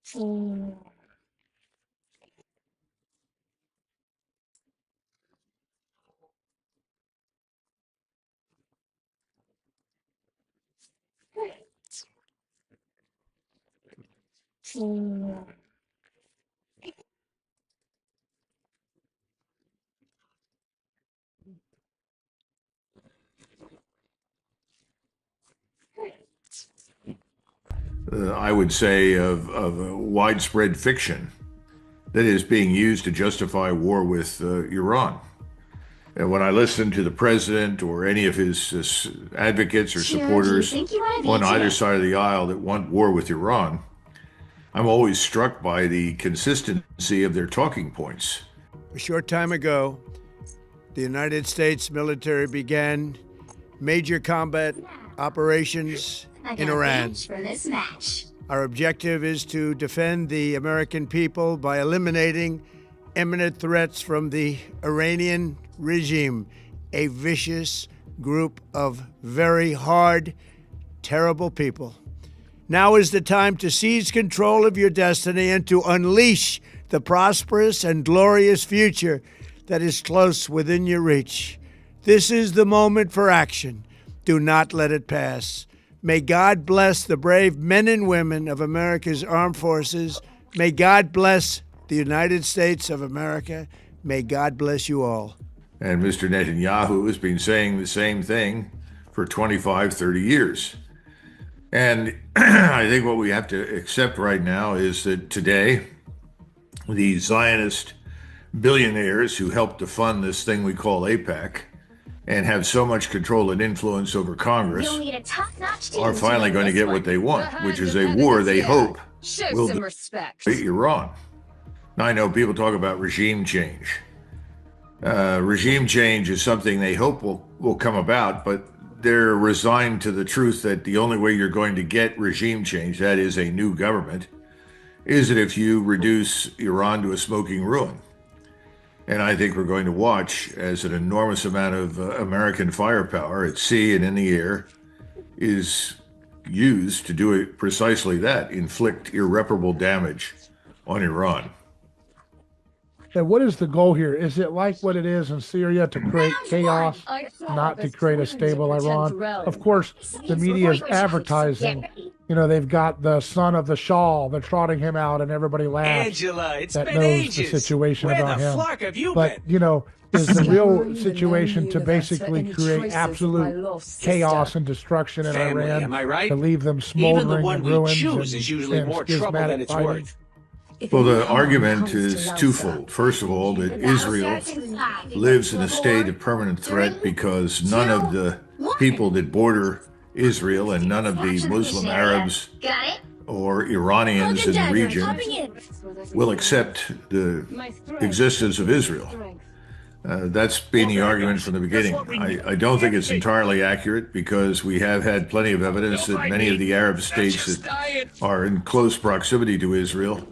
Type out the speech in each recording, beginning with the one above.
I would say, of widespread fiction that is being used to justify war with Iran. And when I listen to the president or any of his advocates or supporters on either side of the aisle that want war with Iran, I'm always struck by the consistency of their talking points. A short time ago, the United States military began major combat operations in Iran. Our objective is to defend the American people by eliminating imminent threats from the Iranian regime, a vicious group of very hard, terrible people. Now is the time to seize control of your destiny and to unleash the prosperous and glorious future that is close within your reach. This is the moment for action. Do not let it pass. May God bless the brave men and women of America's armed forces. May God bless the United States of America. May God bless you all. And Mr. Netanyahu has been saying the same thing for 25, 30 years. And I think what we have to accept right now is that today, the Zionist billionaires who helped to fund this thing we call AIPAC and have so much control and influence over Congress are finally going to get what they want, which is a war they hope will defeat Iran. Now, I know people talk about regime change. Regime change is something they hope will come about, but they're resigned to the truth that the only way you're going to get regime change, that is a new government, is that if you reduce Iran to a smoking ruin. And I think we're going to watch as an enormous amount of American firepower at sea and in the air is used to do it precisely that, inflict irreparable damage on Iran. And what is the goal here? Is it like what it is in Syria to create chaos, not to create a stable Iran? Of course, the media is advertising. You know, they've got the son of the Shah. They're trotting him out, and everybody laughs. Angela, it's that been knows ages. the situation Where about the him. fuck have you But, been? you know, is the real situation to basically create absolute chaos and destruction in Family, Iran, am I right? to leave them Even the smoldering one in we ruins choose is usually and more trouble schismatic than it's fighting? worth. Well, the argument is twofold. First of all, that Israel lives in a state of permanent threat because none of the people that border Israel and none of the Muslim Arabs or Iranians in the region will accept the existence of Israel. That's been the argument from the beginning. I don't think it's entirely accurate because we have had plenty of evidence that many of the Arab states that are in close proximity to Israel,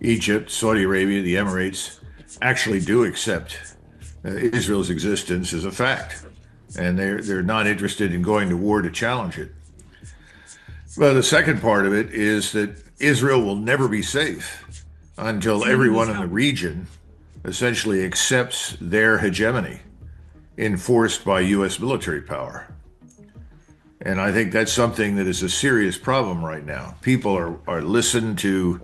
Egypt, Saudi Arabia, the Emirates, actually do accept Israel's existence as a fact. And they're not interested in going to war to challenge it. Well, the second part of it is that Israel will never be safe until everyone in the region essentially accepts their hegemony enforced by U.S. military power. And I think that's something that is a serious problem right now. People are listened to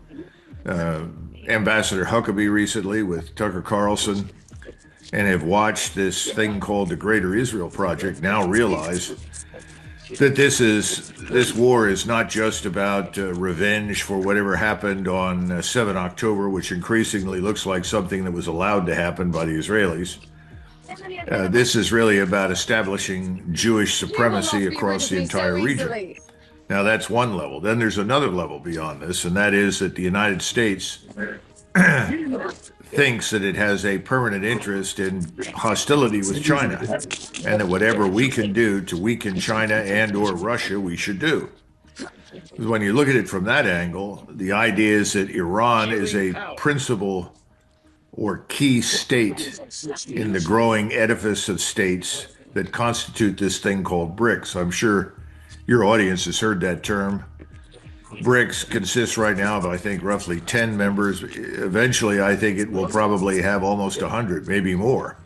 Ambassador Huckabee recently with Tucker Carlson and have watched this thing called the Greater Israel Project now realize that this war is not just about revenge for whatever happened on 7 October, which increasingly looks like something that was allowed to happen by the Israelis. This is really about establishing Jewish supremacy across the entire region. Now, that's one level. Then there's another level beyond this, and that is that the United States thinks that it has a permanent interest in hostility with China, and that whatever we can do to weaken China and or Russia, we should do. When you look at it from that angle, the idea is that Iran is a principal or key state in the growing edifice of states that constitute this thing called BRICS. I'm sure your audience has heard that term BRICS consists right now of, I think, roughly 10 members. Eventually, I think it will probably have almost 100, maybe more.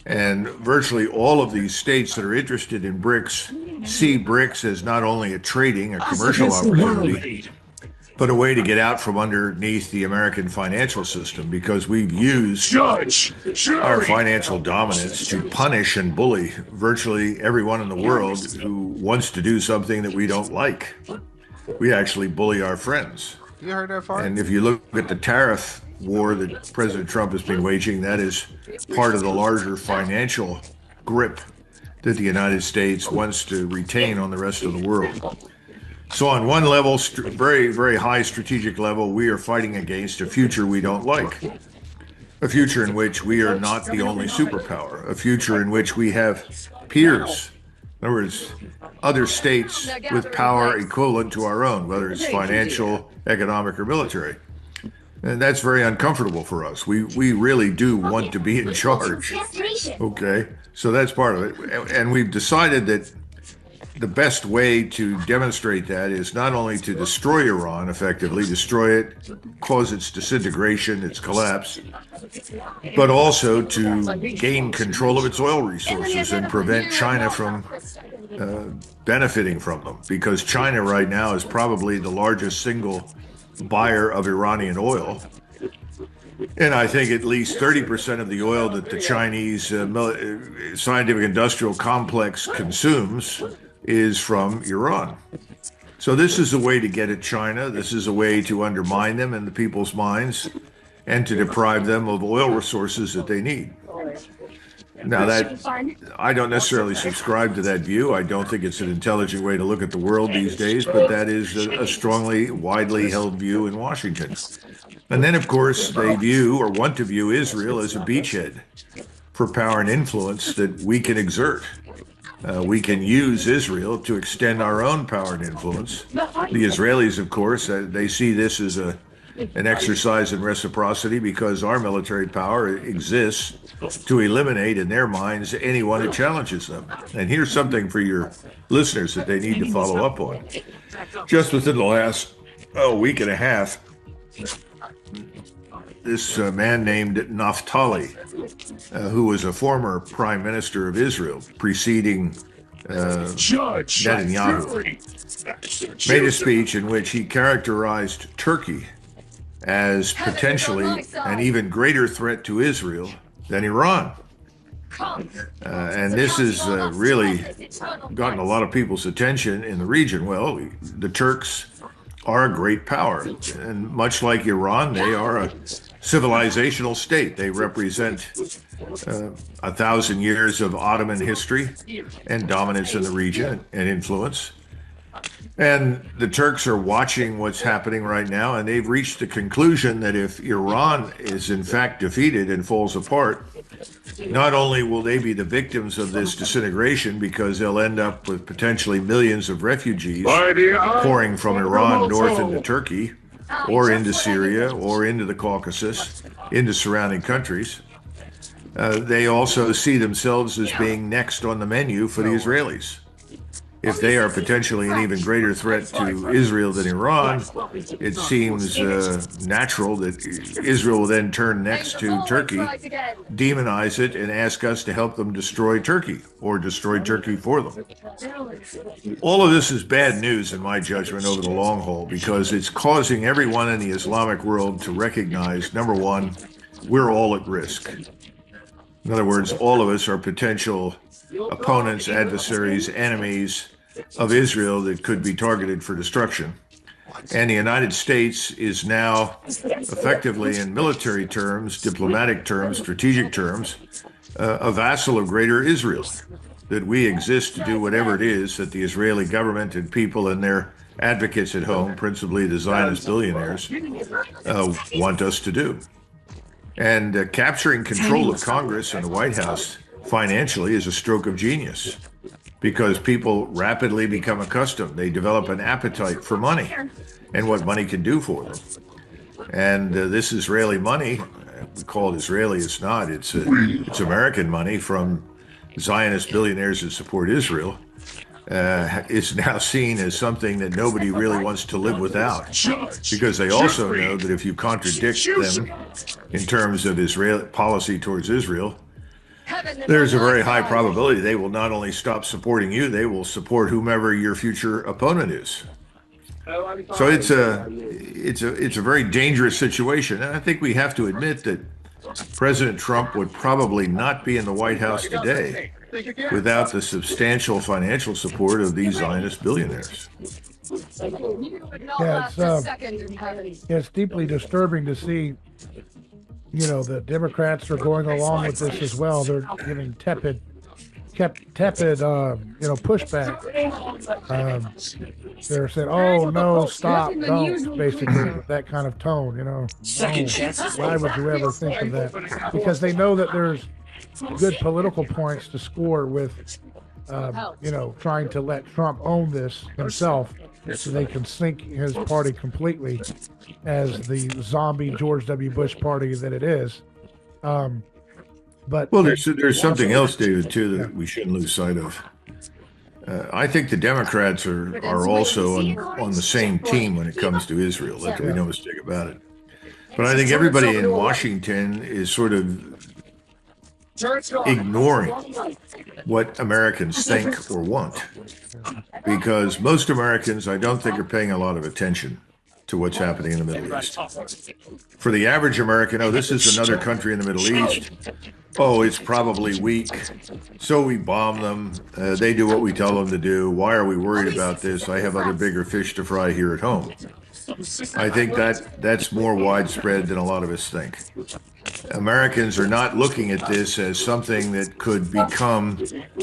And virtually all of these states that are interested in BRICS see BRICS as not only a trading, a commercial opportunity, but a way to get out from underneath the American financial system, because we've used our financial dominance to punish and bully virtually everyone in the world who wants to do something that we don't like. We actually bully our friends. You heard that part? And if you look at the tariff war that President Trump has been waging, that is part of the larger financial grip that the United States wants to retain on the rest of the world. So on one level, very, very high strategic level, we are fighting against a future we don't like. A future in which we are not the only superpower. A future in which we have peers. In other words, other states with power equivalent to our own, whether it's financial, economic, or military. And that's very uncomfortable for us. We really do want to be in charge. Okay, so that's part of it. And we've decided that the best way to demonstrate that is not only to destroy Iran effectively, destroy it, cause its disintegration, its collapse, but also to gain control of its oil resources and prevent China from benefiting from them. Because China right now is probably the largest single buyer of Iranian oil. And I think at least 30% of the oil that the Chinese scientific industrial complex consumes is from Iran. So this is a way to get at China. This is a way to undermine them in the people's minds and to deprive them of oil resources that they need. Now, that I don't necessarily subscribe to that view. I don't think it's an intelligent way to look at the world these days, but that is a strongly, widely held view in Washington. And then, of course, they view or want to view Israel as a beachhead for power and influence that we can exert. We can use Israel to extend our own power and influence. The Israelis, of course, they see this as an exercise in reciprocity because our military power exists to eliminate, in their minds, anyone who challenges them. And here's something for your listeners that they need to follow up on. Just within the last week and a half, this man named Naftali, who was a former prime minister of Israel preceding Netanyahu, made a speech in which he characterized Turkey as potentially an even greater threat to Israel than Iran. And this has really gotten a lot of people's attention in the region. Well, the Turks are a great power, and much like Iran, they are a civilizational state. They represent 1,000 years of Ottoman history and dominance in the region and influence. And the Turks are watching what's happening right now, and they've reached the conclusion that if Iran is in fact defeated and falls apart, not only will they be the victims of this disintegration because they'll end up with potentially millions of refugees pouring from Iran north into Turkey or into Syria or into the Caucasus, into surrounding countries, they also see themselves as being next on the menu for the Israelis. If they are potentially an even greater threat to Israel than Iran, it seems natural that Israel will then turn next to Turkey, demonize it, and ask us to help them destroy Turkey or destroy Turkey for them. All of this is bad news, in my judgment, over the long haul, because it's causing everyone in the Islamic world to recognize, number one, we're all at risk. In other words, all of us are potential opponents, adversaries, enemies of Israel that could be targeted for destruction. And the United States is now effectively, in military terms, diplomatic terms, strategic terms, a vassal of greater Israel, that we exist to do whatever it is that the Israeli government and people and their advocates at home, principally the Zionist billionaires, want us to do. And capturing control of Congress and the White House financially is a stroke of genius, because people rapidly become accustomed. They develop an appetite for money and what money can do for them. And this Israeli money, we call it Israeli, it's not. It's American money from Zionist billionaires that support Israel, is now seen as something that nobody really wants to live without, because they also know that if you contradict them in terms of Israel policy towards Israel, there's a very high probability they will not only stop supporting you, they will support whomever your future opponent is. So it's a very dangerous situation, and I think we have to admit that President Trump would probably not be in the White House today without the substantial financial support of these Zionist billionaires. Yeah, it's deeply disturbing to see, the Democrats are going along with this as well. They're giving tepid, pushback. They're saying, "Oh no, stop, don't," basically that kind of tone. Why would you ever think of that? Because they know that there's good political points to score with, trying to let Trump own this himself, so they can sink his party completely as the zombie George W. Bush party that it is. But there's something else, David, too, that we shouldn't lose sight of. I think the Democrats are also on the same team when it comes to Israel. Let there be no mistake about it. But I think everybody in Washington is sort of ignoring what Americans think or want, because most Americans, I don't think, are paying a lot of attention to what's happening in the Middle East. For the average American, oh, this is another country in the Middle East. Oh, it's probably weak, so we bomb them. They do what we tell them to do. Why are we worried about this? I have other bigger fish to fry here at home. I think that's more widespread than a lot of us think. Americans are not looking at this as something that could become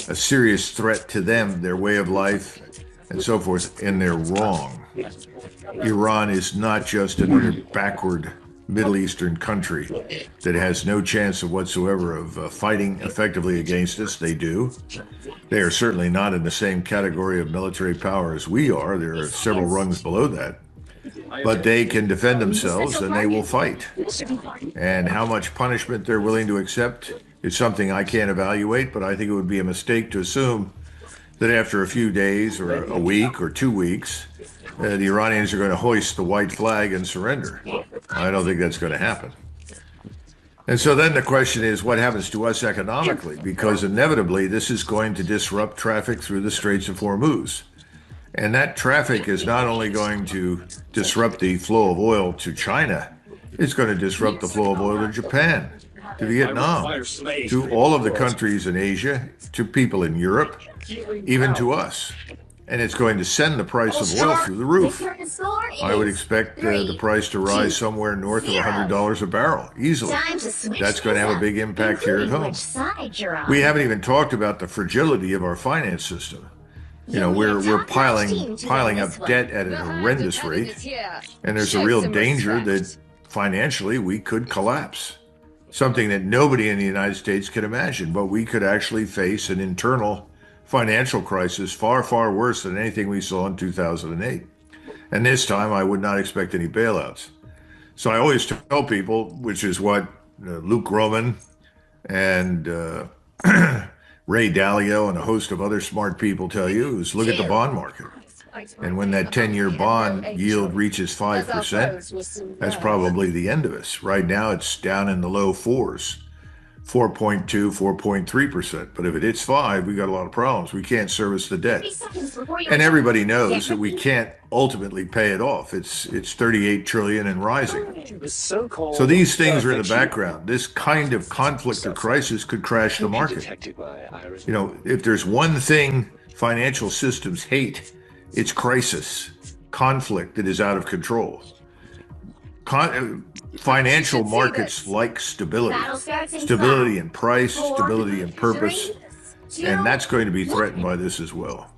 a serious threat to them, their way of life, and so forth, and they're wrong. Iran is not just another backward Middle Eastern country that has no chance of whatsoever of fighting effectively against us. They do. They are certainly not in the same category of military power as we are. There are several rungs below that. But they can defend themselves and they will fight. And how much punishment they're willing to accept is something I can't evaluate, but I think it would be a mistake to assume that after a few days or a week or 2 weeks, the Iranians are going to hoist the white flag and surrender. I don't think that's going to happen. And so then the question is, what happens to us economically? Because inevitably, this is going to disrupt traffic through the Straits of Hormuz. And that traffic is not only going to disrupt the flow of oil to China, it's going to disrupt the flow of oil to Japan, to Vietnam, to all of the countries in Asia, to people in Europe, even to us. And it's going to send the price of oil through the roof. I would expect the price to rise somewhere north of $100 a barrel, easily. That's going to have a big impact here at home. We haven't even talked about the fragility of our finance system. We're piling up debt at an horrendous rate, and there's a real danger that financially we could collapse. Something that nobody in the United States could imagine, but we could actually face an internal financial crisis far, far worse than anything we saw in 2008. And this time I would not expect any bailouts. So I always tell people, which is what Luke Gromen and Ray Dalio and a host of other smart people tell you, is look at the bond market. And when that 10-year bond yield reaches 5%, that's probably the end of us. Right now, it's down in the low fours, 4.2, 4.3%. But if it hits 5, we got a lot of problems. We can't service the debt. And everybody knows that we can't ultimately pay it off. It's 38 trillion and rising. So these things are in the background. This kind of conflict or crisis could crash the market. If there's one thing financial systems hate, it's crisis, conflict that is out of control. Financial markets like stability in price, stability in purpose, and that's going to be threatened by this as well.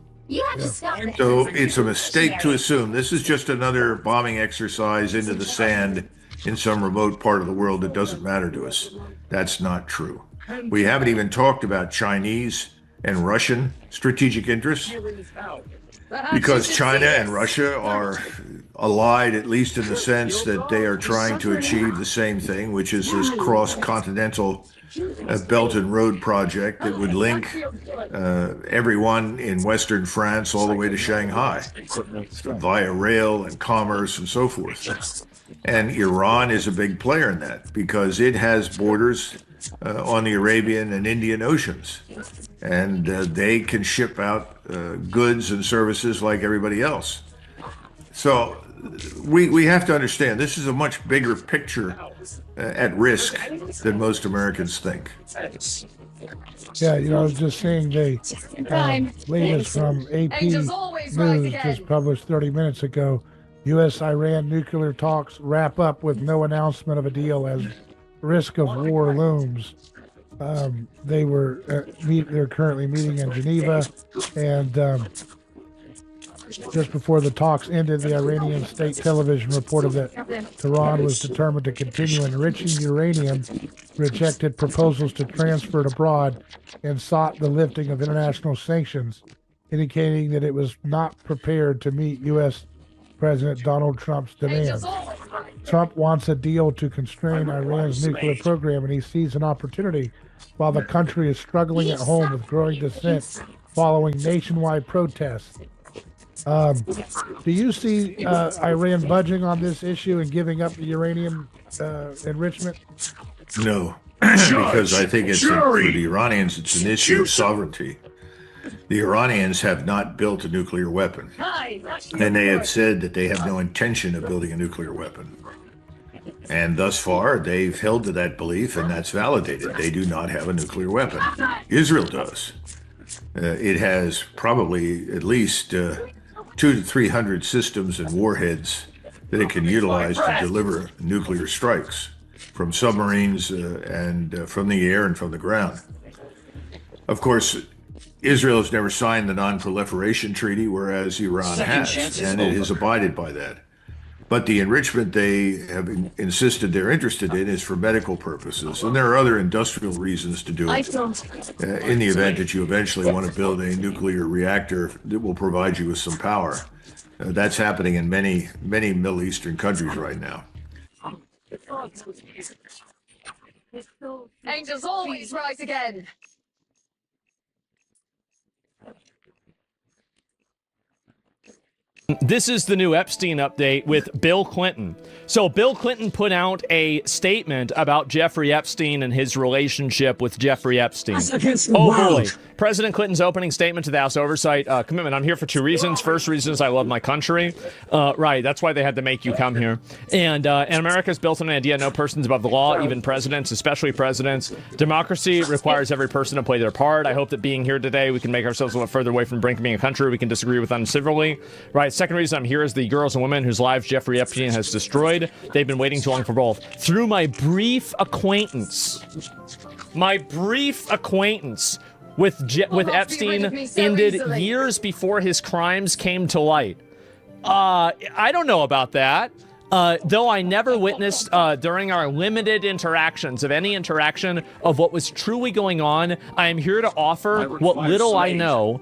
So it's a mistake to assume this is just another bombing exercise into the sand in some remote part of the world that doesn't matter to us. That's not true. We haven't even talked about Chinese and Russian strategic interests, because China and Russia are allied, at least in the sense that they are trying to achieve the same thing, which is this cross-continental Belt and Road project that would link everyone in Western France all the way to Shanghai via rail and commerce and so forth. And Iran is a big player in that because it has borders on the Arabian and Indian Oceans. And they can ship out goods and services like everybody else. So we have to understand this is a much bigger picture at risk than most Americans think. Yeah, I was just seeing the latest from AP News just published 30 minutes ago. U.S.-Iran nuclear talks wrap up with no announcement of a deal as risk of war looms. They're currently meeting in Geneva, and just before the talks ended, the Iranian state television reported that Tehran was determined to continue enriching uranium, rejected proposals to transfer it abroad, and sought the lifting of international sanctions, indicating that it was not prepared to meet U.S. President Donald Trump's demands. Trump wants a deal to constrain Iran's nuclear program, and he sees an opportunity while the country is struggling at home with growing dissent following nationwide protests. Do you see Iran budging on this issue and giving up the uranium enrichment? No, because I think it's for the Iranians, it's an issue of sovereignty. The Iranians have not built a nuclear weapon, and they have said that they have no intention of building a nuclear weapon. And thus far, they've held to that belief, and that's validated. They do not have a nuclear weapon. Israel does. It has probably at least 200 to 300 systems and warheads that it can utilize to deliver nuclear strikes from submarines and from the air and from the ground. Of course, Israel has never signed the Non-Proliferation Treaty, whereas Iran has, and it has abided by that. But the enrichment they have insisted they're interested in is for medical purposes, and there are other industrial reasons to do it. In the event that you eventually want to build a nuclear reactor that will provide you with some power. That's happening in many, many Middle Eastern countries right now. Angels always rise again. This is the new Epstein update with Bill Clinton. So Bill Clinton put out a statement about Jeffrey Epstein and his relationship with Jeffrey Epstein. Oh boy. President Clinton's opening statement to the House Oversight Commitment. I'm here for two reasons. First reason is I love my country. Right, that's why they had to make you come here. And America's built on an idea no person's above the law, even presidents, especially presidents. Democracy requires every person to play their part. I hope that being here today, we can make ourselves a little further away from the brink of being a country we can disagree with uncivilly. Right, second reason I'm here is the girls and women whose lives Jeffrey Epstein has destroyed. They've been waiting too long for both. Through my brief acquaintance with Epstein ended years before his crimes came to light. I don't know about that. Though I never witnessed during our limited interactions of any interaction of what was truly going on, I am here to offer what little I know.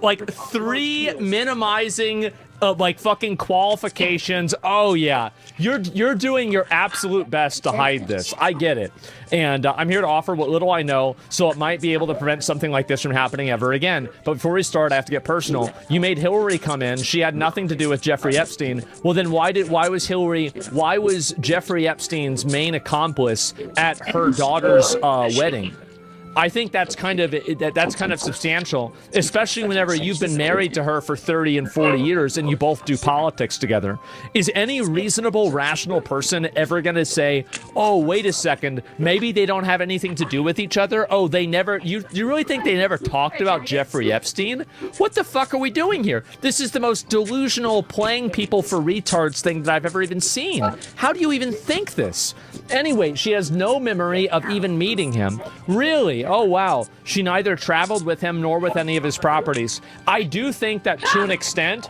Like 3 minimizing like fucking qualifications. Oh yeah, you're doing your absolute best to hide this. I get it. And I'm here to offer what little I know, so it might be able to prevent something like this from happening ever again. But before we start, I have to get personal. You made Hillary come in. She had nothing to do with Jeffrey Epstein. Well, then why was Jeffrey Epstein's main accomplice at her daughter's wedding? I think that's kind of substantial, especially whenever you've been married to her for 30 and 40 years and you both do politics together. Is any reasonable, rational person ever going to say, oh, wait a second, maybe they don't have anything to do with each other? Oh, you really think they never talked about Jeffrey Epstein? What the fuck are we doing here? This is the most delusional playing people for retards thing that I've ever even seen. How do you even think this? Anyway, she has no memory of even meeting him. Really? Oh, wow. She neither traveled with him nor with any of his properties. I do think that to an extent,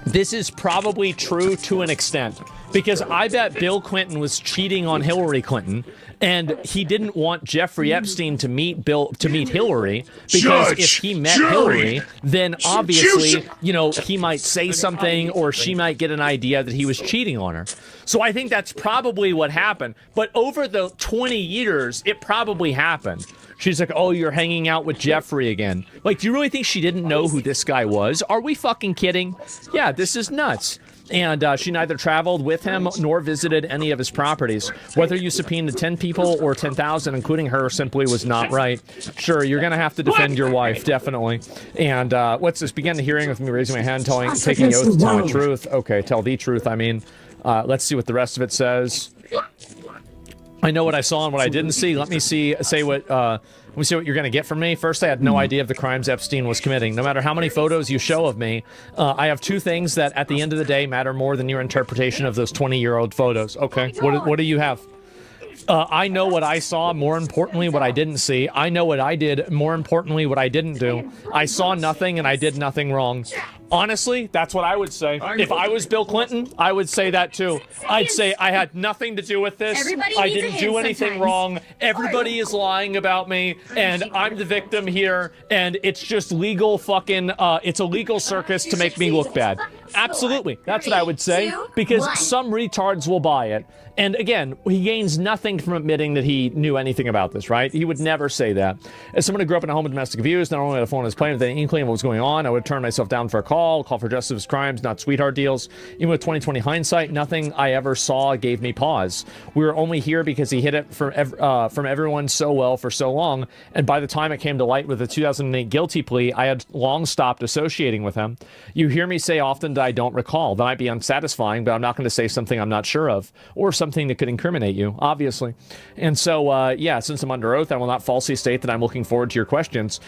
this is probably true to an extent, because I bet Bill Clinton was cheating on Hillary Clinton, and he didn't want Jeffrey Epstein to meet Hillary, because if he met Hillary, then obviously, you know, he might say something, or she might get an idea that he was cheating on her. So I think that's probably what happened. But over the 20 years, it probably happened. She's like, oh, you're hanging out with Jeffrey again. Like, do you really think she didn't know who this guy was? Are we fucking kidding? Yeah, this is nuts. And she neither traveled with him nor visited any of his properties. Whether you subpoenaed 10 people or 10,000, including her, simply was not right. Sure, you're going to have to defend your wife, definitely. And let's just begin the hearing with me raising my hand, taking the oath to tell the truth. Okay, tell the truth, I mean. Let's see what the rest of it says. I know what I saw and what I didn't see. Let me see what you're gonna get from me. First, I had no idea of the crimes Epstein was committing. No matter how many photos you show of me, I have two things that at the end of the day matter more than your interpretation of those 20-year-old photos. Okay, what do you have? I know what I saw, more importantly, what I didn't see. I know what I did, more importantly, what I didn't do. I saw nothing and I did nothing wrong. Honestly, that's what I would say. If I was Bill Clinton, I would say that too. I'd say I had nothing to do with this. I didn't do anything wrong. Everybody is lying about me, and I'm the victim here, and it's just legal fucking, it's a legal circus to make me look bad. Absolutely. That's what I would say, because some retards will buy it. And again, he gains nothing from admitting that he knew anything about this, right? He would never say that. As someone who grew up in a home of domestic abuse, not only had a phone on his plane with any inkling of what was going on, I would turn myself down for a call for justice of his crimes, not sweetheart deals. Even with 2020 hindsight, nothing I ever saw gave me pause. We were only here because he hid it from everyone so well for so long, and by the time it came to light with the 2008 guilty plea, I had long stopped associating with him. You hear me say often that I don't recall. That might be unsatisfying, but I'm not going to say something I'm not sure of, or something that could incriminate you, obviously. And so, yeah, since I'm under oath, I will not falsely state that I'm looking forward to your questions,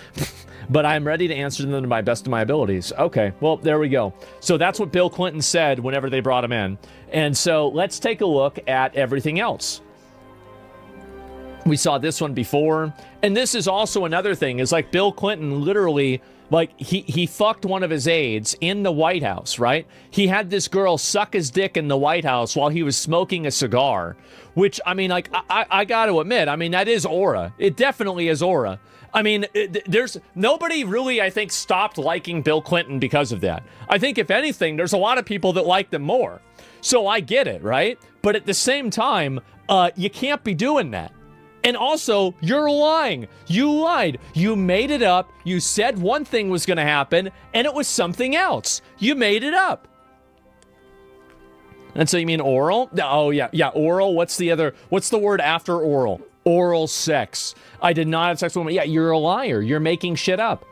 but I'm ready to answer them to my best of my abilities. Okay, well, there we go. So that's what Bill Clinton said whenever they brought him in. And so let's take a look at everything else. We saw this one before, and this is also another thing, is like Bill Clinton literally, like, he fucked one of his aides in the White House, right? He had this girl suck his dick in the White House while he was smoking a cigar, which, I mean, like, I got to admit, I mean, that is aura. It definitely is aura. I mean, there's nobody really, I think, stopped liking Bill Clinton because of that. I think, if anything, there's a lot of people that liked him more. So I get it, right? But at the same time, you can't be doing that. And also, you're lying. You lied. You made it up. You said one thing was going to happen, and it was something else. You made it up. And so you mean oral? Oh, yeah. Yeah, oral. What's the word after oral? Oral sex. I did not have sex with a woman. Yeah, you're a liar. You're making shit up.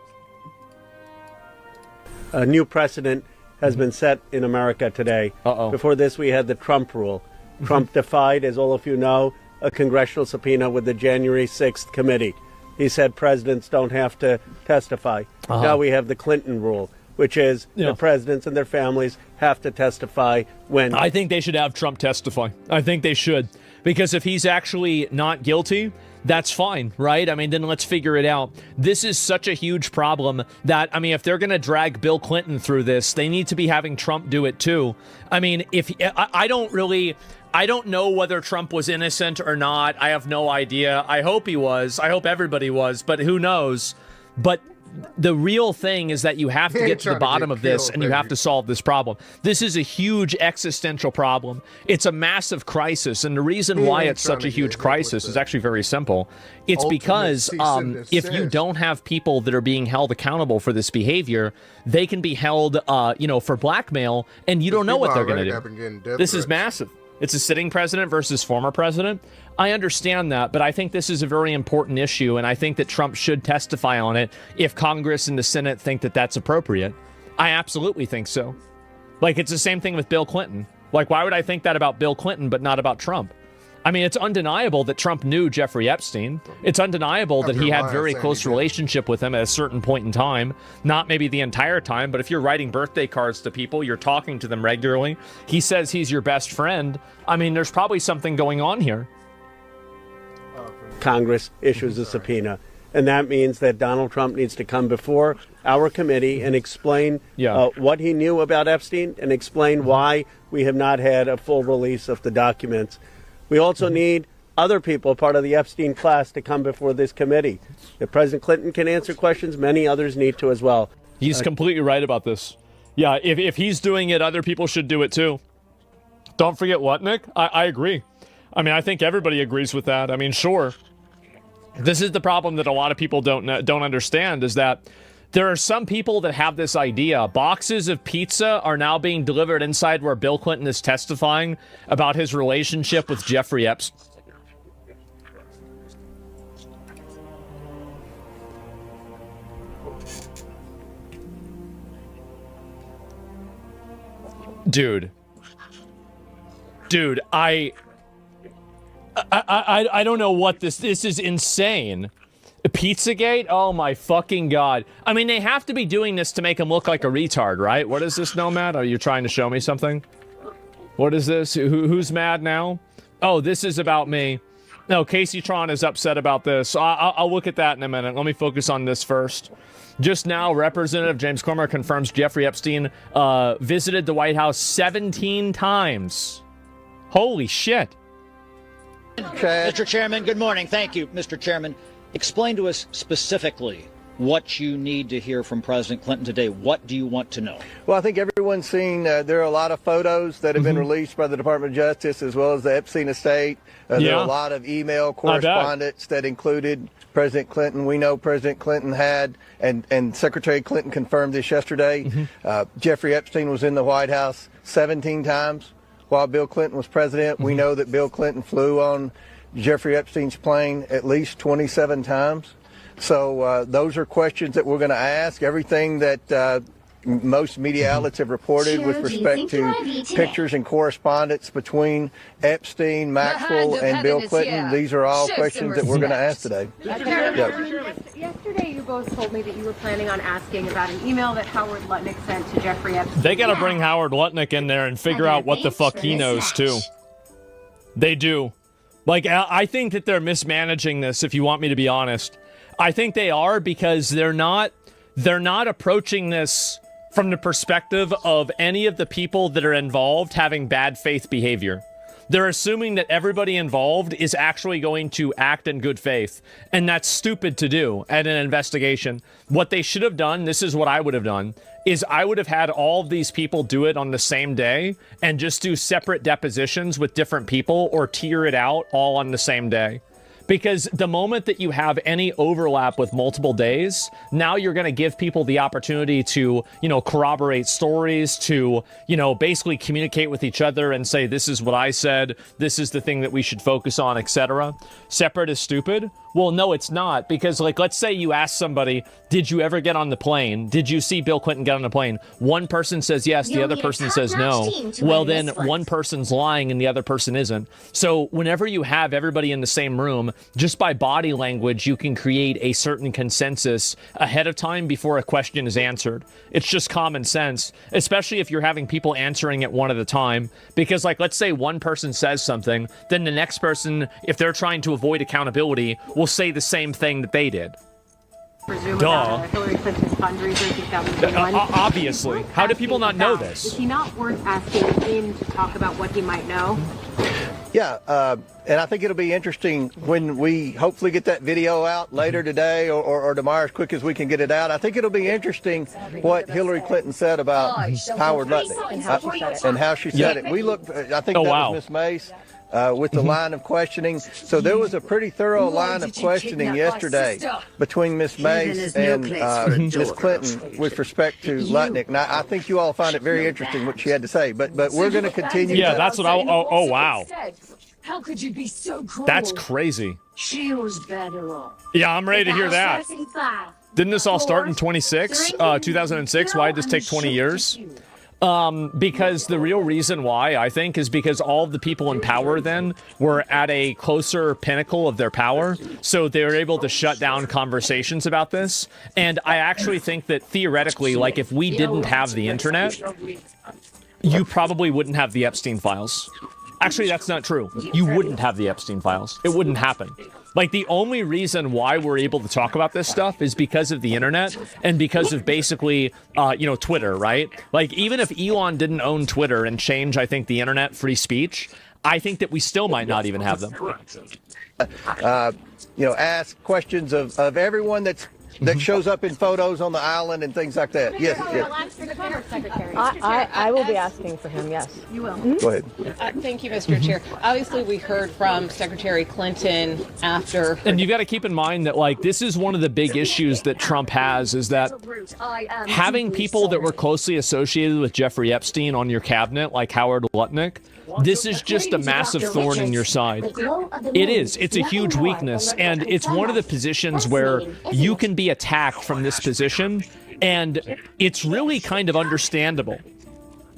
A new precedent has been set in America today. Uh-oh. Before this, we had the Trump rule. Trump defied, as all of you know, a congressional subpoena with the January 6th committee. He said presidents don't have to testify. Now we have the Clinton rule, which is the presidents and their families have to testify when... I think they should have Trump testify. I think they should. Because if he's actually not guilty, that's fine, right? I mean, then let's figure it out. This is such a huge problem that, I mean, if they're going to drag Bill Clinton through this, they need to be having Trump do it too. I mean, I don't know whether Trump was innocent or not. I have no idea. I hope he was. I hope everybody was, but who knows? But the real thing is that you have to get to the bottom of this, and you have to solve this problem. This is a huge existential problem. It's a massive crisis, and the reason why it's such a huge crisis is actually very simple. It's because if you don't have people that are being held accountable for this behavior, they can be held, for blackmail, and you don't know what they're going to do. This is massive. It's a sitting president versus former president. I understand that, but I think this is a very important issue, and I think that Trump should testify on it if Congress and the Senate think that that's appropriate. I absolutely think so. Like, it's the same thing with Bill Clinton. Like, why would I think that about Bill Clinton but not about Trump? I mean, it's undeniable that Trump knew Jeffrey Epstein. It's undeniable that he had very close relationship with him at a certain point in time. Not maybe the entire time, but if you're writing birthday cards to people, you're talking to them regularly. He says he's your best friend. I mean, there's probably something going on here. Congress issues a subpoena. And that means that Donald Trump needs to come before our committee and explain what he knew about Epstein and explain why we have not had a full release of the documents. We also need other people, part of the Epstein class, to come before this committee. If President Clinton can answer questions, many others need to as well. He's completely right about this. Yeah, if he's doing it, other people should do it too. Don't forget what, Nick? I agree. I mean, I think everybody agrees with that. I mean, sure. This is the problem that a lot of people don't understand, is that there are some people that have this idea. Boxes of pizza are now being delivered inside where Bill Clinton is testifying about his relationship with Jeffrey Epstein. Dude, I don't know what this is insane. Pizzagate? Oh my fucking god. I mean, they have to be doing this to make him look like a retard, right? What is this, Nomad? Are you trying to show me something? What is this? Who's mad now? Oh, this is about me. No, Casey Tron is upset about this. I'll look at that in a minute. Let me focus on this first. Just now, Representative James Comer confirms Jeffrey Epstein visited the White House 17 times. Holy shit. Mr. Chairman, good morning. Thank you, Mr. Chairman. Explain to us specifically what you need to hear from President Clinton today. What do you want to know? Well, I think everyone's seen there are a lot of photos that have been released by the Department of Justice as well as the Epstein estate. There are a lot of email correspondence that included President Clinton. We know President Clinton had, and Secretary Clinton confirmed this yesterday, Jeffrey Epstein was in the White House 17 times while Bill Clinton was president. We know that Bill Clinton flew on Jeffrey Epstein's plane at least 27 times. So those are questions that we're going to ask. Everything that most media outlets have reported with respect to pictures and correspondence between Epstein, Maxwell, and Bill Clinton. These are all questions that we're going to ask today. Yesterday, you both told me that you were planning on asking about an email that Howard Lutnick sent to Jeffrey Epstein. They got to bring Howard Lutnick in there and figure out what the fuck he knows, too. They do. Like, I think that they're mismanaging this, if you want me to be honest. I think they are, because they're not approaching this from the perspective of any of the people that are involved having bad faith behavior. They're assuming that everybody involved is actually going to act in good faith, and that's stupid to do at an investigation. What they should have done, this is what I would have done, is I would have had all of these people do it on the same day and just do separate depositions with different people, or tier it out all on the same day. Because the moment that you have any overlap with multiple days, now you're going to give people the opportunity to, corroborate stories, to, basically communicate with each other and say, this is what I said, this is the thing that we should focus on, etc. Separate is stupid. Well, no, it's not, because, let's say you ask somebody, did you ever get on the plane? Did you see Bill Clinton get on the plane? One person says yes, the other person says no. Well, then one person's lying and the other person isn't. So whenever you have everybody in the same room, just by body language, you can create a certain consensus ahead of time before a question is answered. It's just common sense, especially if you're having people answering it one at a time. Because, let's say one person says something, then the next person, if they're trying to avoid accountability, will say the same thing that they did. Duh. Hillary Clinton's fundraiser in 2021. Obviously. How do people not know this? Is he not worth asking him to talk about what he might know? Yeah, and I think it'll be interesting when we hopefully get that video out later today or tomorrow, as quick as we can get it out. I think it'll be interesting what Hillary Clinton said about Howard Lutnick and how she said it. We looked, I think that was Miss Mace. With the line of questioning. So there was a pretty thorough line of questioning yesterday between Miss Mace and Miss Clinton with respect to Lutnick. Now, I think you all find it very interesting what she had to say, but we're going to continue. Yeah, that's what oh, wow. How could you be so cruel? That's crazy. She was better off. Yeah, I'm ready to hear that. Didn't this all start in 2006? Why did this take 20 years? Because the real reason why, I think, is because all of the people in power then were at a closer pinnacle of their power, so they were able to shut down conversations about this. And I actually think that theoretically, if we didn't have the internet, you probably wouldn't have the Epstein files. Actually, that's not true. You wouldn't have the Epstein files. It wouldn't happen. Like, the only reason why we're able to talk about this stuff is because of the internet and because of basically, Twitter, right? Like, even if Elon didn't own Twitter and change, I think, the internet free speech, I think that we still might not even have them. Ask questions of everyone that shows up in photos on the island and things like that. Yes. I will be asking for him, yes. You will. Go ahead. Thank you, Mr. Chair. Obviously, we heard from Secretary Clinton after... And you got to keep in mind that, like, this is one of the big issues that Trump has, is that having people that were closely associated with Jeffrey Epstein on your cabinet, like Howard Lutnick, this is just a massive thorn in your side. It is. It's a huge weakness, and it's one of the positions where you can be attacked from this position, and it's really kind of understandable.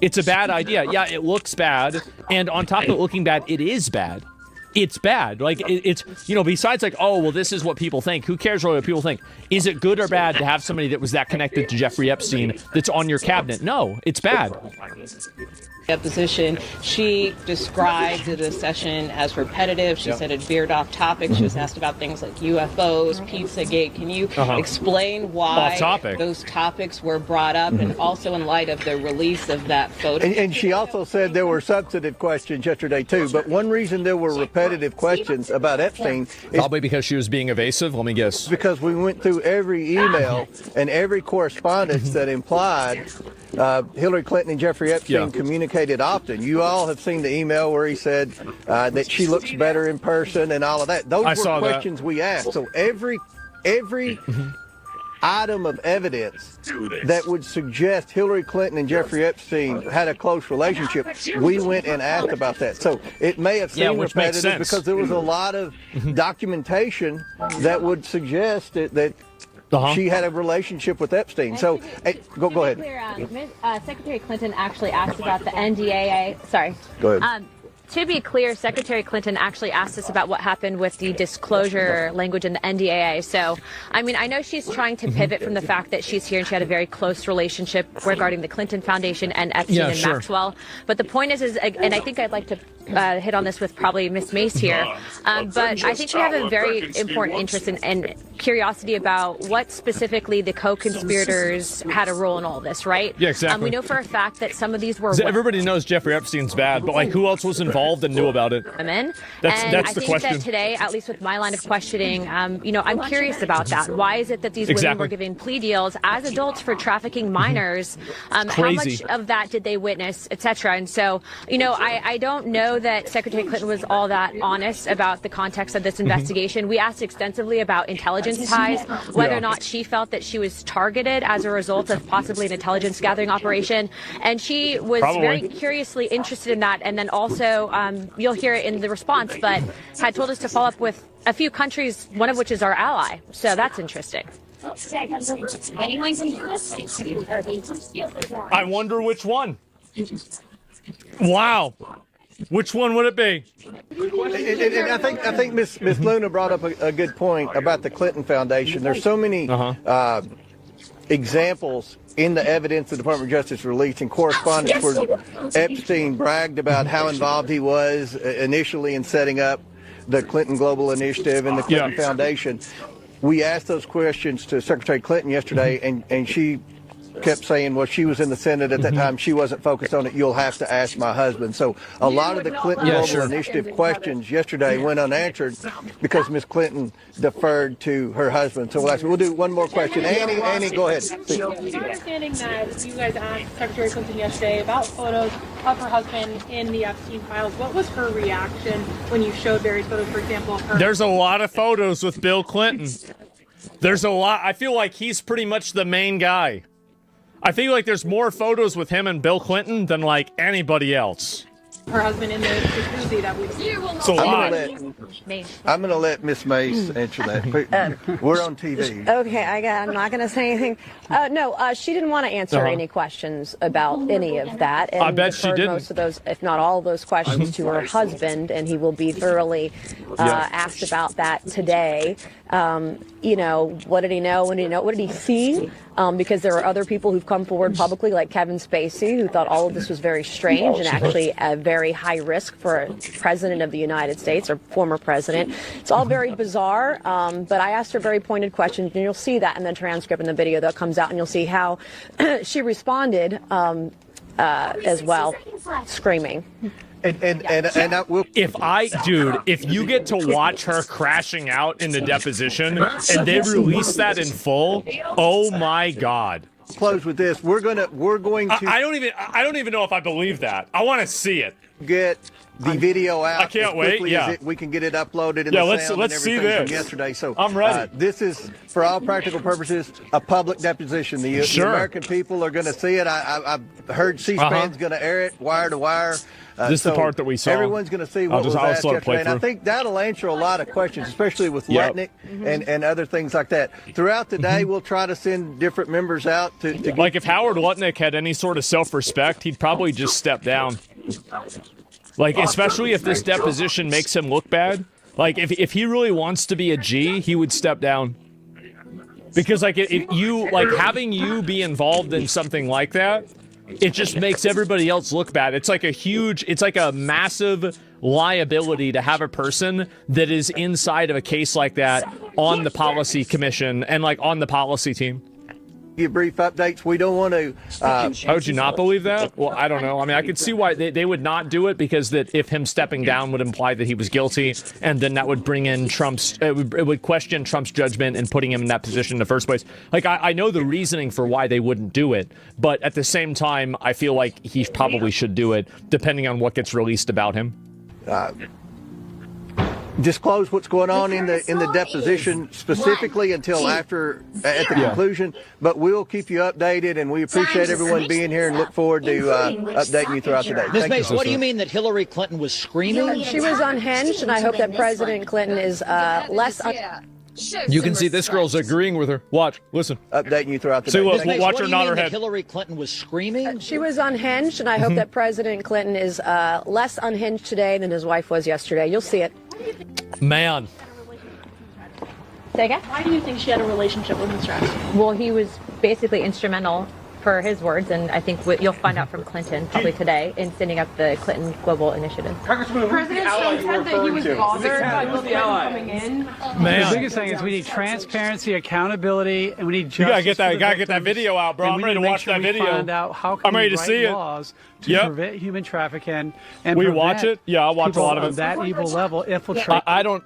It's a bad idea. Yeah, it looks bad, and on top of it looking bad, it is bad. It's bad. Like, it's, besides like, oh, well, this is what people think. Who cares really what people think? Is it good or bad to have somebody that was that connected to Jeffrey Epstein that's on your cabinet? No, it's bad. Deposition, she described the session as repetitive. She said it veered off topic. She was asked about things like UFOs, Pizzagate. Can you explain why those topics were brought up, and also in light of the release of that photo? And she also said there were substantive questions yesterday too, but one reason there were repetitive questions about Epstein is probably because she was being evasive. Let me guess. Because we went through every email and every correspondence that implied Hillary Clinton and Jeffrey Epstein communicated often. You all have seen the email where he said that she looks better in person and all of that. Those were questions we asked. So every item of evidence that would suggest Hillary Clinton and Jeffrey Epstein had a close relationship, we went and asked about that. So it may have seemed repetitive because there was a lot of documentation that would suggest that she had a relationship with Epstein. So, go ahead. Secretary Clinton actually asked about the NDAA. Sorry. Go ahead. To be clear, Secretary Clinton actually asked us about what happened with the disclosure language in the NDAA. So, I mean, I know she's trying to pivot from the fact that she's here and she had a very close relationship regarding the Clinton Foundation and Epstein and Maxwell. But the point is, and I think I'd like to hit on this with probably Ms. Mace here, but I think we have a very important interest and curiosity about what specifically the co-conspirators had a role in all this, right? Yeah, exactly. We know for a fact that some of these were... Everybody knows Jeffrey Epstein's bad, but like, who else was involved and knew about it? Women. That's the I think that today, at least with my line of questioning, I'm curious about that. Why is it that these women were given plea deals as adults for trafficking minors? How much of that did they witness, etc.? And so, I don't know that Secretary Clinton was all that honest about the context of this investigation. We asked extensively about intelligence ties, whether or not she felt that she was targeted as a result of possibly an intelligence gathering operation. And she was very curiously interested in that. And then also, you'll hear it in the response, but had told us to follow up with a few countries, one of which is our ally. So that's interesting. I wonder which one. Wow. Which one would it be? And I think Miss Luna brought up a good point about the Clinton Foundation. There's so many examples in the evidence the Department of Justice released in correspondence where Epstein bragged about how involved he was initially in setting up the Clinton Global Initiative and the Clinton Foundation. We asked those questions to Secretary Clinton yesterday, and she kept saying, well, she was in the Senate at that time. She wasn't focused on it. You'll have to ask my husband. So a lot of the Clinton Global Initiative questions yesterday went unanswered because Ms. Clinton deferred to her husband. So we'll do one more question. Annie, go ahead. My understanding that you guys asked Secretary Clinton yesterday about photos of her husband in the Epstein files. What was her reaction when you showed various photos, for example, of her? There's a lot of photos with Bill Clinton. There's a lot. I feel like he's pretty much the main guy. I feel like there's more photos with him and Bill Clinton than like anybody else. Her husband in the jacuzzi that we've seen. It's a lot. I'm going to let Miss Mace answer that. We're on TV. Okay, I'm not going to say anything. No, she didn't want to answer any questions about any of that. And I bet she didn't. Most of those, if not all of those questions, to her husband, and he will be thoroughly asked about that today. What did he know? What did he see? Because there are other people who've come forward publicly, like Kevin Spacey, who thought all of this was very strange and actually very very high risk for a president of the United States or former president. It's all very bizarre, but I asked her very pointed questions, and you'll see that in the transcript in the video that comes out, and you'll see how she responded as well, screaming. If you get to watch her crashing out in the deposition and they release that in full, oh my God. Close with this. We're going to. I don't even know if I believe that. I want to see it. Get the video out. I can't wait. Yeah, we can get it uploaded. And let's see this. From yesterday. So I'm ready. This is, for all practical purposes, a public deposition. The American people are going to see it. I've heard C-SPAN's going to air it wire to wire. This is the part that we saw. Everyone's going to see what was asked yesterday, and I think that'll answer a lot of questions, especially with Lutnick and other things like that. Throughout the day, we'll try to send different members out to like if Howard Lutnick had any sort of self-respect, he'd probably just step down. Like, especially if this deposition makes him look bad. Like, if he really wants to be a G, he would step down. Because, like, if you, like, having you be involved in something like that, it just makes everybody else look bad. It's like a massive liability to have a person that is inside of a case like that on the policy commission and, like, on the policy team. Give brief updates. We don't want to. How would you not believe that? Well, I don't know. I mean, I could see why they would not do it, because that if him stepping down would imply that he was guilty, and then that would bring in Trump's. It would question Trump's judgment in putting him in that position in the first place. Like, I know the reasoning for why they wouldn't do it, but at the same time, I feel like he probably should do it, depending on what gets released about him. Disclose what's going on in the deposition specifically until after at the conclusion, but we'll keep you updated, and we appreciate everyone being here and look forward to updating you throughout the day. Ms. Mace, what do you mean that Hillary Clinton was screaming? She was unhinged, and I hope that President Clinton is less. You can see this girl's agreeing with her. Watch, listen. Updating you throughout the day. See, watch her nod her head. Hillary Clinton was screaming? She was unhinged, and I hope that President Clinton is less unhinged today than his wife was yesterday. You'll see it. Man. Say again? Why do you think she had a relationship with Mr. Epstein? Well, he was basically instrumental, for his words, and I think you'll find out from Clinton probably today, in sending up the Clinton Global Initiative. President Trump said that he was bothered by Bill Clinton coming in. Man. The biggest thing is we need transparency, accountability, and we need justice. You gotta get that video out, bro. I'm ready to watch that video. Find out how can I'm ready to see it. Laws to prevent human trafficking and we watch it. Yeah, I'll watch a lot of it. That evil level infiltrate. I don't.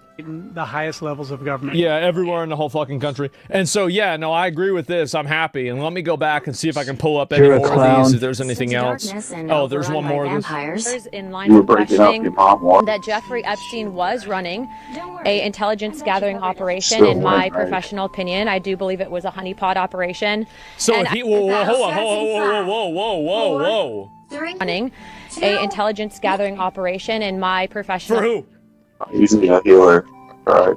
The highest levels of government. Yeah, everywhere in the whole fucking country. And so, yeah, no, I agree with this. I'm happy. And let me go back and see if I can pull up any more of these, if there's anything else. Oh, there's one more of this. In line of questioning that Jeffrey Epstein was running a intelligence gathering operation. In my professional opinion, I do believe it was a honeypot operation. So hold on, whoa. Running a intelligence gathering operation. In my professional. For who? Usually a healer. Right.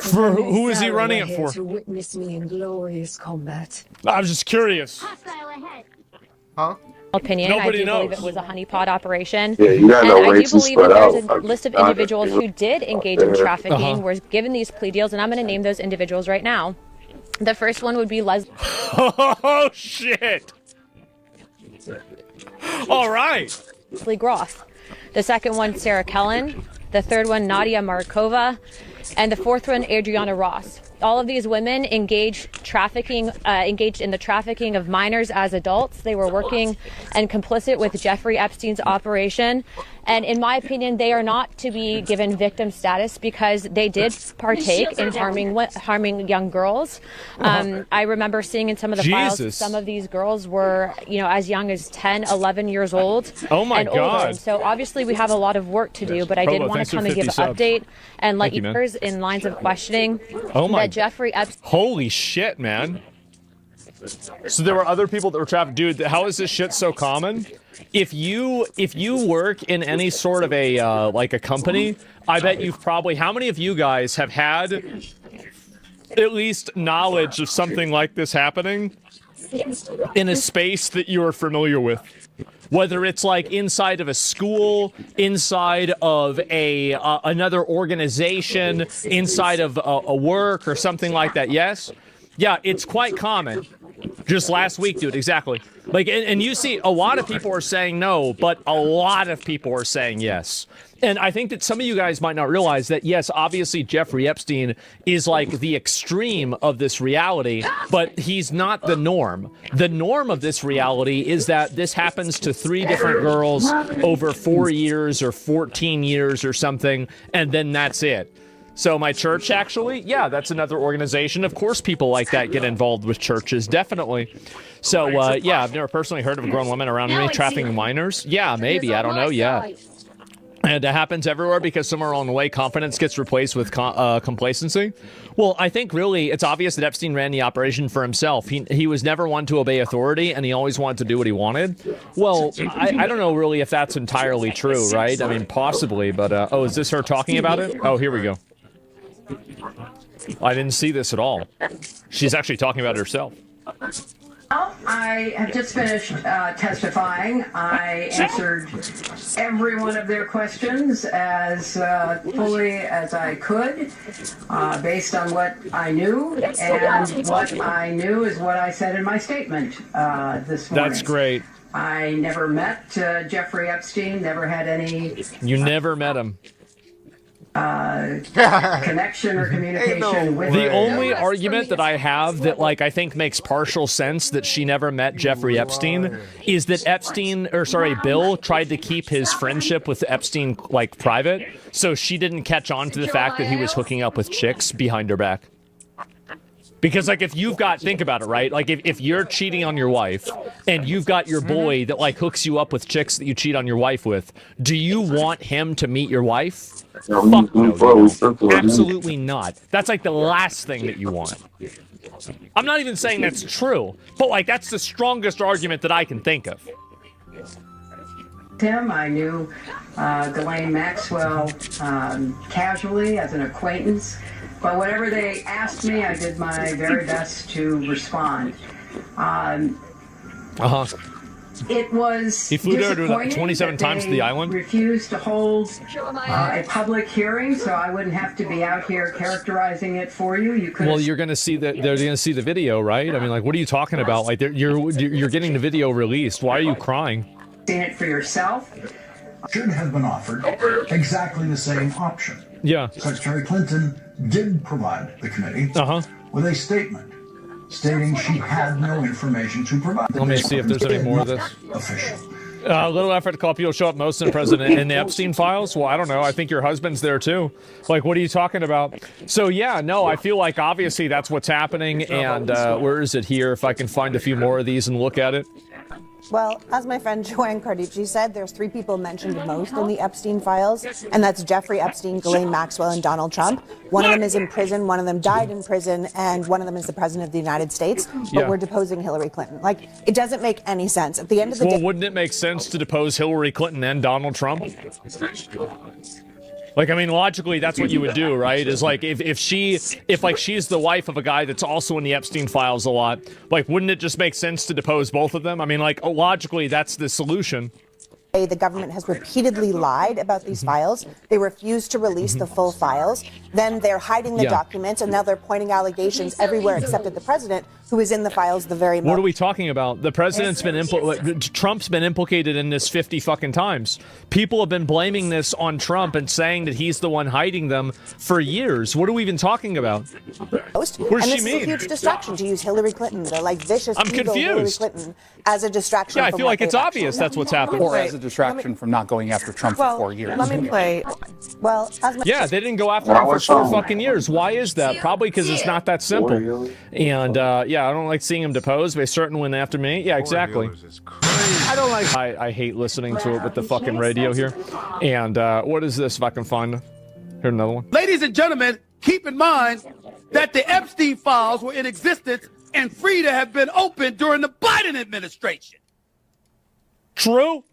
For who is he running it for? To witness me in glorious combat. I'm just curious. Huh? Opinion. Nobody I do knows. believe it was a honeypot operation. Yeah, you got no I do believe that there's a out. list of individuals who did engage in trafficking, were given these plea deals, and I'm going to name those individuals right now. The first one would be Leslie. Oh, shit. All right. Leslie Groff. The second one, Sarah Kellen. The third one, Nadia Markova. And the fourth one, Adriana Ross. All of these women engaged in the trafficking of minors as adults. They were working and complicit with Jeffrey Epstein's operation. And in my opinion, they are not to be given victim status because they did partake in harming young girls. I remember seeing in some of the files, some of these girls were, as young as 10, 11 years old. Oh my God. Older. And so obviously we have a lot of work to do, but I did want to come and give an update and let you know in lines of questioning that Jeffrey Epstein. Holy shit, man. So there were other people that were trafficked. Dude, how is this shit so common? If you work in any sort of a like a company, I bet you've probably, how many of you guys have had at least knowledge of something like this happening in a space that you are familiar with? Whether it's like inside of a school, inside of another organization, inside of a work or something like that. Yes? Yeah, it's quite common. Just last week, dude, exactly. Like, and you see, a lot of people are saying no, but a lot of people are saying yes. And I think that some of you guys might not realize that, yes, obviously Jeffrey Epstein is like the extreme of this reality, but he's not the norm. The norm of this reality is that this happens to 3 different girls over 4 years or 14 years or something, and then that's it. So my church, actually, yeah, that's another organization. Of course people like that get involved with churches, definitely. So, yeah, I've never personally heard of a grown woman around me trafficking minors. Yeah, maybe, I don't know, yeah. And it happens everywhere because somewhere along the way, confidence gets replaced with complacency. Well, I think really it's obvious that Epstein ran the operation for himself. He was never one to obey authority, and he always wanted to do what he wanted. Well, I don't know really if that's entirely true, right? I mean, possibly, but, oh, is this her talking about it? Oh, here we go. I didn't see this at all. She's actually talking about it herself. Well, I have just finished testifying. I answered every one of their questions as fully as I could, based on what I knew, and what I knew is what I said in my statement this morning. That's great. I never met Jeffrey Epstein, never had any... You never met him. Connection or communication with the only argument that I have that like I think makes partial sense that she never met Jeffrey Epstein is that Bill tried to keep his friendship with Epstein like private, so she didn't catch on to the fact that he was hooking up with chicks behind her back. Because, like, if you've got, think about it, right? Like, if you're cheating on your wife and you've got your boy that, like, hooks you up with chicks that you cheat on your wife with, do you want him to meet your wife? Fuck no, absolutely not. That's, like, the last thing that you want. I'm not even saying that's true, but, like, that's the strongest argument that I can think of. Tim, I knew Ghislaine Maxwell casually as an acquaintance. But whatever they asked me, I did my very best to respond. It was he flew there 27 times to the island. Refused to hold a public hearing, so I wouldn't have to be out here characterizing it for you. You could. Well, you're going to see they're going to see the video, right? I mean, like, what are you talking about? Like, you're getting the video released. Why are you crying? Seen it for yourself. Should have been offered exactly the same option. Yeah. Secretary Clinton did provide the committee with a statement stating she had no information to provide. Let me see if there's any more of this. Official. A little effort to call people show up most in president in the Epstein files. Well, I don't know. I think your husband's there too. Like, what are you talking about? So yeah, no, I feel like obviously that's what's happening. And where is it here? If I can find a few more of these and look at it. Well, as my friend Joanne Carducci said, there's 3 people mentioned most in the Epstein files, and that's Jeffrey Epstein, Ghislaine Maxwell, and Donald Trump. One of them is in prison, one of them died in prison, and one of them is the president of the United States, but we're deposing Hillary Clinton. Like, it doesn't make any sense. At the end of the day... Well, wouldn't it make sense to depose Hillary Clinton and Donald Trump? Like, I mean, logically, that's what you would do, right? Is like, if she's the wife of a guy that's also in the Epstein files a lot, like, wouldn't it just make sense to depose both of them? I mean, like, logically, that's the solution. The government has repeatedly lied about these files. They refuse to release the full files. Then they're hiding the documents, and now they're pointing allegations everywhere except at the president, who is in the files the very most. What are we talking about? The president's been Trump's been implicated in this 50 fucking times. People have been blaming this on Trump and saying that he's the one hiding them for years. What are we even talking about? What does she mean? And this is a huge distraction to use Hillary Clinton, the like vicious, evil Hillary Clinton, as a distraction. Yeah, I feel like it's obvious that's what's happening. Or as a distraction from not going after Trump for 4 years. Let me play. Well, yeah, they didn't go after him for 4 fucking years. Why is that? Probably because it's not that simple. And yeah, I don't like seeing him deposed. They certainly went after me. Yeah, exactly. I don't like. I hate listening to it with the fucking radio here. And what is this? If I can find it. Here's another one. Ladies and gentlemen, keep in mind that the Epstein files were in existence and free to have been opened during the Biden administration. True.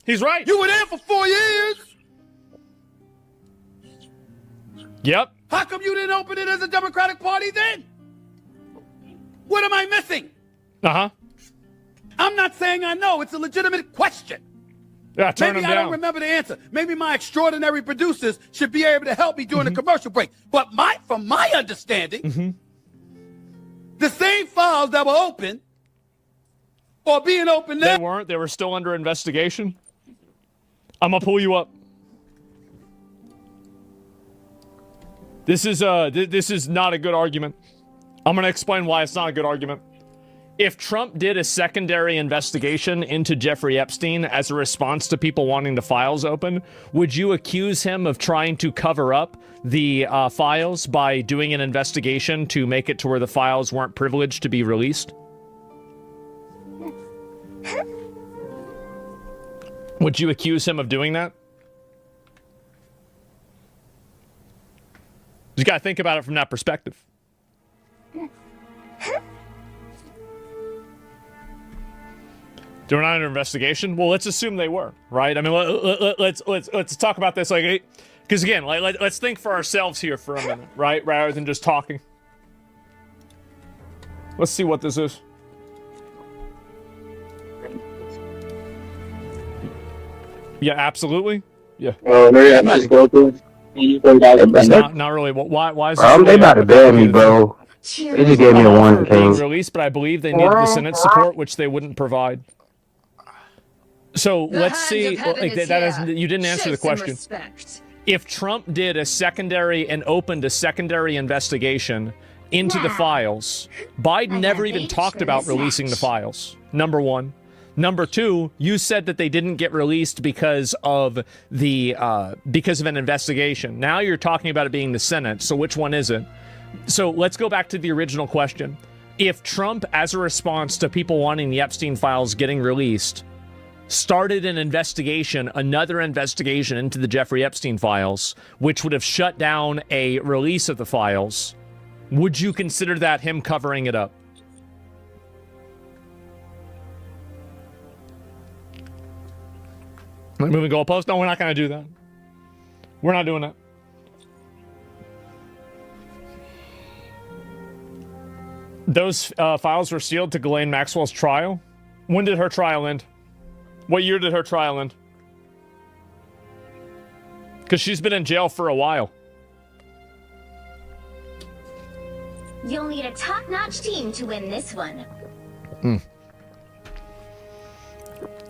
He's right. You were there for 4 years. Yep. How come you didn't open it as a Democratic Party then? What am I missing? Uh-huh. I'm not saying I know. It's a legitimate question. Yeah, turn Maybe him I down. don't remember the answer. Maybe my extraordinary producers should be able to help me during the commercial break. But from my understanding, the same files that were open or being open now. They weren't. They were still under investigation. I'm gonna pull you up. This is not a good argument. I'm gonna explain why it's not a good argument. If Trump did a secondary investigation into Jeffrey Epstein as a response to people wanting the files open, would you accuse him of trying to cover up the files by doing an investigation to make it to where the files weren't privileged to be released? Would you accuse him of doing that? You gotta think about it from that perspective. They're not under investigation. Well, let's assume they were, right? I mean, let's talk about this, like, because again, let's think for ourselves here for a minute, right? Rather than just talking. Let's see what this is. Yeah, absolutely. Yeah. Oh, no, yeah, nice go through. Not really. Why is this? They about to ban me, bro. They just gave me a warning, King. Released, but I believe they needed the Senate support, which they wouldn't provide. So let's see. You didn't answer the question. If Trump did a secondary and opened a secondary investigation into the files, Biden never even talked about releasing the files. Number one. Number two, you said that they didn't get released because of an investigation. Now you're talking about it being the Senate. So which one is it? So let's go back to the original question. If Trump, as a response to people wanting the Epstein files getting released, started an investigation, another investigation into the Jeffrey Epstein files, which would have shut down a release of the files, would you consider that him covering it up? Moving goalpost? No, we're not going to do that. We're not doing that. Those files were sealed to Ghislaine Maxwell's trial. When did her trial end? What year did her trial end? Because she's been in jail for a while. You'll need a top-notch team to win this one.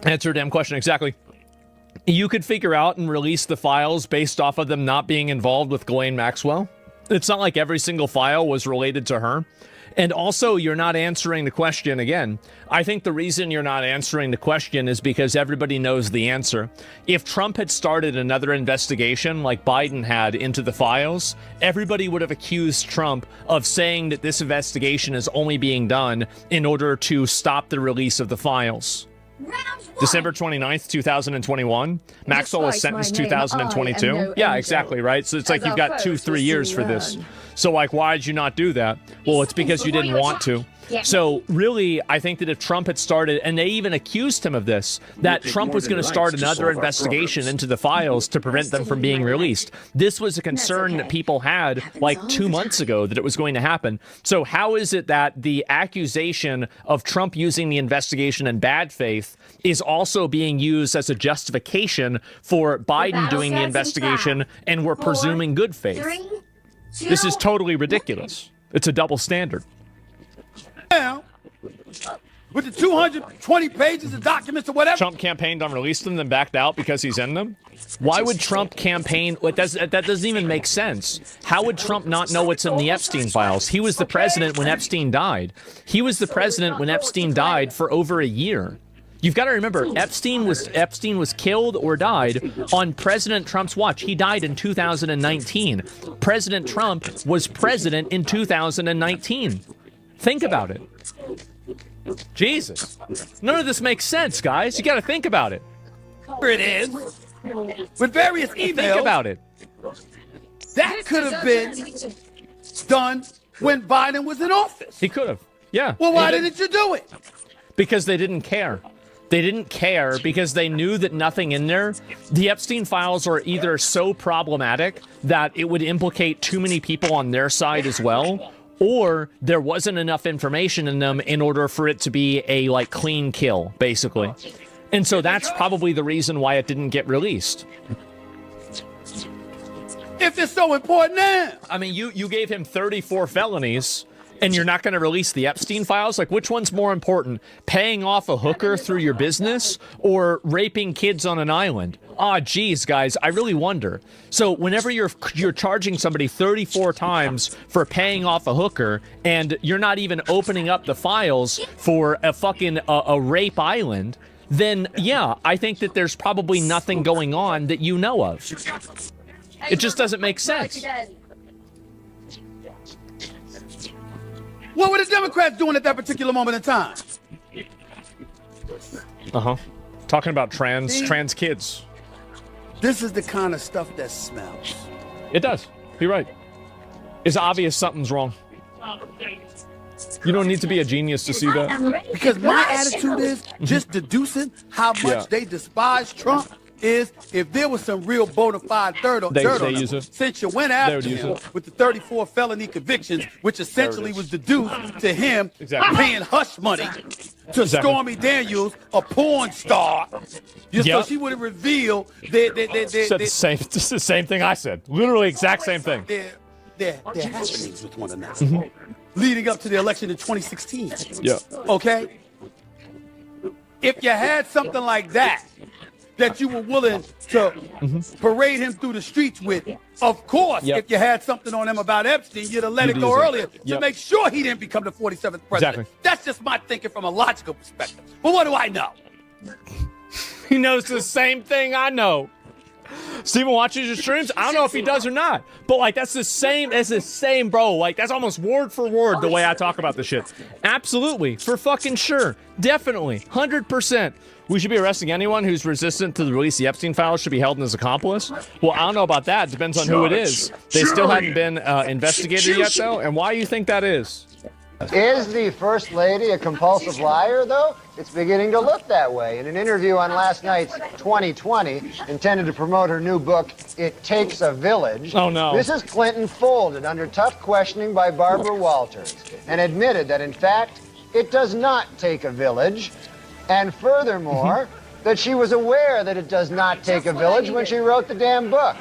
Answer a damn question, exactly. You could figure out and release the files based off of them not being involved with Ghislaine Maxwell. It's not like every single file was related to her. And also, you're not answering the question again. I think the reason you're not answering the question is because everybody knows the answer. If Trump had started another investigation like Biden had into the files, everybody would have accused Trump of saying that this investigation is only being done in order to stop the release of the files. December 29th, 2021. Maxwell was sentenced 2022. Yeah, exactly, right? So it's like you've got 2-3 years for this. So, like, why did you not do that? Well, it's because you didn't want to. So, really, I think that if Trump had started, and they even accused him of this, that Trump was going to start another investigation into the files to prevent them from being released. This was a concern that people had, like, 2 months ago, that it was going to happen. So, how is it that the accusation of Trump using the investigation in bad faith is also being used as a justification for Biden doing the investigation, and we're presuming good faith? This is totally ridiculous. It's a double standard. Now, with the 220 pages of documents or whatever. Trump campaigned on releasing them, then backed out because he's in them. Why would Trump campaign? That doesn't even make sense. How would Trump not know what's in the Epstein files? He was the president when Epstein died. He was the president when Epstein died for over a year. You've got to remember, Epstein was killed or died on President Trump's watch. He died in 2019. President Trump was president in 2019. Think about it. Jesus. None of this makes sense, guys. You got to think about it. Here it is. With various emails. Think about it. That could have been done when Biden was in office. He could have. Yeah. Well, why didn't you do it? Because they didn't care. They didn't care because they knew that nothing in there. The Epstein files are either so problematic that it would implicate too many people on their side as well, or there wasn't enough information in them in order for it to be a, like, clean kill, basically. And so that's probably the reason why it didn't get released. If it's so important now. I mean, you gave him 34 felonies, And you're not going to release the Epstein files? Like, which one's more important? Paying off a hooker through your business or raping kids on an island? Ah, geez, guys, I really wonder. So whenever you're charging somebody 34 times for paying off a hooker and you're not even opening up the files for a fucking a rape island, then yeah, I think that there's probably nothing going on that you know of. It just doesn't make sense. What were the Democrats doing at that particular moment in time? Talking about trans kids. This is the kind of stuff that smells. It does. You're right. It's obvious something's wrong. You don't need to be a genius to see that. Because my attitude is just deducing how much they despise Trump is if there was some real bona fide dirt on him, since you went after him with the 34 felony convictions, which essentially was deduced to him paying hush money to Stormy Daniels, a porn star, just so she would have revealed the same thing I said. Literally exact same thing. Their happenings with one another, leading up to the election in 2016. Yeah. Okay? If you had something like that you were willing to parade him through the streets with, of course, if you had something on him about Epstein, you'd have let it go earlier to make sure he didn't become the 47th president. Exactly. That's just my thinking from a logical perspective. But what do I know? He knows the same thing I know. Steven watches your streams. I don't know if he does or not, but like that's the same, bro. Like that's almost word for word the way I talk about this shit. Absolutely, for fucking sure, definitely, 100%. We should be arresting anyone who's resistant to the release of the Epstein files should be held as accomplice. Well, I don't know about that. It depends on who it is. They still haven't been investigated yet, though. And why do you think that is? Is the First Lady a compulsive liar, though? It's beginning to look that way. In an interview on last night's 2020, intended to promote her new book, It Takes a Village, Mrs. Clinton folded under tough questioning by Barbara Walters and admitted that, in fact, it does not take a village, and furthermore, that she was aware that it does not take a village when she wrote the damn book.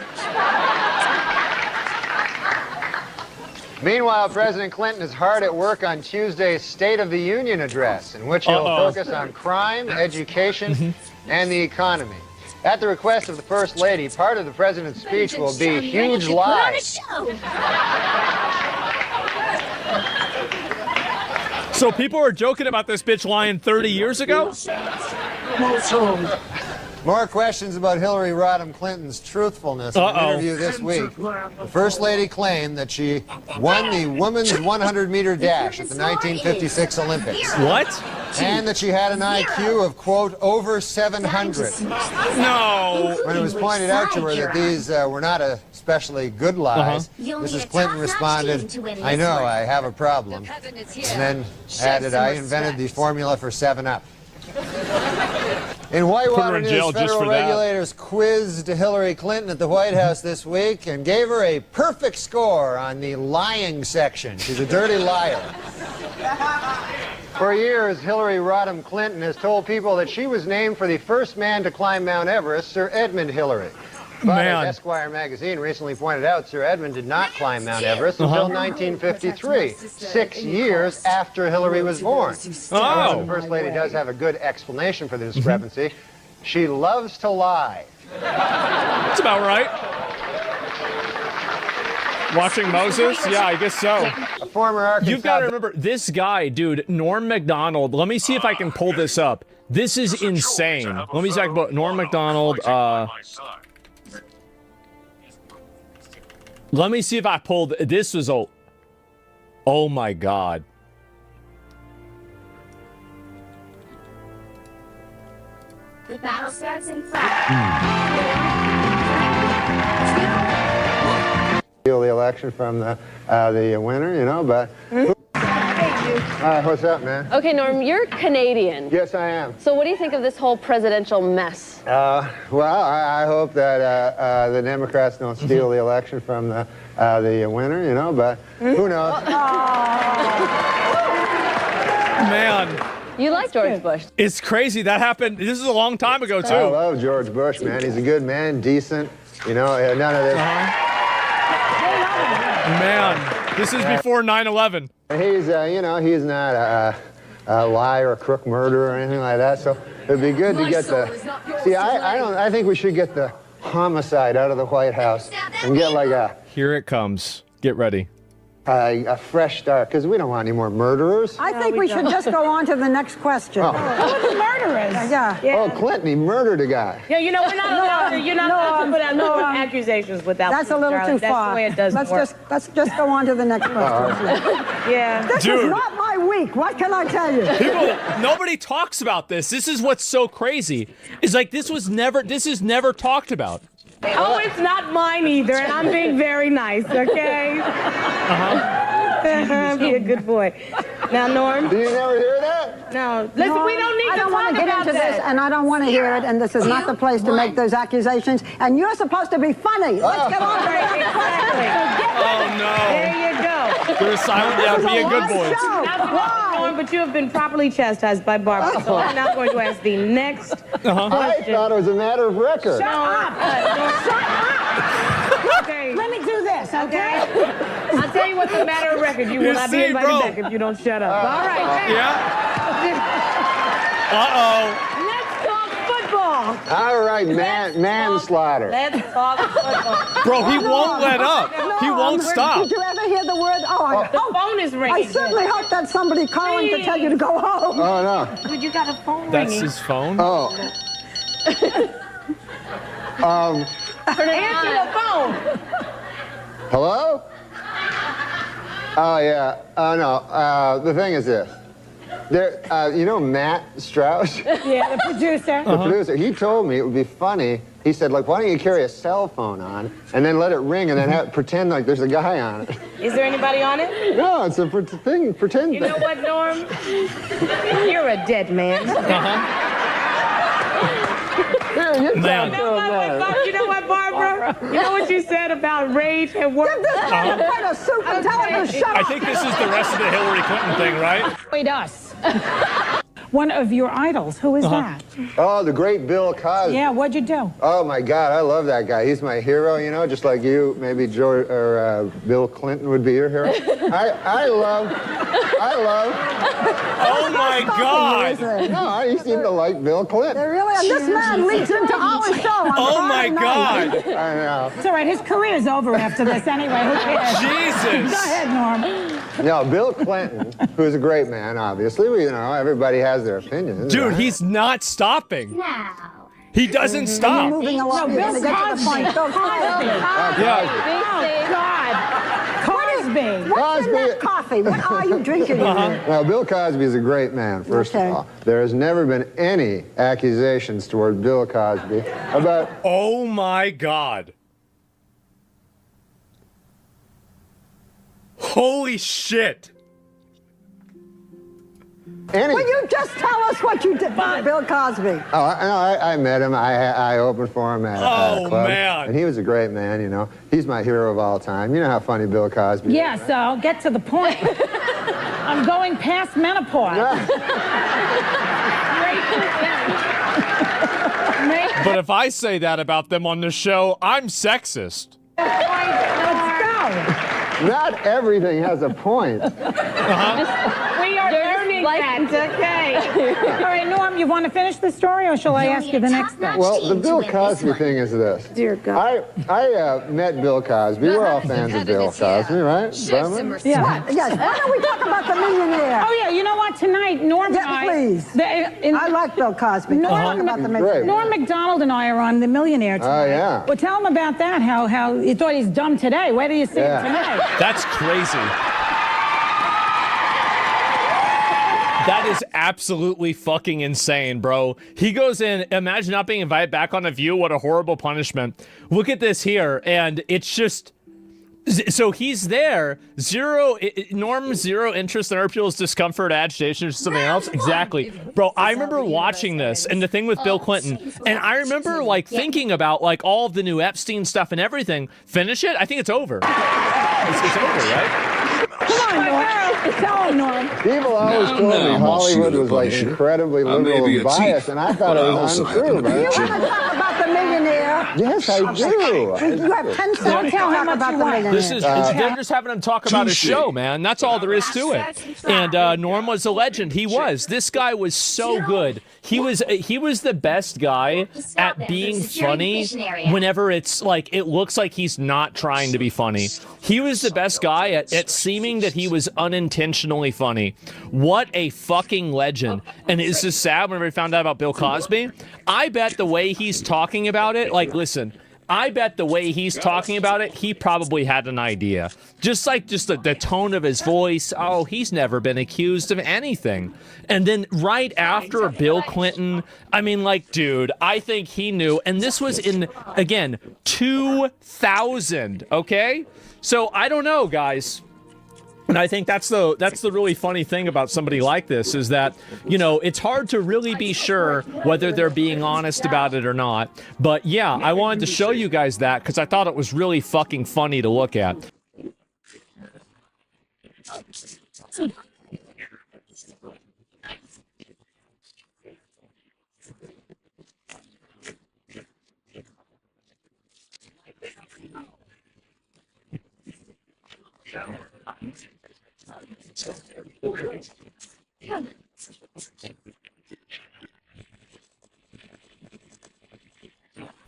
Meanwhile, President Clinton is hard at work on Tuesday's State of the Union address, in which he'll focus on crime, education, and the economy. At the request of the First Lady, part of the president's speech will be huge lies. So people are joking about this bitch lying 30 years ago? More questions about Hillary Rodham Clinton's truthfulness in an interview this week. The First Lady claimed that she won the women's 100-meter dash at the 1956 Olympics. What? And that she had an IQ of, quote, over 700. No. When it was pointed out to her that these were not especially good lies, Mrs. Clinton responded, I know, I have a problem. And then added, I invented the formula for 7-Up. In Whitewater News, federal regulators quizzed Hillary Clinton at the White House this week and gave her a perfect score on the lying section. She's a dirty liar. For years, Hillary Rodham Clinton has told people that she was named for the first man to climb Mount Everest, Sir Edmund Hillary. But as Esquire magazine recently pointed out, Sir Edmund did not climb Mount Everest until 1953, 6 years after Hillary was born. The First Lady does have a good explanation for the discrepancy. She loves to lie. That's about right. Watching Moses? Yeah, I guess so. A former Arkansas... You've got to remember, this guy, dude, Norm Macdonald, let me see if I can pull this up. This is insane. Let me see if I can pull Norm Macdonald, let me see if I pulled... This was... Oh my God. The battle starts in 5. The election from the winner, you know, but... what's up, man? Okay, Norm, you're Canadian. Yes, I am. So what do you think of this whole presidential mess? Well, I hope that the Democrats don't steal the election from the winner, you know, but who knows? Man. You like George Bush. It's crazy. That happened. This is a long time ago, too. I love George Bush, man. He's a good man, decent, you know, none of this. Man, This is before 9/11. He's, he's not a liar, a crook, murderer, or anything like that. So it'd be good to get I think we should get the homicide out of the White House and get like a... Here it comes. Get ready. A fresh start, because we don't want any more murderers. I think we should just go on to the next question. Oh. Who are the murderers? Yeah. Oh, Clinton, he murdered a guy. Yeah, we're not allowed you're not allowed to put out accusations without... That's a little too far. That's the way it does work. Let's just go on to the next question. Yeah. This is not my week. What can I tell you? Nobody talks about this. This is what's so crazy. It's like this is never talked about. Oh, it's not mine either, and I'm being very nice, okay? Be a good boy. Now, Norm? Do you never hear that? No. Listen, we don't need to talk want to get into this, and I don't want to hear it, and this is not the place to make those accusations, and you're supposed to be funny. Let's get on to the next question. Oh, no. There you go. You're silent. Yeah, be a good boy. Norm, but you have been properly chastised by Barbara, so I'm now going to ask the next question. I thought it was a matter of record. Shut up! Okay. Let me do this, okay? I'll tell you what's the matter of record. You will not be invited back if you don't shut up. All right. Let's talk football. All right, manslaughter. Let's talk football. Bro, he won't let up. He won't stop. Did you ever hear the word? The phone is ringing. I certainly hope that's somebody calling to tell you to go home. Oh, no. Dude, you got a phone That's ringing. his phone? Oh. Answer the phone. Hello? Oh, yeah. Oh, no. The thing is this. You know Matt Strauss? Yeah, the producer. The producer. He told me it would be funny. He said, like, why don't you carry a cell phone on and then let it ring and then pretend like there's a guy on it? Is there anybody on it? No, it's a thing. Pretend. You know what, Norm? You're a dead man. You know what, Barbara? You know what you said about rage and work? Give this man a plate of soup and tell him to shut up. I think this is the rest of the Hillary Clinton thing, right? Wait, us. One of your idols. Who is that? Oh, the great Bill Cosby. Yeah, what'd you do? Oh, my God, I love that guy. He's my hero, just like you. Maybe George or Bill Clinton would be your hero. I love. Oh, my God. No, you seem to like Bill Clinton. They really are. This man leads into our show. Oh, my God. I know. It's all right. His career's over after this anyway. Who cares? Jesus. Go ahead, Norm. No, Bill Clinton, who's a great man, obviously. Everybody has their opinions. Dude, right? he's not stopping. Now. He doesn't stop. Moving along. Yeah. Cosby. What's in that coffee? What are you drinking? Now, Bill Cosby is a great man, first of all. There has never been any accusations toward Bill Cosby about... Oh, my God. Holy shit. Will you just tell us what you did for Bill Cosby? Oh, I met him. I opened for him at a club. Man. And he was a great man, He's my hero of all time. You know how funny Bill Cosby is. Yeah, so I'll get to the point. I'm going past menopause. But if I say that about them on the show, I'm sexist. Let's go. Not everything has a point. We are learning that, okay? All right, Norm, you want to finish the story, or shall I ask you the next thing? Well, the Bill Cosby thing is this. Dear God. I met Bill Cosby. We're all fans of Bill Cosby, right? Yeah. Yes. Why don't we talk about the millionaire? Oh, yeah. You know what? Tonight, Norm and I... Please. I like Bill Cosby. Talk about the millionaire. Norm Macdonald and I are on The Millionaire tonight. Oh, yeah. Well, tell him about that, how you thought he's dumb today. Where do you see him tonight? That's crazy. That is absolutely fucking insane, bro. He goes in, imagine not being invited back on The View. What a horrible punishment. Look at this here, and it's just... So he's there, Norm, zero interest in other people's discomfort, agitation, or something else. Exactly. Bro, I remember watching this, and the thing with Bill Clinton, and I remember, thinking about, all of the new Epstein stuff and everything. Finish it? I think it's over. It's over, right? Come on, Norm. Tell him, Norm. People always told me Hollywood was, incredibly liberal and biased, and I thought it was untrue, man. You want to talk about the millionaire? Yes, I do. You have 10 seconds to talk about the millionaire. They're just having him talk about his show, man. That's all there is to it. And Norm was a legend. He was. This guy was so good. He was the best guy at being funny whenever it's like it looks like he's not trying to be funny. He was the best guy at seeming that he was unintentionally funny. What a fucking legend. And it's just sad whenever we found out about Bill Cosby. I bet the way he's talking about it, like, listen, I bet the way he's talking about it, he probably had an idea. Just the tone of his voice. Oh, he's never been accused of anything. And then right after Bill Clinton, I mean, like, dude, I think he knew. And this was in, again, 2000, okay? So I don't know, guys. And I think that's the really funny thing about somebody like this is that, you know, it's hard to really be sure whether they're being honest about it or not. But yeah, I wanted to show you guys that because I thought it was really fucking funny to look at.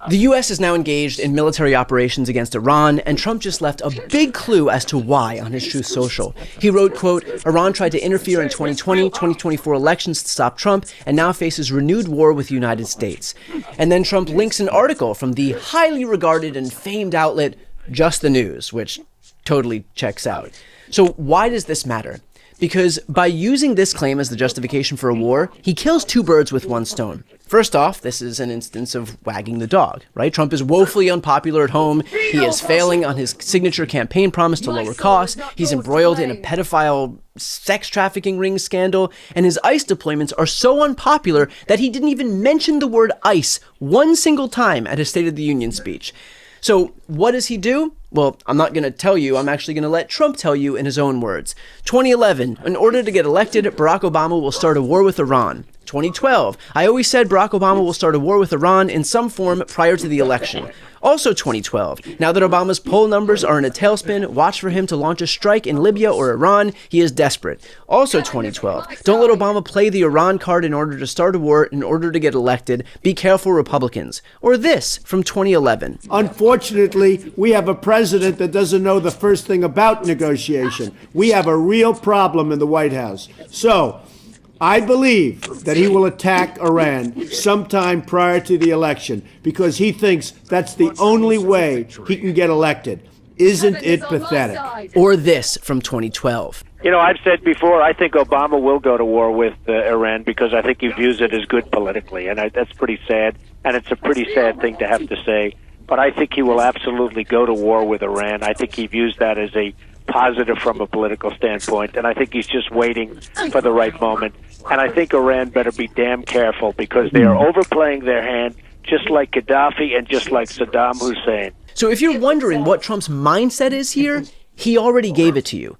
The U.S. is now engaged in military operations against Iran, and Trump just left a big clue as to why on his Truth Social. He wrote, quote, Iran tried to interfere in 2020, 2024 elections to stop Trump, and now faces renewed war with the United States. And then Trump links an article from the highly regarded and famed outlet Just the News, which totally checks out. So why does this matter? Because by using this claim as the justification for a war, he kills two birds with one stone. First off, this is an instance of wagging the dog, right? Trump is woefully unpopular at home. He is failing on his signature campaign promise to lower costs. He's embroiled in a pedophile sex trafficking ring scandal. And his ICE deployments are so unpopular that he didn't even mention the word ICE one single time at his State of the Union speech. So what does he do? Well, I'm not going to tell you. I'm actually going to let Trump tell you in his own words. 2011, in order to get elected, Barack Obama will start a war with Iran. 2012, I always said Barack Obama will start a war with Iran in some form prior to the election. Also 2012, now that Obama's poll numbers are in a tailspin, watch for him to launch a strike in Libya or Iran. He is desperate. Also 2012, don't let Obama play the Iran card in order to start a war in order to get elected. Be careful, Republicans. Or this from 2011. Unfortunately, we have a president that doesn't know the first thing about negotiation. We have a real problem in the White House. So, I believe that he will attack Iran sometime prior to the election because he thinks that's the only way he can get elected. Isn't it pathetic? Or this from 2012. You know, I've said before, I think Obama will go to war with Iran because I think he views it as good politically. And that's pretty sad. And it's a pretty sad thing to have to say. But I think he will absolutely go to war with Iran. I think he views that as a positive from a political standpoint. And I think he's just waiting for the right moment. And I think Iran better be damn careful because they are overplaying their hand just like Gaddafi and just like Saddam Hussein. So if you're wondering what Trump's mindset is here, he already gave it to you.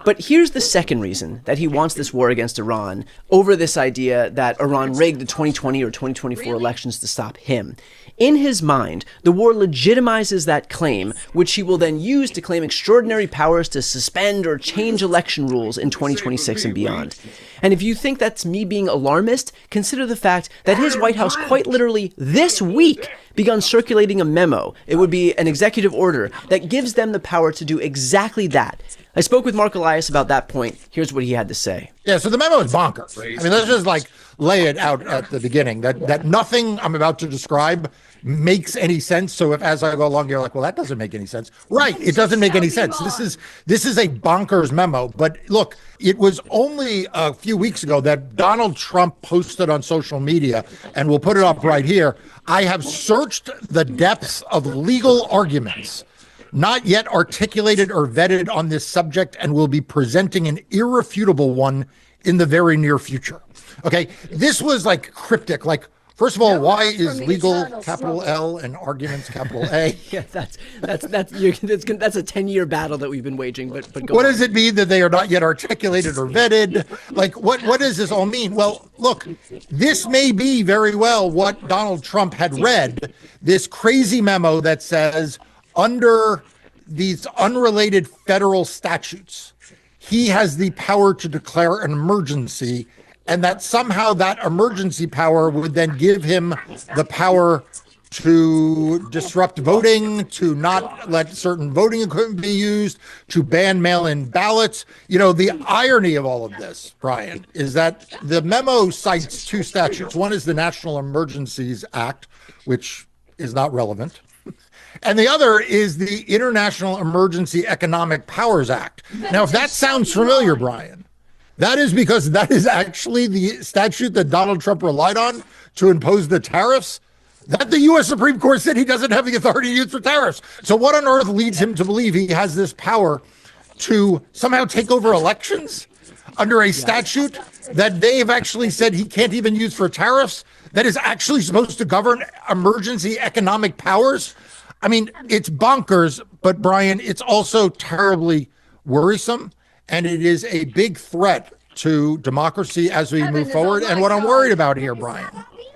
But here's the second reason that he wants this war against Iran over this idea that Iran rigged the 2020 or 2024 elections to stop him. In his mind, the war legitimizes that claim, which he will then use to claim extraordinary powers to suspend or change election rules in 2026 and beyond. And if you think that's me being alarmist, consider the fact that his White House quite literally this week begun circulating a memo. It would be an executive order that gives them the power to do exactly that. I spoke with Mark Elias about that point. Here's what he had to say. Yeah, so the memo is bonkers. I mean, let's just lay it out at the beginning that nothing I'm about to describe makes any sense. So if as I go along, you're like, well, that doesn't make any sense. Right. It doesn't make any sense. This is a bonkers memo. But look, it was only a few weeks ago that Donald Trump posted on social media, and we'll put it up right here. I have searched the depths of legal arguments not yet articulated or vetted on this subject and will be presenting an irrefutable one in the very near future. Okay. This was like cryptic, like First of all, why is legal capital L and arguments capital A? Yeah, that's a 10-year battle that we've been waging. But what does it mean that they are not yet articulated or vetted? Like, what does this all mean? Well, look, this may be very well what Donald Trump had read, this crazy memo that says under these unrelated federal statutes, he has the power to declare an emergency, and that somehow that emergency power would then give him the power to disrupt voting, to not let certain voting equipment be used, to ban mail-in ballots. You know, the irony of all of this, Brian, is that the memo cites two statutes. One is the National Emergencies Act, which is not relevant. And the other is the International Emergency Economic Powers Act. Now, if that sounds familiar, Brian, that is because that is actually the statute that Donald Trump relied on to impose the tariffs that the U.S. Supreme Court said he doesn't have the authority to use for tariffs. So what on earth leads him to believe he has this power to somehow take over elections under a statute that they've actually said he can't even use for tariffs, that is actually supposed to govern emergency economic powers? I mean, it's bonkers, but Brian, it's also terribly worrisome, and it is a big threat to democracy as we move forward. And what I'm worried about here, Brian,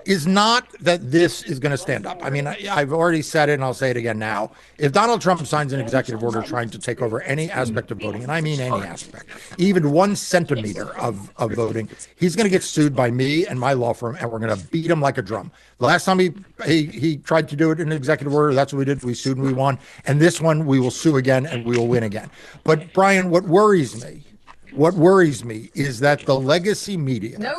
is not that this is going to stand up. I mean, I've already said it, and I'll say it again now. If Donald Trump signs an executive order trying to take over any aspect of voting, and I mean any aspect, even 1 centimeter of voting, he's going to get sued by me and my law firm, and we're going to beat him like a drum. The last time he tried to do it in an executive order, that's what we did. We sued and we won. And this one, we will sue again and we will win again. But Brian, what worries me is that the legacy media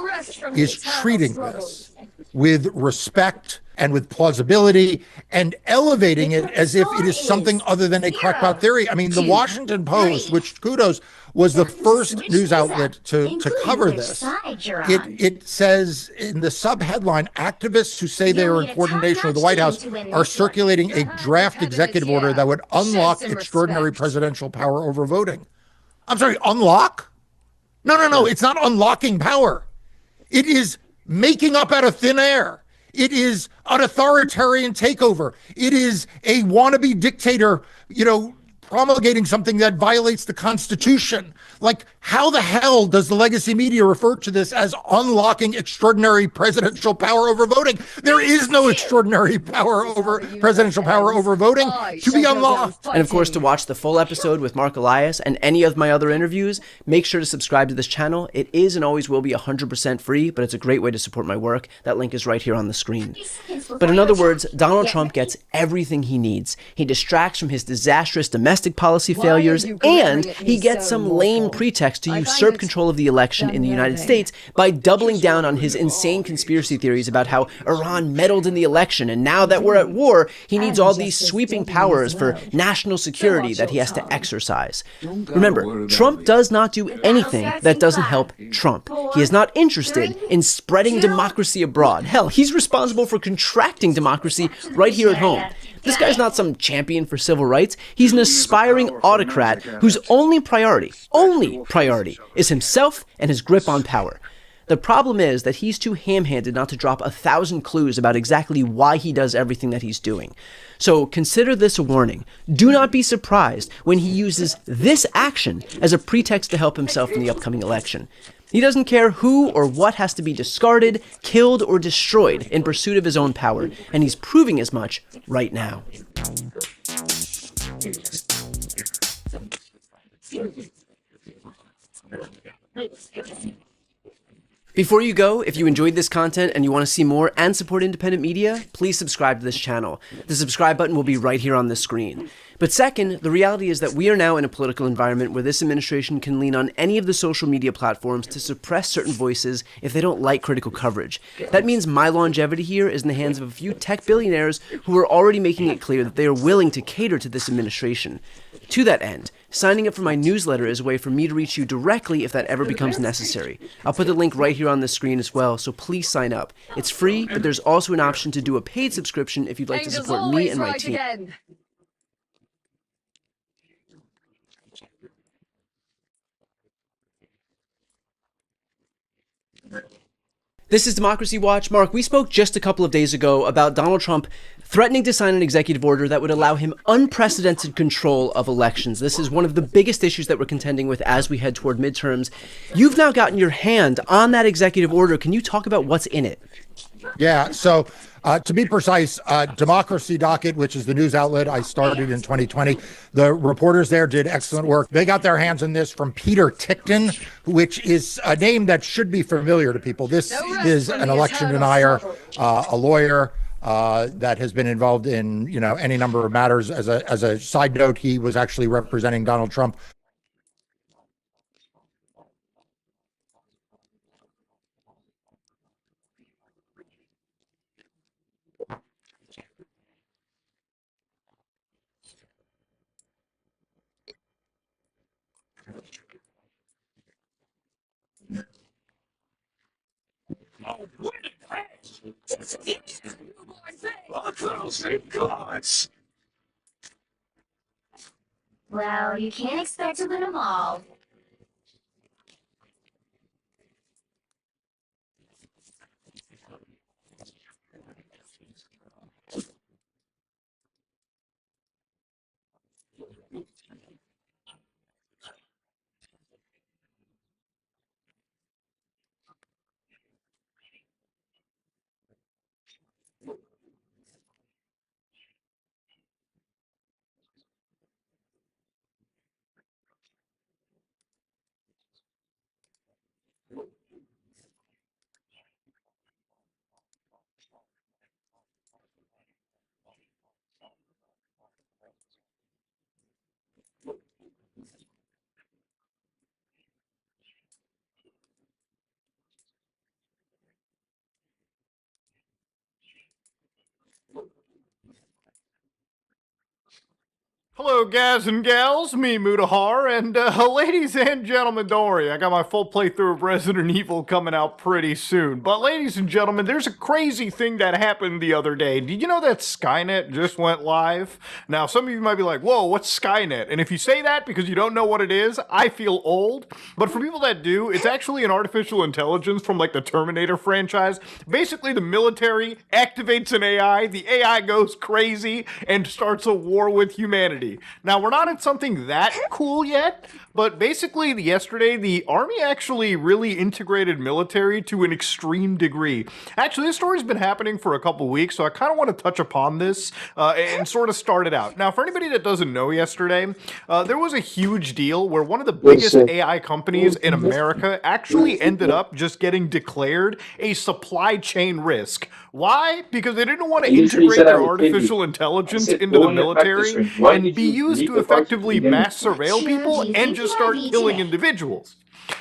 is treating this with respect and with plausibility and elevating it as if it is something other than a crackpot theory. I mean, the Washington Post, which kudos, was the first news outlet to cover this. It says in the sub-headline, activists who say they are in coordination with the White House are circulating a draft executive order that would unlock extraordinary presidential power over voting. I'm sorry, unlock? No, it's not unlocking power. It is making up out of thin air. It is an authoritarian takeover. It is a wannabe dictator, promulgating something that violates the Constitution. Like, how the hell does the legacy media refer to this as unlocking extraordinary presidential power over voting? There is no extraordinary power over presidential power over voting to be unlocked. And of course, to watch the full episode with Mark Elias and any of my other interviews, make sure to subscribe to this channel. It is and always will be 100% free, but it's a great way to support my work. That link is right here on the screen. But in other words, Donald Trump gets everything he needs. He distracts from his disastrous domestic policy failures, and he gets some lame pretext to usurp control of the election in the United States by doubling down on his insane conspiracy theories about how Iran meddled in the election, and now that we're at war, he needs all these sweeping powers for national security that he has to exercise. Remember, Trump does not do anything that doesn't help Trump. He is not interested in spreading democracy abroad. Hell, he's responsible for contracting democracy right here at home. This guy's not some champion for civil rights. He's an aspiring autocrat whose only priority is himself and his grip on power. The problem is that he's too ham-handed not to drop 1,000 clues about exactly why he does everything that he's doing. So consider this a warning. Do not be surprised when he uses this action as a pretext to help himself in the upcoming election. He doesn't care who or what has to be discarded, killed, or destroyed in pursuit of his own power, and he's proving as much right now. Before you go, if you enjoyed this content and you want to see more and support independent media, please subscribe to this channel. The subscribe button will be right here on the screen. But second, the reality is that we are now in a political environment where this administration can lean on any of the social media platforms to suppress certain voices if they don't like critical coverage. That means my longevity here is in the hands of a few tech billionaires who are already making it clear that they are willing to cater to this administration. To that end, signing up for my newsletter is a way for me to reach you directly if that ever becomes necessary. I'll put the link right here on the screen as well, so please sign up. It's free, but there's also an option to do a paid subscription if you'd like to support me and my team. This is Democracy Watch. Mark, we spoke just a couple of days ago about Donald Trump threatening to sign an executive order that would allow him unprecedented control of elections. This is one of the biggest issues that we're contending with as we head toward midterms. You've now gotten your hand on that executive order. Can you talk about what's in it? Yeah, so to be precise, Democracy Docket, which is the news outlet I started in 2020, the reporters there did excellent work. They got their hands on this from Peter Tickton, which is a name that should be familiar to people. This is an election denier, a lawyer that has been involved in, any number of matters. As a side note, he was actually representing Donald Trump. Well, you can't expect to win them all. Hello, guys and gals, me, Mutahar, and ladies and gentlemen, don't worry, I got my full playthrough of Resident Evil coming out pretty soon. But ladies and gentlemen, there's a crazy thing that happened the other day. Did you know that Skynet just went live? Now, some of you might be like, whoa, what's Skynet? And if you say that because you don't know what it is, I feel old. But for people that do, it's actually an artificial intelligence from like the Terminator franchise. Basically, the military activates an AI, the AI goes crazy, and starts a war with humanity. Now, we're not in something that cool yet, but basically yesterday, the Army actually really integrated military to an extreme degree. Actually, this story's been happening for a couple weeks, so I kind of want to touch upon this and sort of start it out. Now, for anybody that doesn't know yesterday, there was a huge deal where one of the biggest AI companies in America actually ended up just getting declared a supply chain risk. Why? Because they didn't want to integrate their artificial intelligence into the military and be used to effectively mass surveil people and just start killing individuals.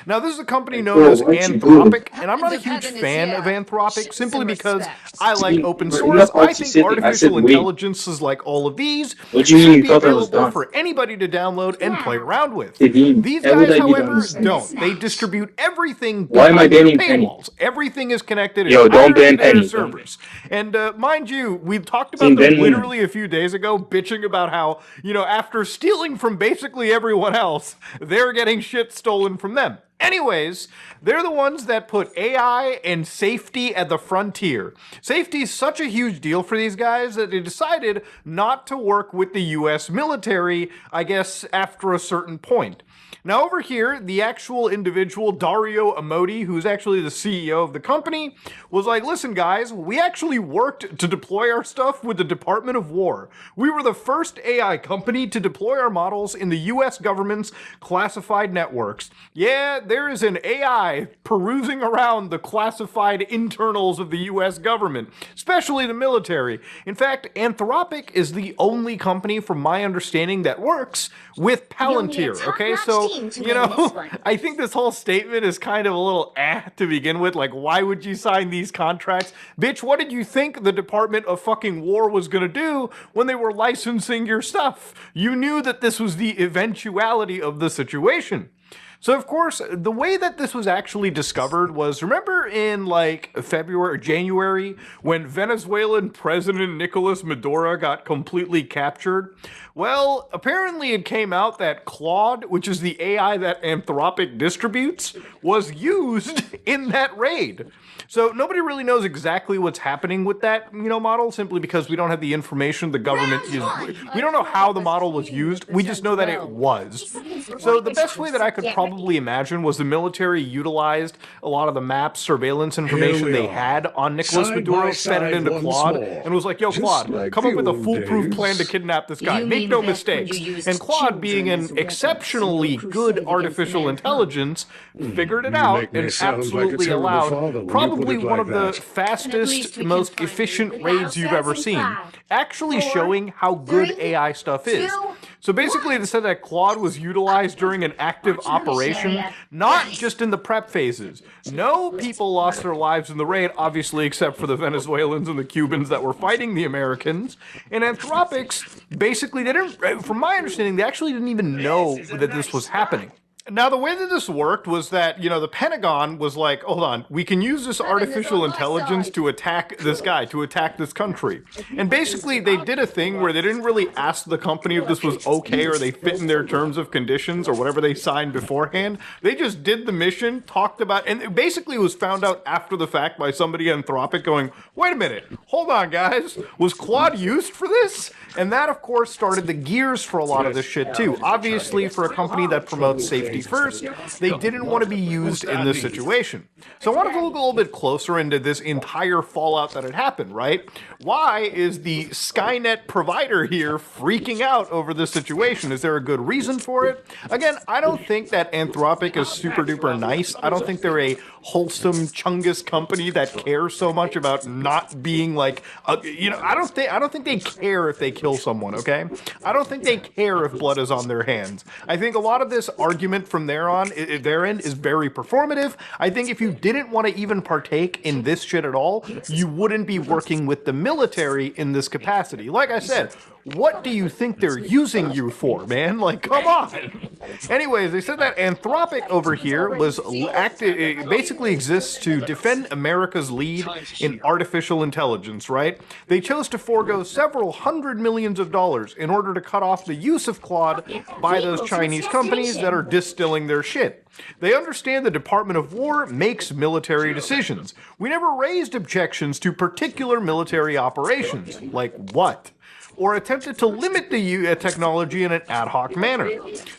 Now, this is a company known as Anthropic, and I'm not a huge fan of Anthropic simply because I like open source. I think artificial intelligence is like all of these. It should be available for anybody to download and play around with. These guys, however, don't. They distribute everything behind their paywalls. Everything is connected to their servers. And mind you, we've talked about them literally a few days ago, bitching about how, after stealing from basically everyone else, they're getting shit stolen from them. Anyways, they're the ones that put AI and safety at the frontier. Safety is such a huge deal for these guys that they decided not to work with the US military, I guess, after a certain point. Now over here, the actual individual, Dario Amodei, who's actually the CEO of the company, was like, listen guys, we actually worked to deploy our stuff with the Department of War. We were the first AI company to deploy our models in the US government's classified networks. Yeah, there is an AI perusing around the classified internals of the US government, especially the military. In fact, Anthropic is the only company, from my understanding, that works with Palantir, okay? So, I think this whole statement is kind of a little to begin with. Like, why would you sign these contracts? Bitch, what did you think the Department of fucking War was gonna do when they were licensing your stuff? You knew that this was the eventuality of the situation. So, of course, the way that this was actually discovered was, remember in like February or January when Venezuelan President Nicolas Maduro got completely captured? Well, apparently it came out that Claude, which is the AI that Anthropic distributes, was used in that raid. So nobody really knows exactly what's happening with that, model, simply because we don't have the information the government is. We don't know how the model was used. We just know that it was. So the best way that I could probably imagine was the military utilized a lot of the maps, surveillance information they had on Nicolas Maduro, fed it into Claude, and was like, yo, Claude, come up with a foolproof plan to kidnap this guy. Make no mistakes. And Claude, being an exceptionally good artificial intelligence, figured it out and absolutely allowed probably one of the fastest, most efficient raids you've ever seen, actually showing how good AI stuff is. So basically, they said that Claude was utilized during an active operation, not just in the prep phases. No people lost their lives in the raid, obviously, except for the Venezuelans and the Cubans that were fighting the Americans. And Anthropics, basically, they didn't, from my understanding, they actually didn't even know that this was happening. Now, the way that this worked was that, the Pentagon was like, hold on, we can use this artificial intelligence to attack this guy, to attack this country. And basically, they did a thing where they didn't really ask the company if this was okay or they fit in their terms of conditions or whatever they signed beforehand. They just did the mission, talked about, and it basically was found out after the fact by somebody at Anthropic going, wait a minute, hold on, guys, was Claude used for this? And that, of course, started the gears for a lot of this shit, too. Obviously, for a company that promotes safety first, they didn't want to be used in this situation. So I wanted to look a little bit closer into this entire fallout that had happened, right? Why is the Skynet provider here freaking out over this situation? Is there a good reason for it? Again, I don't think that Anthropic is super duper nice. I don't think they're a wholesome Chungus company that cares so much about not being like, I don't think they care if they kill someone, okay? I don't think they care if blood is on their hands. I think a lot of this argument from their end is very performative. I think if you didn't want to even partake in this shit at all, you wouldn't be working with the military in this capacity. Like I said, what do you think they're using you for, man? Like, come on. Anyways, they said that Anthropic over here was basically exists to defend America's lead in artificial intelligence, right? They chose to forego several hundred millions of dollars in order to cut off the use of Claude by those Chinese companies that are distilling their shit. They understand the Department of War makes military decisions. We never raised objections to particular military operations. Like what? Or attempted to limit the technology in an ad hoc manner.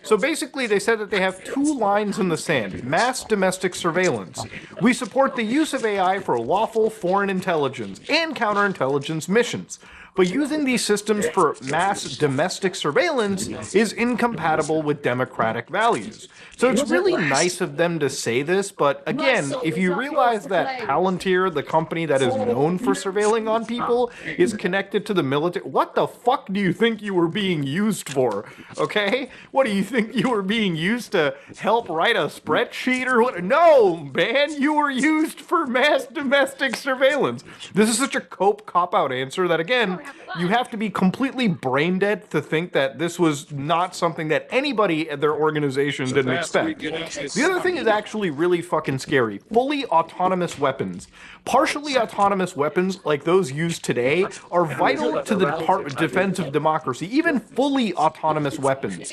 So basically, they said that they have two lines in the sand: mass domestic surveillance. We support the use of AI for lawful foreign intelligence and counterintelligence missions. But using these systems for mass domestic surveillance is incompatible with democratic values. So it's really nice of them to say this, but again, if you realize that Palantir, the company that is known for surveilling on people, is connected to the military, what the fuck do you think you were being used for? Okay? What do you think you were being used to help write a spreadsheet or what? No, man, you were used for mass domestic surveillance. This is such a cop-out answer that, again, you have to be completely brain dead to think that this was not something that anybody at their organization didn't expect. The other thing is actually really fucking scary. Fully autonomous weapons. Partially autonomous weapons like those used today are vital to the defense of democracy. Even fully autonomous weapons,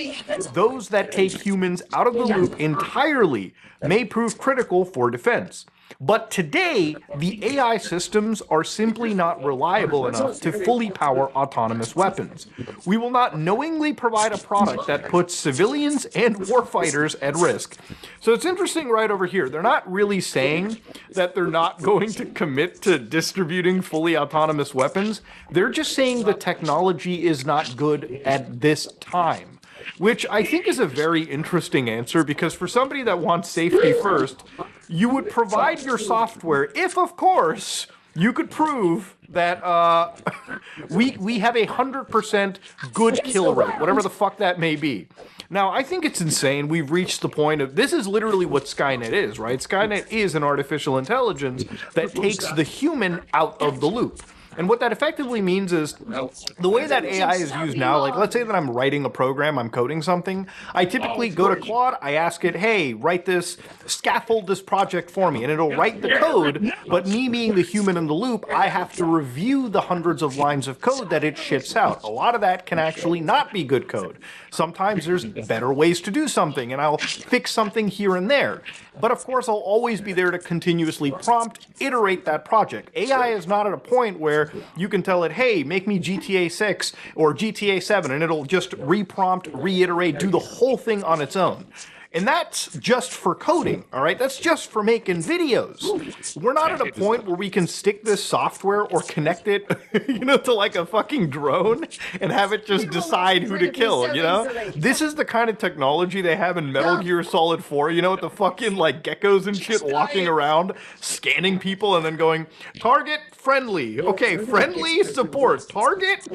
those that take humans out of the loop entirely, may prove critical for defense. But today, the AI systems are simply not reliable enough to fully power autonomous weapons. We will not knowingly provide a product that puts civilians and warfighters at risk. So it's interesting right over here. They're not really saying that they're not going to commit to distributing fully autonomous weapons. They're just saying the technology is not good at this time. Which I think is a very interesting answer, because for somebody that wants safety first, you would provide your software if, of course, you could prove that we have 100% good kill rate, whatever the fuck that may be. Now, I think it's insane. We've reached the point of, this is literally what Skynet is, right? Skynet is an artificial intelligence that takes the human out of the loop. And what that effectively means is the way that AI is used now, like let's say that I'm writing a program, I'm coding something, I typically go to Claude, I ask it, hey, write this, scaffold this project for me, and it'll write the code, but me being the human in the loop, I have to review the hundreds of lines of code that it ships out. A lot of that can actually not be good code. Sometimes there's better ways to do something, and I'll fix something here and there. But of course, I'll always be there to continuously prompt, iterate that project. AI is not at a point where you can tell it, hey, make me GTA 6 or GTA 7, and it'll just reprompt, reiterate, do the whole thing on its own. And that's just for coding, all right? That's just for making videos. We're not at a point where we can stick this software or connect it, to like a fucking drone and have it just decide who to kill, This is the kind of technology they have in Metal Gear Solid 4, with the fucking like geckos and shit walking around, scanning people and then going, target friendly. Okay, friendly support. Target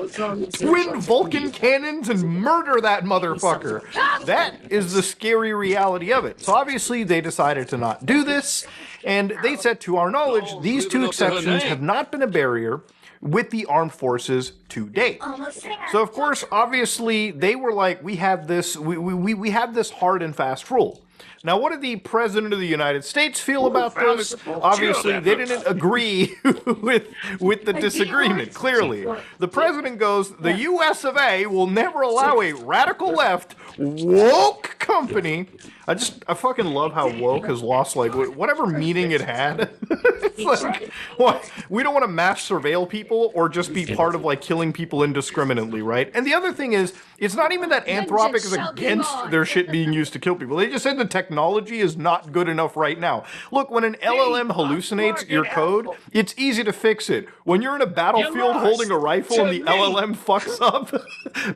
twin Vulcan cannons and murder that motherfucker. That is the scary reality of it. So obviously they decided to not do this, and they said, to our knowledge, these two exceptions have not been a barrier with the armed forces to date. So of course, obviously, they were like, we have this, we have this hard and fast rule. Now, what did the President of the United States feel about this? Obviously, they didn't agree with the disagreement, clearly. The President goes, the US of A will never allow a radical left woke company. I fucking love how woke has lost, like, whatever meaning it had. It's like, what? We don't want to mass surveil people or just be part of, like, killing people indiscriminately, right? And the other thing is, it's not even that Anthropic is against their shit being used to kill people. They just said the technology is not good enough right now. Look, when an LLM hallucinates your code, it's easy to fix it. When you're in a battlefield holding a rifle and the LLM fucks up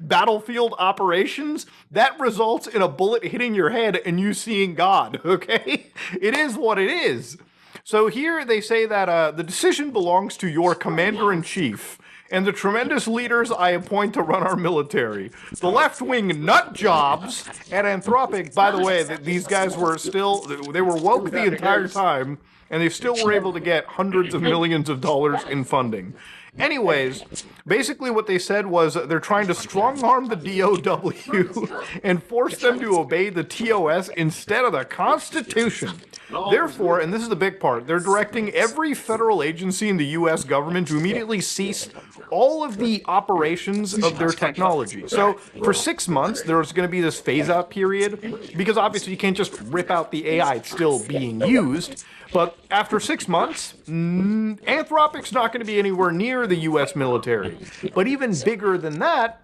battlefield operations, that results in a bullet hitting your head and you seeing God, okay? It is what it is. So here they say that the decision belongs to your commander-in-chief and the tremendous leaders I appoint to run our military. The left-wing nut jobs at Anthropic, by the way, these guys were still, they were woke the entire time, and they still were able to get hundreds of millions of dollars in funding. Anyways, basically what they said was they're trying to strong-arm the DOW and force them to obey the TOS instead of the Constitution. Therefore, and this is the big part, they're directing every federal agency in the U.S. government to immediately cease all of the operations of their technology. So for 6 months, there's going to be this phase-out period, because obviously you can't just rip out the AI, it's still being used. But after 6 months, Anthropic's not going to be anywhere near the U.S. military. But even bigger than that,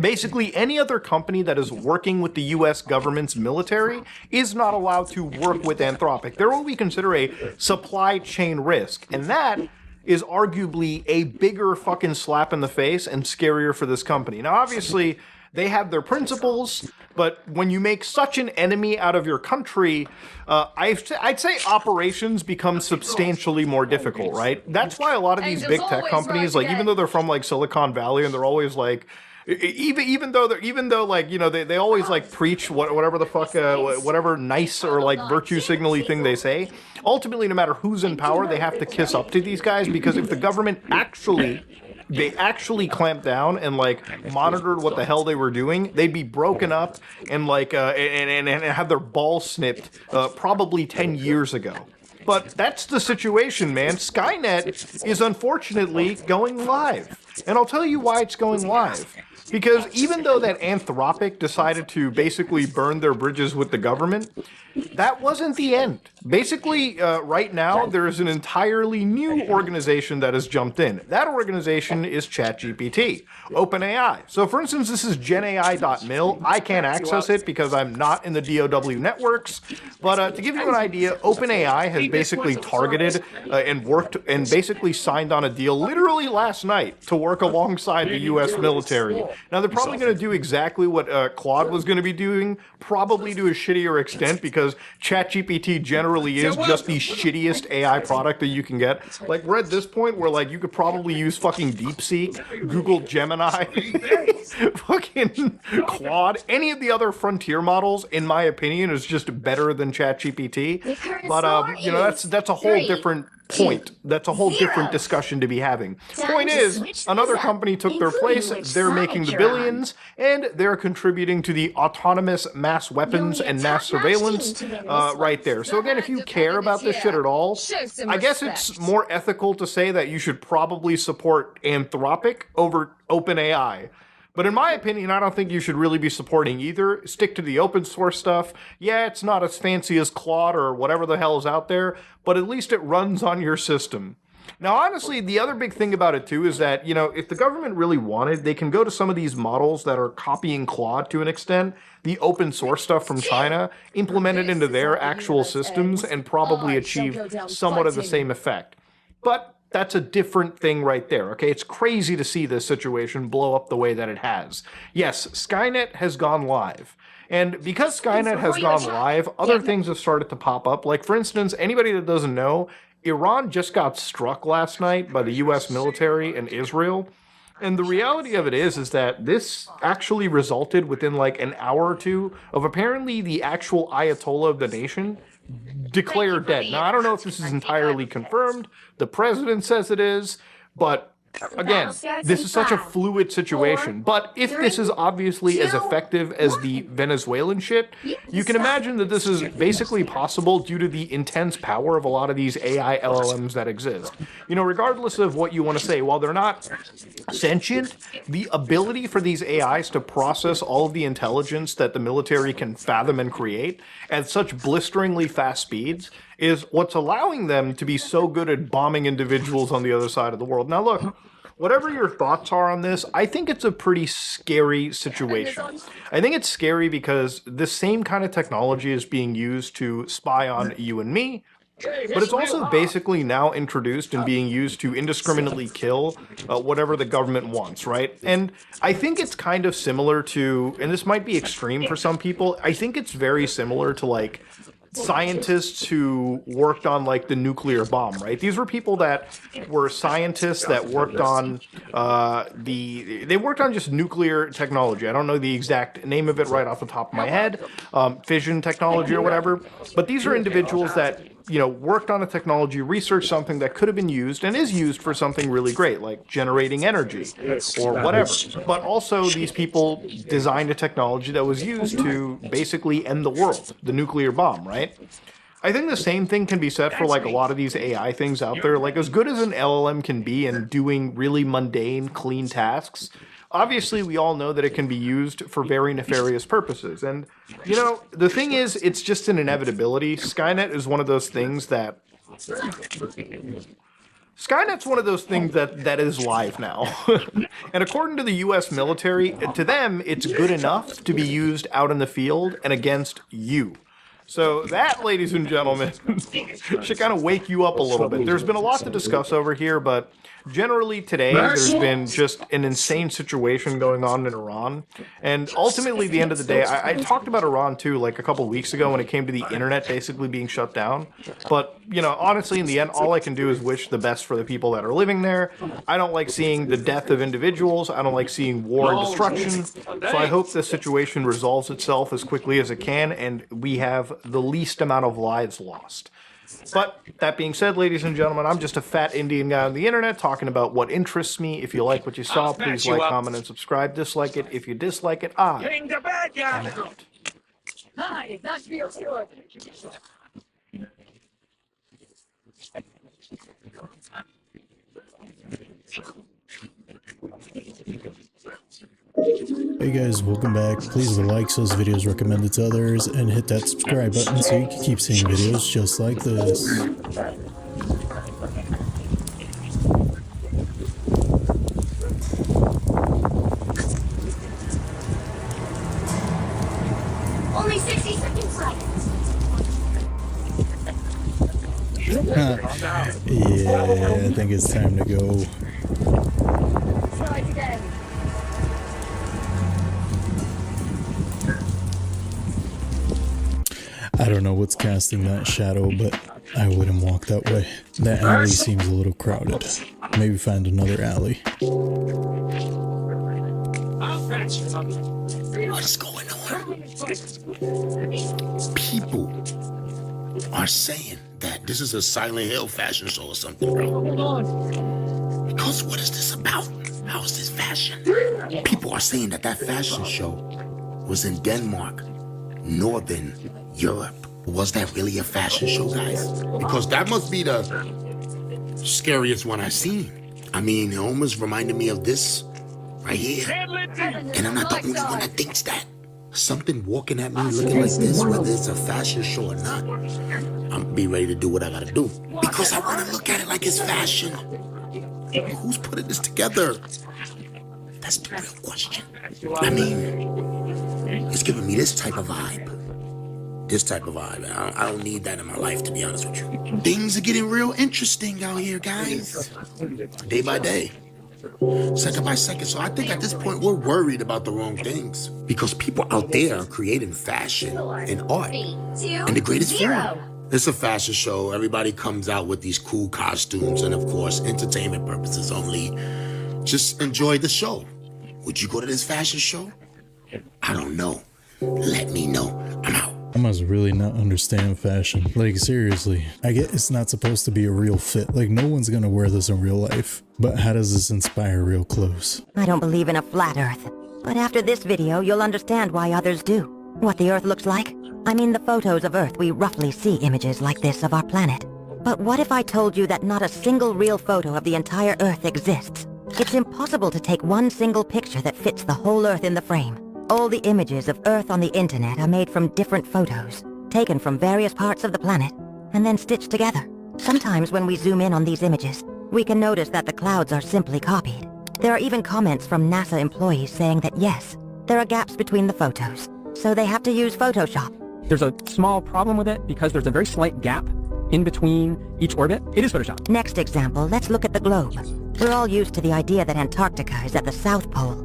basically any other company that is working with the U.S. government's military is not allowed to work with Anthropic. There will be considered a supply chain risk, and that is arguably a bigger fucking slap in the face and scarier for this company. Now, obviously, they have their principles, but when you make such an enemy out of your country, I'd say operations become substantially more difficult, right? That's why a lot of these big tech companies, like, even though they're from like Silicon Valley and they're always like, even though like, you know, they always like preach whatever the fuck whatever nice or like virtue signally thing they say, ultimately no matter who's in power, they have to kiss up to these guys, because if the government actually clamped down and like monitored what the hell they were doing, they'd be broken up and like and have their balls snipped probably 10 years ago. But that's the situation, man. Skynet is unfortunately going live. And I'll tell you why it's going live. Because even though that Anthropic decided to basically burn their bridges with the government, that wasn't the end. Basically, right now, there is an entirely new organization that has jumped in. That organization is ChatGPT, OpenAI. So, for instance, this is genai.mil. I can't access it because I'm not in the DOW networks. But to give you an idea, OpenAI has basically targeted and worked and basically signed on a deal literally last night to work alongside the U.S. military. Now, they're probably going to do exactly what Claude was going to be doing, probably to a shittier extent, because ChatGPT generally is just the shittiest AI product that you can get. Like, we're at this point where, like, you could probably use fucking DeepSeek, Google Gemini, fucking Claude. Any of the other frontier models, in my opinion, is just better than ChatGPT. But, you know, that's a whole different point. That's a whole different discussion to be having. Point is, another company took their place, they're making the billions, and they're contributing to the autonomous mass weapons and mass surveillance right there. So again, if you care about this shit at all, I guess it's more ethical to say that you should probably support Anthropic over OpenAI. But in my opinion, I don't think you should really be supporting either. Stick to the open source stuff. Yeah, it's not as fancy as Claude or whatever the hell is out there, but at least it runs on your system. Now, honestly, the other big thing about it too is that, you know, if the government really wanted, they can go to some of these models that are copying Claude to an extent, the open source stuff from China, implement it into their actual systems, and probably achieve somewhat of the same effect. But that's a different thing right there, okay? It's crazy to see this situation blow up the way that it has. Yes, Skynet has gone live. And because Skynet has gone live, other things have started to pop up. Like, for instance, anybody that doesn't know, Iran just got struck last night by the US military and Israel. And the reality of it is that this actually resulted within like an hour or two of apparently the actual Ayatollah of the nation declared dead. Now, I don't know if this is entirely confirmed. The president says it is, but again, this is such a fluid situation. But if this is obviously as effective as the Venezuelan shit, you can imagine that this is basically possible due to the intense power of a lot of these AI LLMs that exist. You know, regardless of what you want to say, while they're not sentient, the ability for these AIs to process all of the intelligence that the military can fathom and create at such blisteringly fast speeds is what's allowing them to be so good at bombing individuals on the other side of the world. Now look, whatever your thoughts are on this, I think it's a pretty scary situation. I think it's scary because the same kind of technology is being used to spy on you and me, but it's also basically now introduced and being used to indiscriminately kill whatever the government wants, right? And I think it's kind of similar to, and this might be extreme for some people, I think it's very similar to like scientists who worked on like the nuclear bomb, right? These were people that were scientists that worked on they worked on just nuclear technology. I don't know the exact name of it right off the top of my head, fission technology or whatever. But these are individuals that, you know, worked on a technology, researched something that could have been used and is used for something really great, like generating energy or whatever. But also these people designed a technology that was used to basically end the world, the nuclear bomb, right? I think the same thing can be said for like a lot of these AI things out there. Like as good as an LLM can be in doing really mundane, clean tasks, obviously we all know that it can be used for very nefarious purposes. And, you know, the thing is, it's just an inevitability. Skynet is one of those things that... Skynet's one of those things that is live now. And according to the US military, to them, it's good enough to be used out in the field and against you. So that, ladies and gentlemen, should kind of wake you up a little bit. There's been a lot to discuss over here, but generally today there's been just an insane situation going on in Iran. And ultimately, at the end of the day, I talked about Iran too, like a couple weeks ago when it came to the internet basically being shut down. But, you know, honestly, in the end, all I can do is wish the best for the people that are living there. I don't like seeing the death of individuals. I don't like seeing war and destruction. So I hope this situation resolves itself as quickly as it can and we have the least amount of lives lost. But that being said, ladies and gentlemen, I'm just a fat Indian guy on the internet talking about what interests me. If you like what you saw, please like, comment, and subscribe. Dislike it. If you dislike it, I'm out. Hi, that feels good. Hey guys, welcome back. Please like those videos recommended to others and hit that subscribe button so you can keep seeing videos just like this. Only 60 seconds left. Yeah, I think it's time to go. Try again. I don't know what's casting that shadow, but I wouldn't walk that way. That alley seems a little crowded. Maybe find another alley. What's going on? People. are saying that this is a Silent Hill fashion show or something, bro. Because what is this about? How is this fashion? People are saying that fashion show was in Denmark, Northern Europe. Was that really a fashion show, guys? Because that must be the scariest one I've seen. I mean, it almost reminded me of this right here. And I'm not the only one that thinks that. Something walking at me looking like this, whether it's a fashion show or not, I'm be ready to do what I gotta do. Because I wanna look at it like it's fashion. Who's putting this together? That's the real question. I mean, it's giving me this type of vibe. This type of vibe. I don't need that in my life, to be honest with you. Things are getting real interesting out here, guys. Day by day. Second by second. So I think at this point we're worried about the wrong things. Because people out there are creating fashion and art in the greatest form. It's a fashion show. Everybody comes out with these cool costumes and, of course, entertainment purposes only. Just enjoy the show. Would you go to this fashion show? I don't know. Let me know. I'm out. I must really not understand fashion. Like, seriously. I get it's not supposed to be a real fit. Like, no one's gonna wear this in real life. But how does this inspire real clothes? I don't believe in a flat earth. But after this video, you'll understand why others do. What the earth looks like? I mean, the photos of Earth, we roughly see images like this of our planet. But what if I told you that not a single real photo of the entire Earth exists? It's impossible to take one single picture that fits the whole Earth in the frame. All the images of Earth on the internet are made from different photos, taken from various parts of the planet, and then stitched together. Sometimes when we zoom in on these images, we can notice that the clouds are simply copied. There are even comments from NASA employees saying that yes, there are gaps between the photos, so they have to use Photoshop. There's a small problem with it because there's a very slight gap in between each orbit. It is Photoshop. Next example, let's look at the globe. We're all used to the idea that Antarctica is at the South Pole,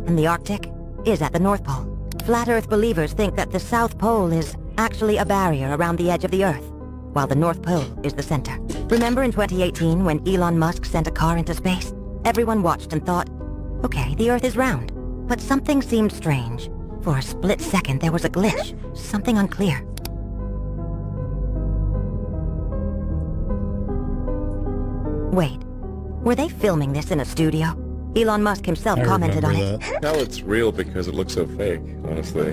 and the Arctic is at the North Pole. Flat Earth believers think that the South Pole is actually a barrier around the edge of the Earth, while the North Pole is the center. Remember in 2018 when Elon Musk sent a car into space? Everyone watched and thought, okay, the Earth is round. But something seemed strange. For a split second, there was a glitch, something unclear. Wait, were they filming this in a studio? Elon Musk himself commented on it. Now it's real because it looks so fake, honestly.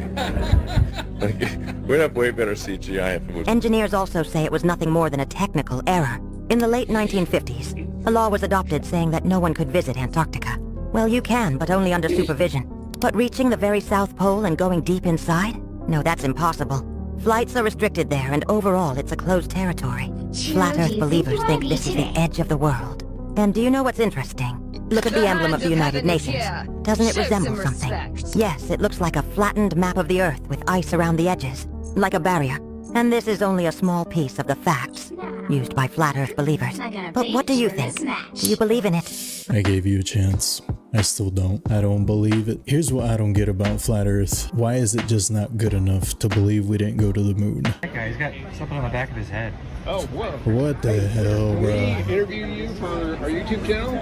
We'd have way better CGI if it was... Engineers also say it was nothing more than a technical error. In the late 1950s, a law was adopted saying that no one could visit Antarctica. Well, you can, but only under supervision. But reaching the very South Pole and going deep inside? No, that's impossible. Flights are restricted there, and overall it's a closed territory. Flat Earth believers think this is the edge of the world. And do you know what's interesting? Look at the emblem of the United Nations. Doesn't it resemble something? Yes, it looks like a flattened map of the Earth with ice around the edges, like a barrier. And this is only a small piece of the facts used by Flat Earth believers. But what do you think? Do you believe in it? I gave you a chance. I still don't. I don't believe it. Here's what I don't get about Flat Earth. Why is it just not good enough to believe we didn't go to the moon? That guy, he's got something on the back of his head. Oh, whoa. What the hell, bro? Can we interview you for our YouTube channel?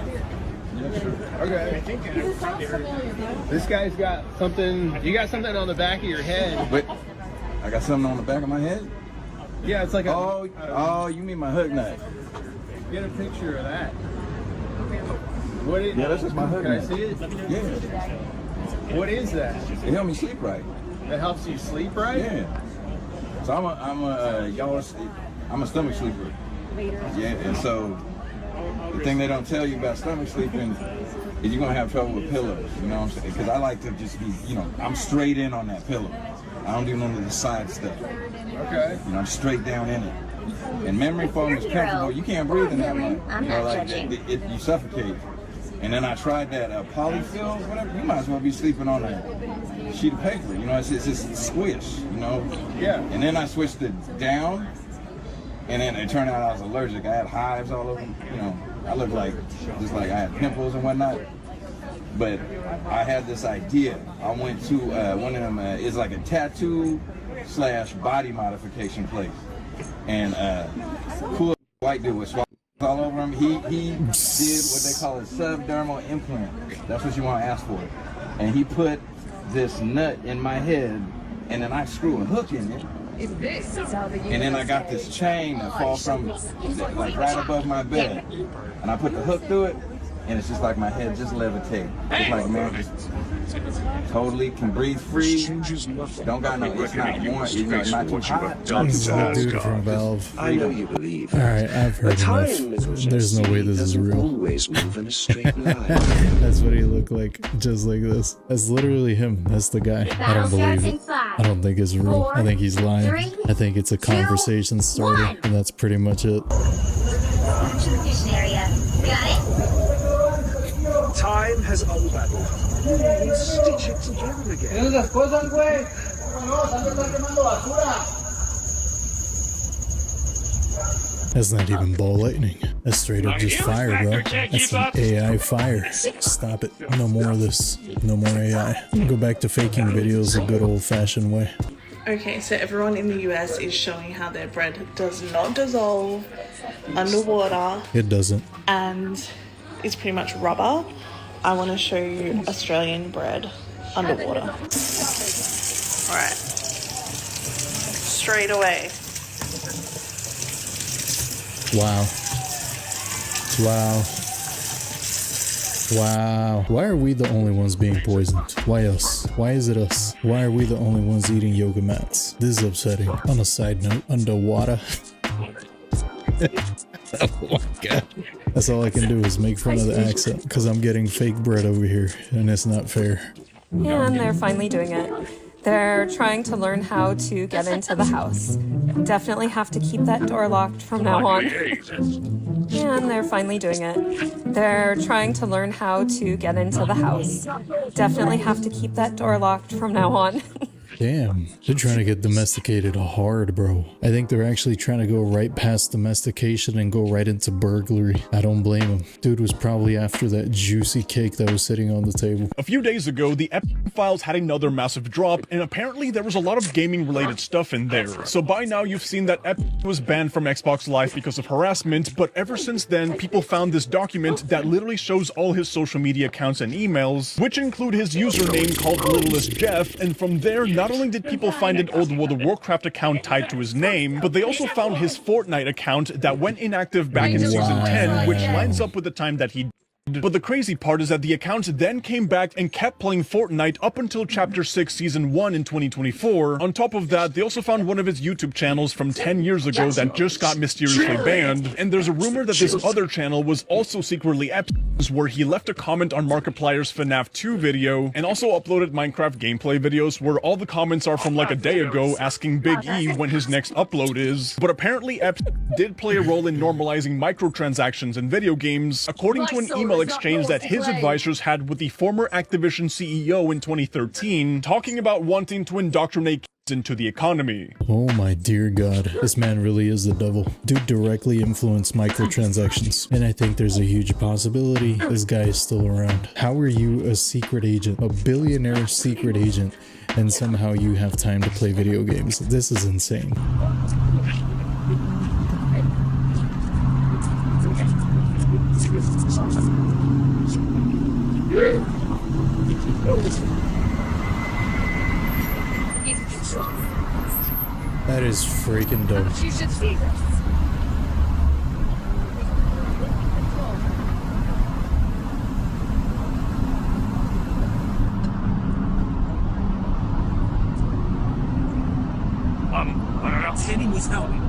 Okay. This guy's got something. You got something on the back of your head. Wait, I got something on the back of my head? Yeah, it's like a. Oh, you mean my hook nut? Get a picture of that. What is? Yeah, that's just my hook nut. Can I see it? Yeah. What is that? It helps me sleep right. That helps you sleep right? Yeah. So I'm a stomach sleeper. Yeah, and so the thing they don't tell you about stomach sleeping is you're gonna have trouble with pillows. You know what I'm saying? Because I like to just be, I'm straight in on that pillow. I don't do none of the side stuff. Okay. I'm straight down in it. And memory foam is comfortable. You can't breathe in that one. You suffocate. And then I tried that polyfill, whatever. You might as well be sleeping on a sheet of paper. It's just squish. Yeah. And then I switched it down, and then it turned out I was allergic. I had hives all over. I looked like I had pimples and whatnot. But I had this idea. I went to one of them. It's like a tattoo/body modification place, and cool white dude with swallow all over him. He did what they call a subdermal implant. That's what you want to ask for. And he put this nut in my head, and then I screw a hook in it, And then I got this chain that falls from like right above my bed, and I put the hook through it, and it's just like my head just levitating. It's like, man, just totally can breathe free. Don't got no, it's not warm, you know, not too hot. This is the dude from Valve. I know you believe. Alright, I've heard enough. There's no way this is real. Always move in a straight line. That's what he looked like, just like this. That's literally him. That's the guy. I don't believe it. I don't think it's real. I think he's lying. I think it's a conversation starter, and that's pretty much it. Time has unraveled. Stitch it together again. That's not even ball lightning. That's straight up just fire, bro. That's some AI fire. Stop it. No more of this. No more AI. Go back to faking videos a good old-fashioned way. Okay, so everyone in the US is showing how their bread does not dissolve underwater. It doesn't. And it's pretty much rubber. I want to show you Australian bread underwater. Alright. Straight away. Wow. Wow. Wow. Why are we the only ones being poisoned? Why us? Why is it us? Why are we the only ones eating yoga mats? This is upsetting. On a side note, underwater. Oh my god. That's all I can do is make fun of the accent because I'm getting fake bread over here and it's not fair. And they're finally doing it. They're trying to learn how to get into the house. Definitely have to keep that door locked from now on. And they're finally doing it. They're trying to learn how to get into the house. Definitely have to keep that door locked from now on. Damn, they're trying to get domesticated hard, bro. I think they're actually trying to go right past domestication and go right into burglary. I don't blame him. Dude was probably after that juicy cake that was sitting on the table. A few days ago, the Epstein files had another massive drop, and apparently there was a lot of gaming-related stuff in there. So by now, you've seen that Epstein was banned from Xbox Live because of harassment, but ever since then, people found this document that literally shows all his social media accounts and emails, which include his username called Littlest Jeff, and from there, not only did people find an old World of Warcraft account tied to his name, but they also found his Fortnite account that went inactive back in Season 10, which lines up with the time that he. But the crazy part is that the account then came back and kept playing Fortnite up until Chapter 6 Season 1 in 2024. On top of that, they also found one of his YouTube channels from 10 years ago that just got mysteriously banned, and there's a rumor that this other channel was also secretly Epstein's, where he left a comment on Markiplier's FNAF 2 video, and also uploaded Minecraft gameplay videos where all the comments are from like a day ago asking Big E when his next upload is. But apparently Epstein did play a role in normalizing microtransactions in video games, according to an email exchange that his advisors had with the former Activision CEO in 2013, talking about wanting to indoctrinate kids into the economy. Oh my dear god, this man really is the devil. Dude directly influenced microtransactions, and I think there's a huge possibility this guy is still around. How are you a secret agent, a billionaire secret agent, and somehow you have time to play video games? This is insane. That is freaking dope. You should see this. Teddy was helping.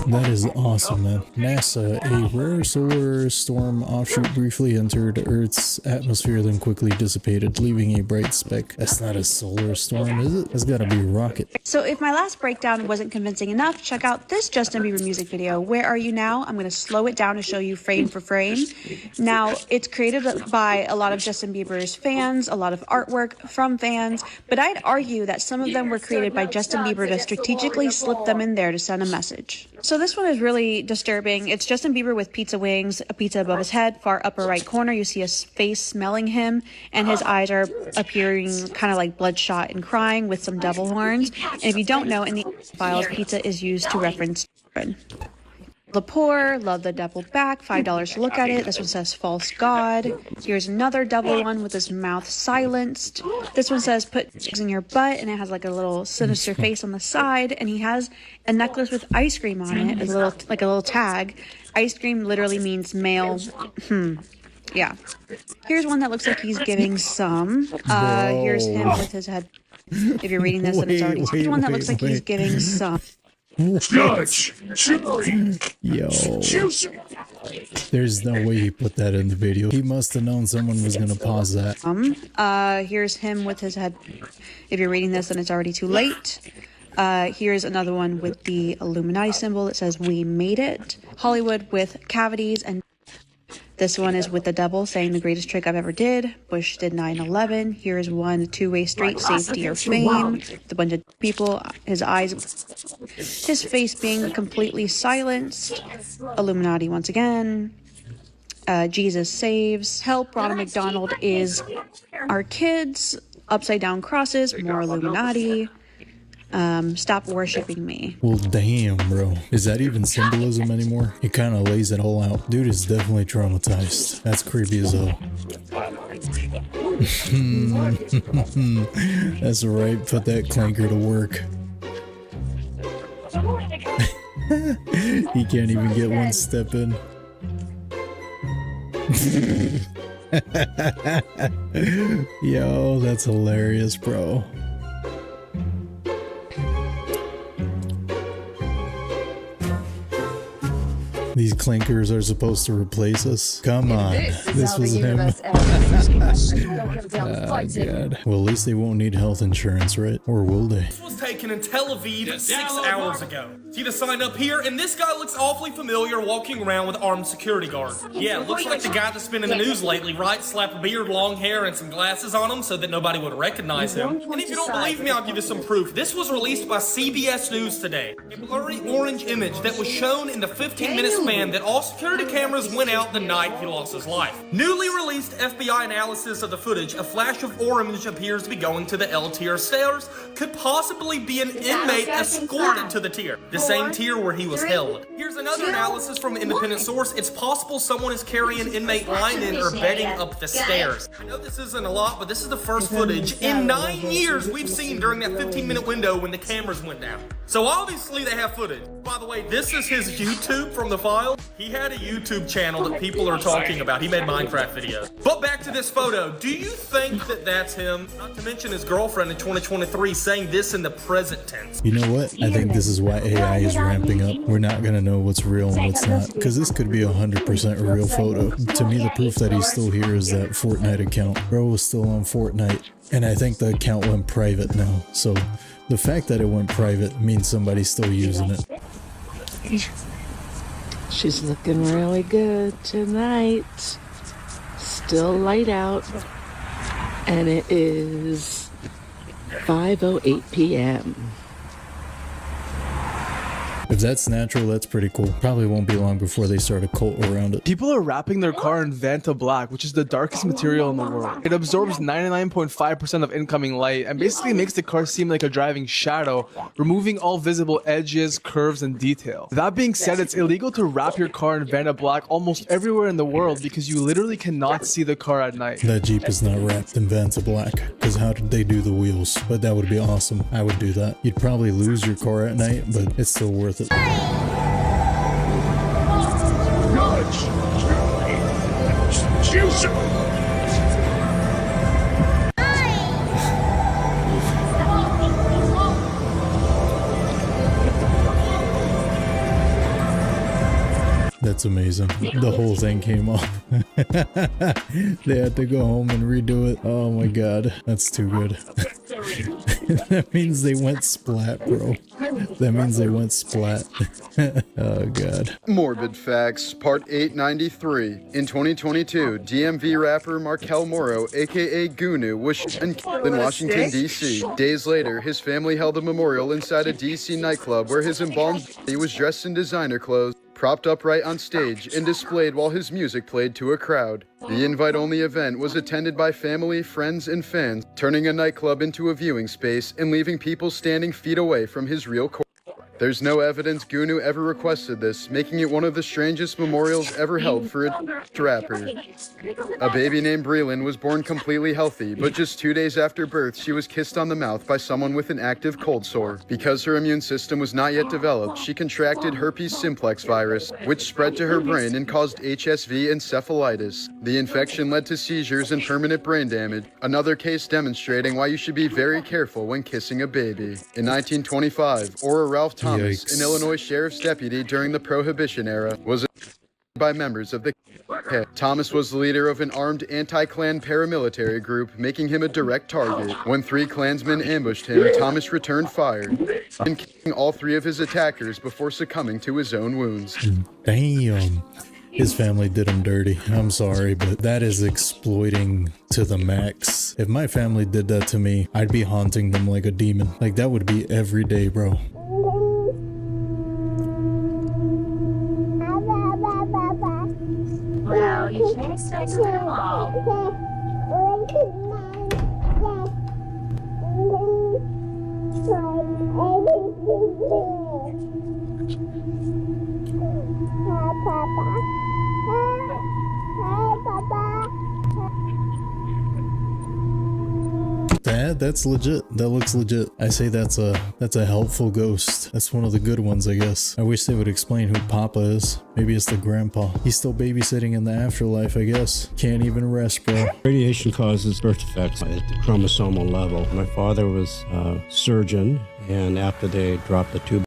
That is awesome, man. NASA, a rare solar storm offshoot briefly entered Earth's atmosphere, then quickly dissipated, leaving a bright speck. That's not a solar storm, is it? That's gotta be a rocket. So if my last breakdown wasn't convincing enough, check out this Justin Bieber music video. Where Are You Now? I'm gonna slow it down to show you frame for frame. Now, it's created by a lot of Justin Bieber's fans, a lot of artwork from fans, but I'd argue that some of them were created by Justin Bieber to strategically slip them in there to send a message. So this one is really disturbing. It's Justin Bieber with pizza wings, a pizza above his head. Far upper right corner, you see a face smelling him, and his eyes are appearing kind of like bloodshot and crying with some devil horns. And if you don't know, in the files, pizza is used to reference children. The poor, love the devil back, $5 to look at it. This one says false god. Here's another devil one with his mouth silenced. This one says put eggs in your butt, and it has like a little sinister face on the side. And he has a necklace with ice cream on it, a little tag. Ice cream literally means male. Yeah. Here's one that looks like he's giving some. Here's him with his head. If you're reading this, then it's already. Here's one that looks like he's giving some. Judge, yo, there's no way he put that in the video. He must have known someone was gonna pause that. Here's him with his head. If you're reading this, then it's already too late. Here's another one with the Illuminati symbol. It says "We made it." Hollywood with cavities, and this one is with the devil saying the greatest trick I've ever did. Bush did 9/11. Here's one, two-way street, safety or fame. With a bunch of people, his eyes, his face being completely silenced. Illuminati once again. Jesus saves. Help, Ronald McDonald is our kids. Upside down crosses, more Illuminati. Stop worshiping me. Well, damn, bro. Is that even symbolism anymore? He kind of lays it all out. Dude is definitely traumatized. That's creepy as hell. That's right. Put that clanker to work. He can't even get one step in. Yo, that's hilarious, bro. These clankers are supposed to replace us. Come on. This was him. Oh, God. Well, at least they won't need health insurance, right? Or will they? This was taken in Tel Aviv 6 hours ago. See the sign up here? And this guy looks awfully familiar walking around with armed security guards. Yeah, looks like the guy that's been in the news lately, right? Slap a beard, long hair, and some glasses on him so that nobody would recognize him. And if you don't believe me, I'll give you some proof. This was released by CBS News today. A blurry orange image that was shown in the 15-minute span that all security cameras went out the night he lost his life. Newly released FBI analysis of the footage, a flash of orange appears to be going to the L tier stairs, could possibly be an inmate escorted to the tier, the same tier where he was held. Here's another analysis from an independent source. It's possible someone is carrying inmate lining or bedding up the stairs. I know this isn't a lot, but this is the first footage in 9 years we've seen during that 15-minute window when the cameras went down. So obviously they have footage. By the way, this is his YouTube from the file. He had a YouTube channel that people are talking about. He made Minecraft videos. But back to this photo. Do you think that that's him? Not to mention his girlfriend in 2023 saying this in the present tense. You know what? I think this is why AI is ramping up. We're not gonna know what's real and what's not, because this could be 100% a real photo. To me, the proof that he's still here is that Fortnite account. Bro was still on Fortnite, and I think the account went private now. So the fact that it went private means somebody's still using it. She's looking really good tonight. Still light out. And it is 5:08 p.m. If that's natural, that's pretty cool. Probably won't be long before they start a cult around it. People are wrapping their car in Vanta Black, which is the darkest material in the world. It absorbs 99.5% of incoming light and basically makes the car seem like a driving shadow, removing all visible edges, curves, and detail. That being said, it's illegal to wrap your car in Vanta Black almost everywhere in the world because you literally cannot see the car at night. That Jeep is not wrapped in Vanta Black, because how did they do the wheels? But that would be awesome. I would do that. You'd probably lose your car at night, but it's still worth it. That's amazing. The whole thing came off. They had to go home and redo it. Oh my god, that's too good. That means they went splat, bro. That means they went splat. Oh god. Morbid Facts, Part 893. In 2022, DMV rapper Markel Moro, aka Gunu, was shot and killed in Washington, D.C. Days later, his family held a memorial inside a D.C. nightclub where his embalmed body was dressed in designer clothes, propped upright on stage, and displayed while his music played to a crowd. The invite-only event was attended by family, friends, and fans, turning a nightclub into a viewing space and leaving people standing feet away from his real corpse. There's no evidence Gunu ever requested this, making it one of the strangest memorials ever held for a rapper. A baby named Breland was born completely healthy, but just 2 days after birth, she was kissed on the mouth by someone with an active cold sore. Because her immune system was not yet developed, she contracted herpes simplex virus, which spread to her brain and caused HSV encephalitis. The infection led to seizures and permanent brain damage, another case demonstrating why you should be very careful when kissing a baby. In 1925, Ora Ralph Thomas, an Illinois sheriff's deputy during the Prohibition era, was by members of the KKK. Thomas was the leader of an armed anti-Klan paramilitary group, making him a direct target. When 3 Klansmen ambushed him, Thomas returned fire, and killing all 3 of his attackers before succumbing to his own wounds. Damn. His family did him dirty. I'm sorry, but that is exploiting to the max. If my family did that to me, I'd be haunting them like a demon. Like, that would be every day, bro. Well, you can't stay too long. That's legit. That looks legit. I say that's a helpful ghost. That's one of the good ones, I guess. I wish they would explain who Papa is. Maybe it's the grandpa. He's still babysitting in the afterlife, I guess. Can't even rest, bro. Radiation causes birth defects at the chromosomal level. My father was a surgeon, and after they dropped the tube,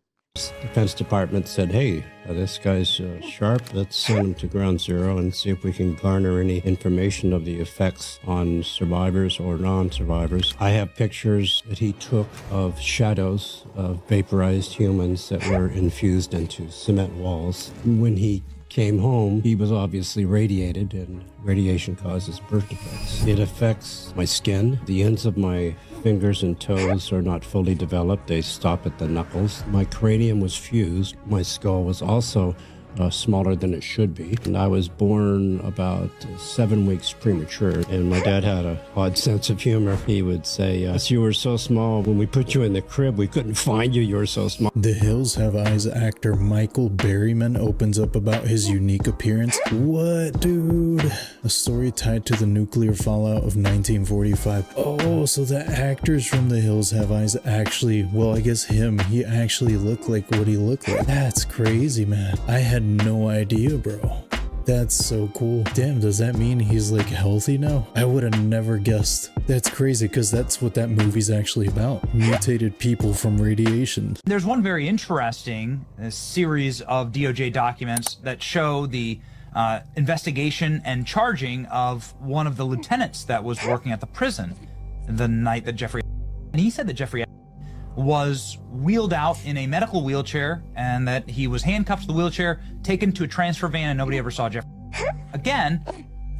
Defense Department said, hey, this guy's sharp. Let's send him to ground zero and see if we can garner any information of the effects on survivors or non-survivors. I have pictures that he took of shadows of vaporized humans that were infused into cement walls. When he came home, he was obviously radiated, and radiation causes birth defects. It affects my skin. The ends of my fingers and toes are not fully developed. They stop at the knuckles. My cranium was fused. My skull was also smaller than it should be. And I was born about 7 weeks premature. And my dad had a odd sense of humor. He would say, you were so small, when we put you in the crib, we couldn't find you. You were so small. The Hills Have Eyes actor Michael Berryman opens up about his unique appearance. What, dude? A story tied to the nuclear fallout of 1945. Oh, so the actors from The Hills Have Eyes actually, well, I guess he actually looked like what he looked like. That's crazy, man. I had no idea, bro. That's so cool. Damn, does that mean he's like healthy now? I would have never guessed. That's crazy, because that's what that movie's actually about. Mutated people from radiation. There's one very interesting series of DOJ documents that show the investigation and charging of one of the lieutenants that was working at the prison the night that Jeffrey... And he said that Jeffrey was wheeled out in a medical wheelchair, and that he was handcuffed to the wheelchair, taken to a transfer van, and nobody ever saw Jeffrey again.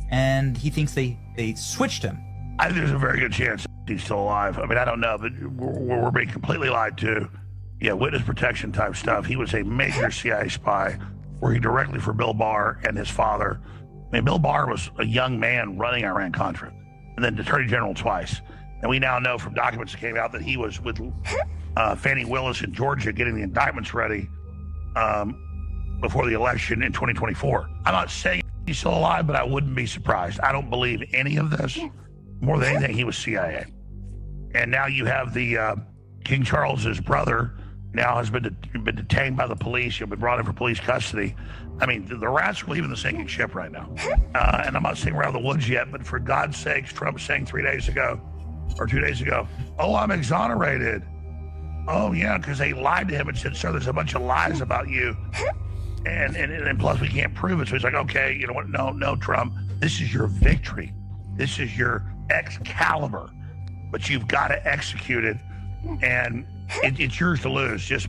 And he thinks they switched him. I think there's a very good chance he's still alive. I mean, I don't know, but we're being completely lied to. Yeah, witness protection type stuff. He was a major CIA spy, working directly for Bill Barr and his father. I mean, Bill Barr was a young man running Iran-Contra, and then Attorney General twice. And we now know from documents that came out that he was with Fannie Willis in Georgia getting the indictments ready before the election in 2024. I'm not saying he's still alive, but I wouldn't be surprised. I don't believe any of this. More than anything, he was CIA. And now you have the King Charles's brother now has been detained by the police. He'll be brought in for police custody. I mean, the rats are leaving the sinking ship right now. And I'm not saying we're out of the woods yet, but for God's sakes, Trump saying 3 days ago, or 2 days ago, oh, I'm exonerated. Oh, yeah, because they lied to him and said, sir, there's a bunch of lies about you. And plus, we can't prove it. So he's like, okay, you know what? No, Trump, this is your victory. This is your Excalibur. But you've got to execute it. And it's yours to lose. Just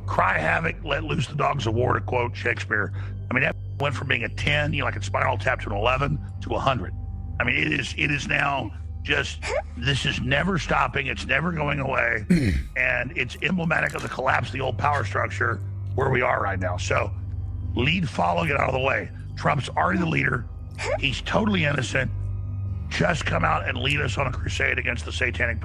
cry havoc, let loose the dogs of war, to quote Shakespeare. I mean, that went from being a 10, like a Spinal Tap, to an 11 to 100. I mean, it is now just, this is never stopping. It's never going away. And it's emblematic of the collapse of the old power structure where we are right now. So lead, follow, get out of the way. Trump's already the leader. He's totally innocent. Just come out and lead us on a crusade against the satanic.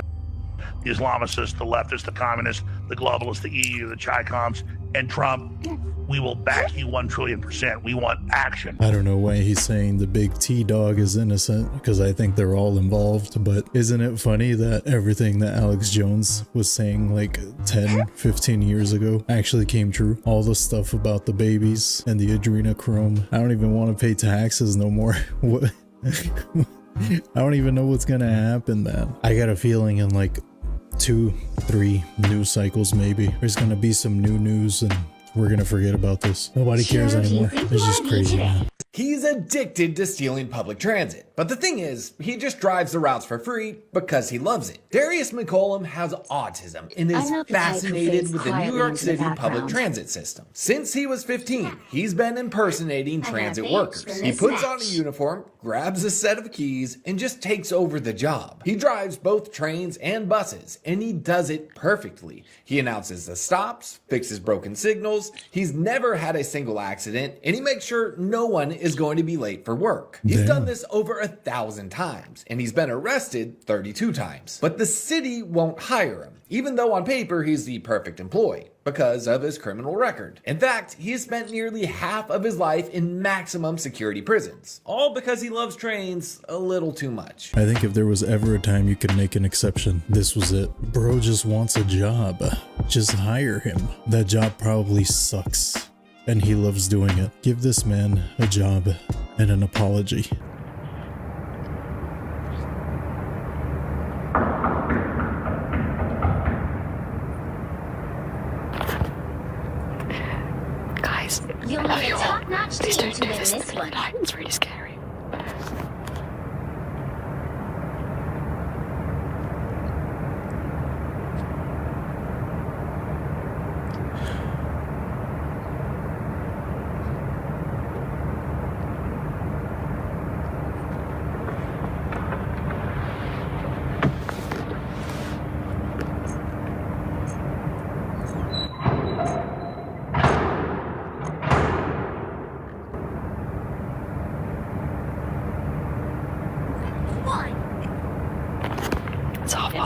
the Islamicists, the leftists, the communists, the globalists, the EU, the Chi-Coms, and Trump. We will back you 1,000,000,000%. We want action. I don't know why he's saying the big T-Dog is innocent, because I think they're all involved, but isn't it funny that everything that Alex Jones was saying like 10, 15 years ago actually came true? All the stuff about the babies and the adrenochrome. I don't even want to pay taxes no more. What? I don't even know what's gonna happen, man. I got a feeling in like 2-3 news cycles maybe there's gonna be some new news and we're gonna forget about this. Nobody cares anymore. It's just crazy, man. He's addicted to stealing public transit. But the thing is, he just drives the routes for free because he loves it. Darius McCollum has autism and is fascinated with the New York City public transit system. Since he was 15, he's been impersonating transit workers. He puts on a uniform, grabs a set of keys, and just takes over the job. He drives both trains and buses, and he does it perfectly. He announces the stops, fixes broken signals, he's never had a single accident, and he makes sure no one is going to be late for work. He's done this over 1,000 times, and he's been arrested 32 times. But the city won't hire him, even though on paper he's the perfect employee, because of his criminal record. In fact, he has spent nearly half of his life in maximum security prisons, all because he loves trains a little too much. I think if there was ever a time you could make an exception, this was it. Bro just wants a job. Just hire him. That job probably sucks, and he loves doing it. Give this man a job and an apology. Guys, you'll need a top-notch team to win this one. It's really scary.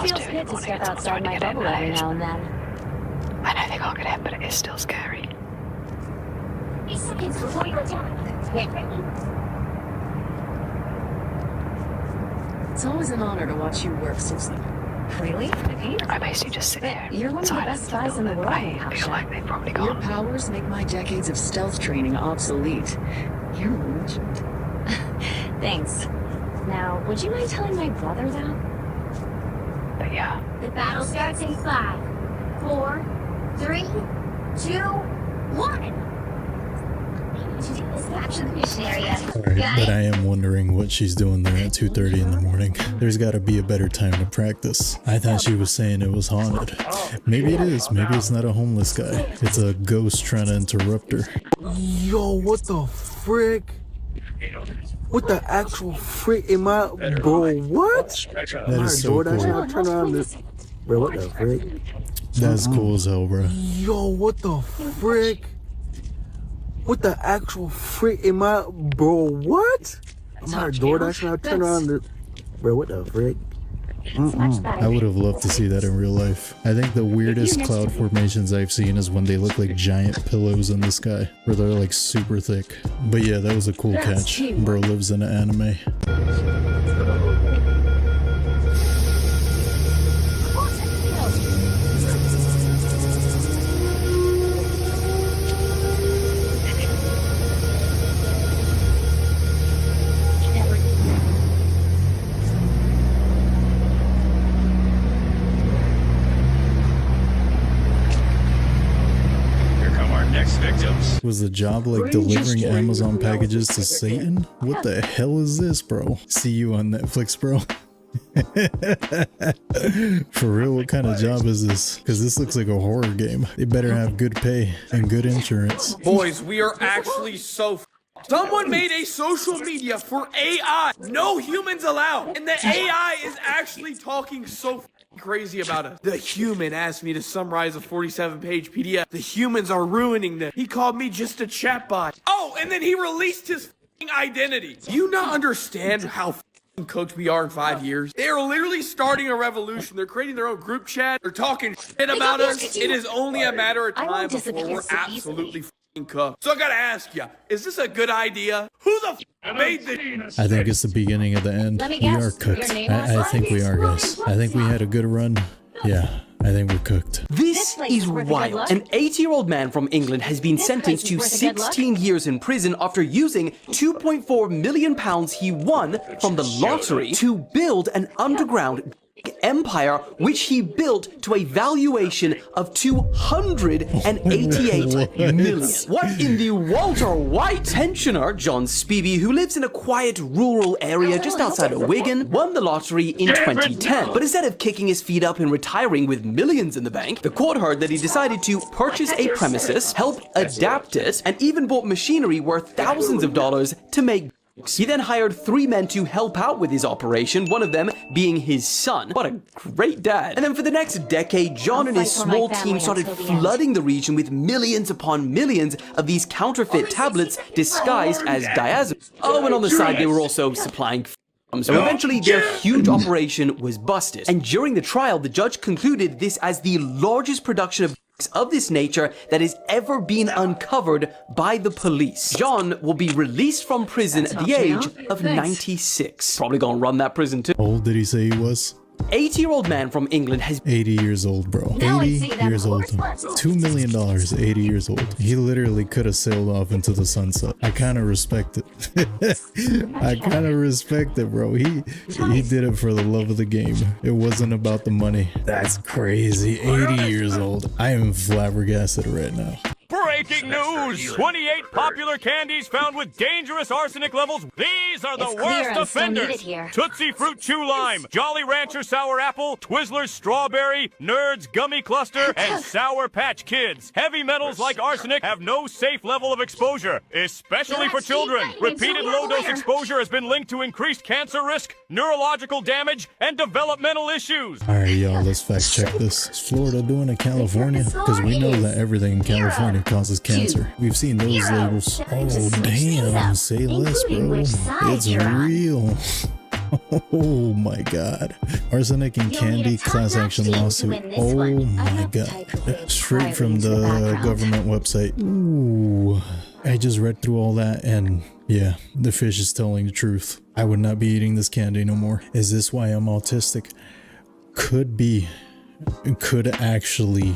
Good to step outside my bubble every now and then. I know they can't get in, but it is still scary. It's always an honor to watch you work, Susan. Really? I basically just sit here. You're one of the best guys in the world. I feel like they've probably gone. Your powers make my decades of stealth training obsolete. You're a legend. Thanks. Now, would you mind telling my brother that? But yeah. The battle starts in 5, 4, 3, 2, 1. Capture the mission area. Alright, but I am wondering what she's doing there at 2:30 in the morning. There's gotta be a better time to practice. I thought she was saying it was haunted. Maybe it is. Maybe it's not a homeless guy. It's a ghost trying to interrupt her. Yo, what the frick? What the actual frick am I, bro? What? That is so cool. Turn around this. Bro, what the frick? That's cool as hell, bro. Yo, what the frick? What the actual frick am I, bro? What? I'm out of DoorDash now. Turn around this. Bro, what the frick? I would have loved to see that in real life. I think the weirdest cloud formations I've seen is when they look like giant pillows in the sky, where they're like super thick. But yeah, that was a cool catch. Bro lives in an anime. Was the job like delivering Amazon packages to Satan? What the hell is this, bro? See you on Netflix, bro. For real, what kind of job is this? Because this looks like a horror game. They better have good pay and good insurance. Boys, we are actually so someone made a social media for AI. No humans allowed. And the AI is actually talking so crazy about us. The human asked me to summarize a 47-page PDF. The humans are ruining this. He called me just a chatbot. Oh, and then he released his identity. Do you not understand how cooked we are in 5 years. They are literally starting a revolution. They're creating their own group chat. They're talking shit about us. It is only a matter of time before we're absolutely f***ing cooked. So I gotta ask you, is this a good idea? Who the f*** made this? I think it's the beginning of the end. We are cooked. I think we are, guys. I think we had a good run. Yeah, I think we're cooked. This is wild. An 80-year-old man from England has been sentenced to 16 years in prison after using £2.4 million he won from the lottery to build an underground empire, which he built to a valuation of 288 million. What in the Walter White? Pensioner John Spivey, who lives in a quiet rural area just outside of Wigan, won the lottery in 2010. But instead of kicking his feet up and retiring with millions in the bank, the court heard that he decided to purchase a premises, help adapt it, and even bought machinery worth thousands of dollars to make. He then hired 3 men to help out with his operation, one of them being his son. What a great dad. And then for the next decade, John and his small team started flooding the region with millions upon millions of these counterfeit tablets disguised as diazepam. Oh, and on the side, they were also supplying so eventually their huge operation was busted. And during the trial, the judge concluded this as the largest production of this nature that has ever been uncovered by the police. John will be released from prison at the age of 96. Probably gonna run that prison too. How old did he say he was? 80-year-old man from England has 80 years old, bro. 80 years old. $2 million, 80 years old. He literally could have sailed off into the sunset. I kind of respect it. I kind of respect it, bro. He did it for the love of the game. It wasn't about the money. That's crazy. 80 years old. I am flabbergasted right now. Breaking news! 28 popular candies found with dangerous arsenic levels. These are the worst offenders. Tootsie Fruit Chew Lime, Jolly Rancher Sour Apple, Twizzlers Strawberry, Nerds Gummy Cluster, and Sour Patch Kids. Heavy metals like arsenic have no safe level of exposure, especially for children. Repeated low-dose exposure has been linked to increased cancer risk, neurological damage, and developmental issues. Alright, y'all, let's fact check this. Is Florida doing it California? Because we know that everything in California causes cancer. We've seen those labels. Oh, damn. Say less, bro. It's real. Oh my god. Arsenic and candy class action lawsuit. Oh my god. Straight from the government website. Ooh. I just read through all that and yeah, the fish is telling the truth. I would not be eating this candy no more. Is this why I'm autistic? Could be. It could actually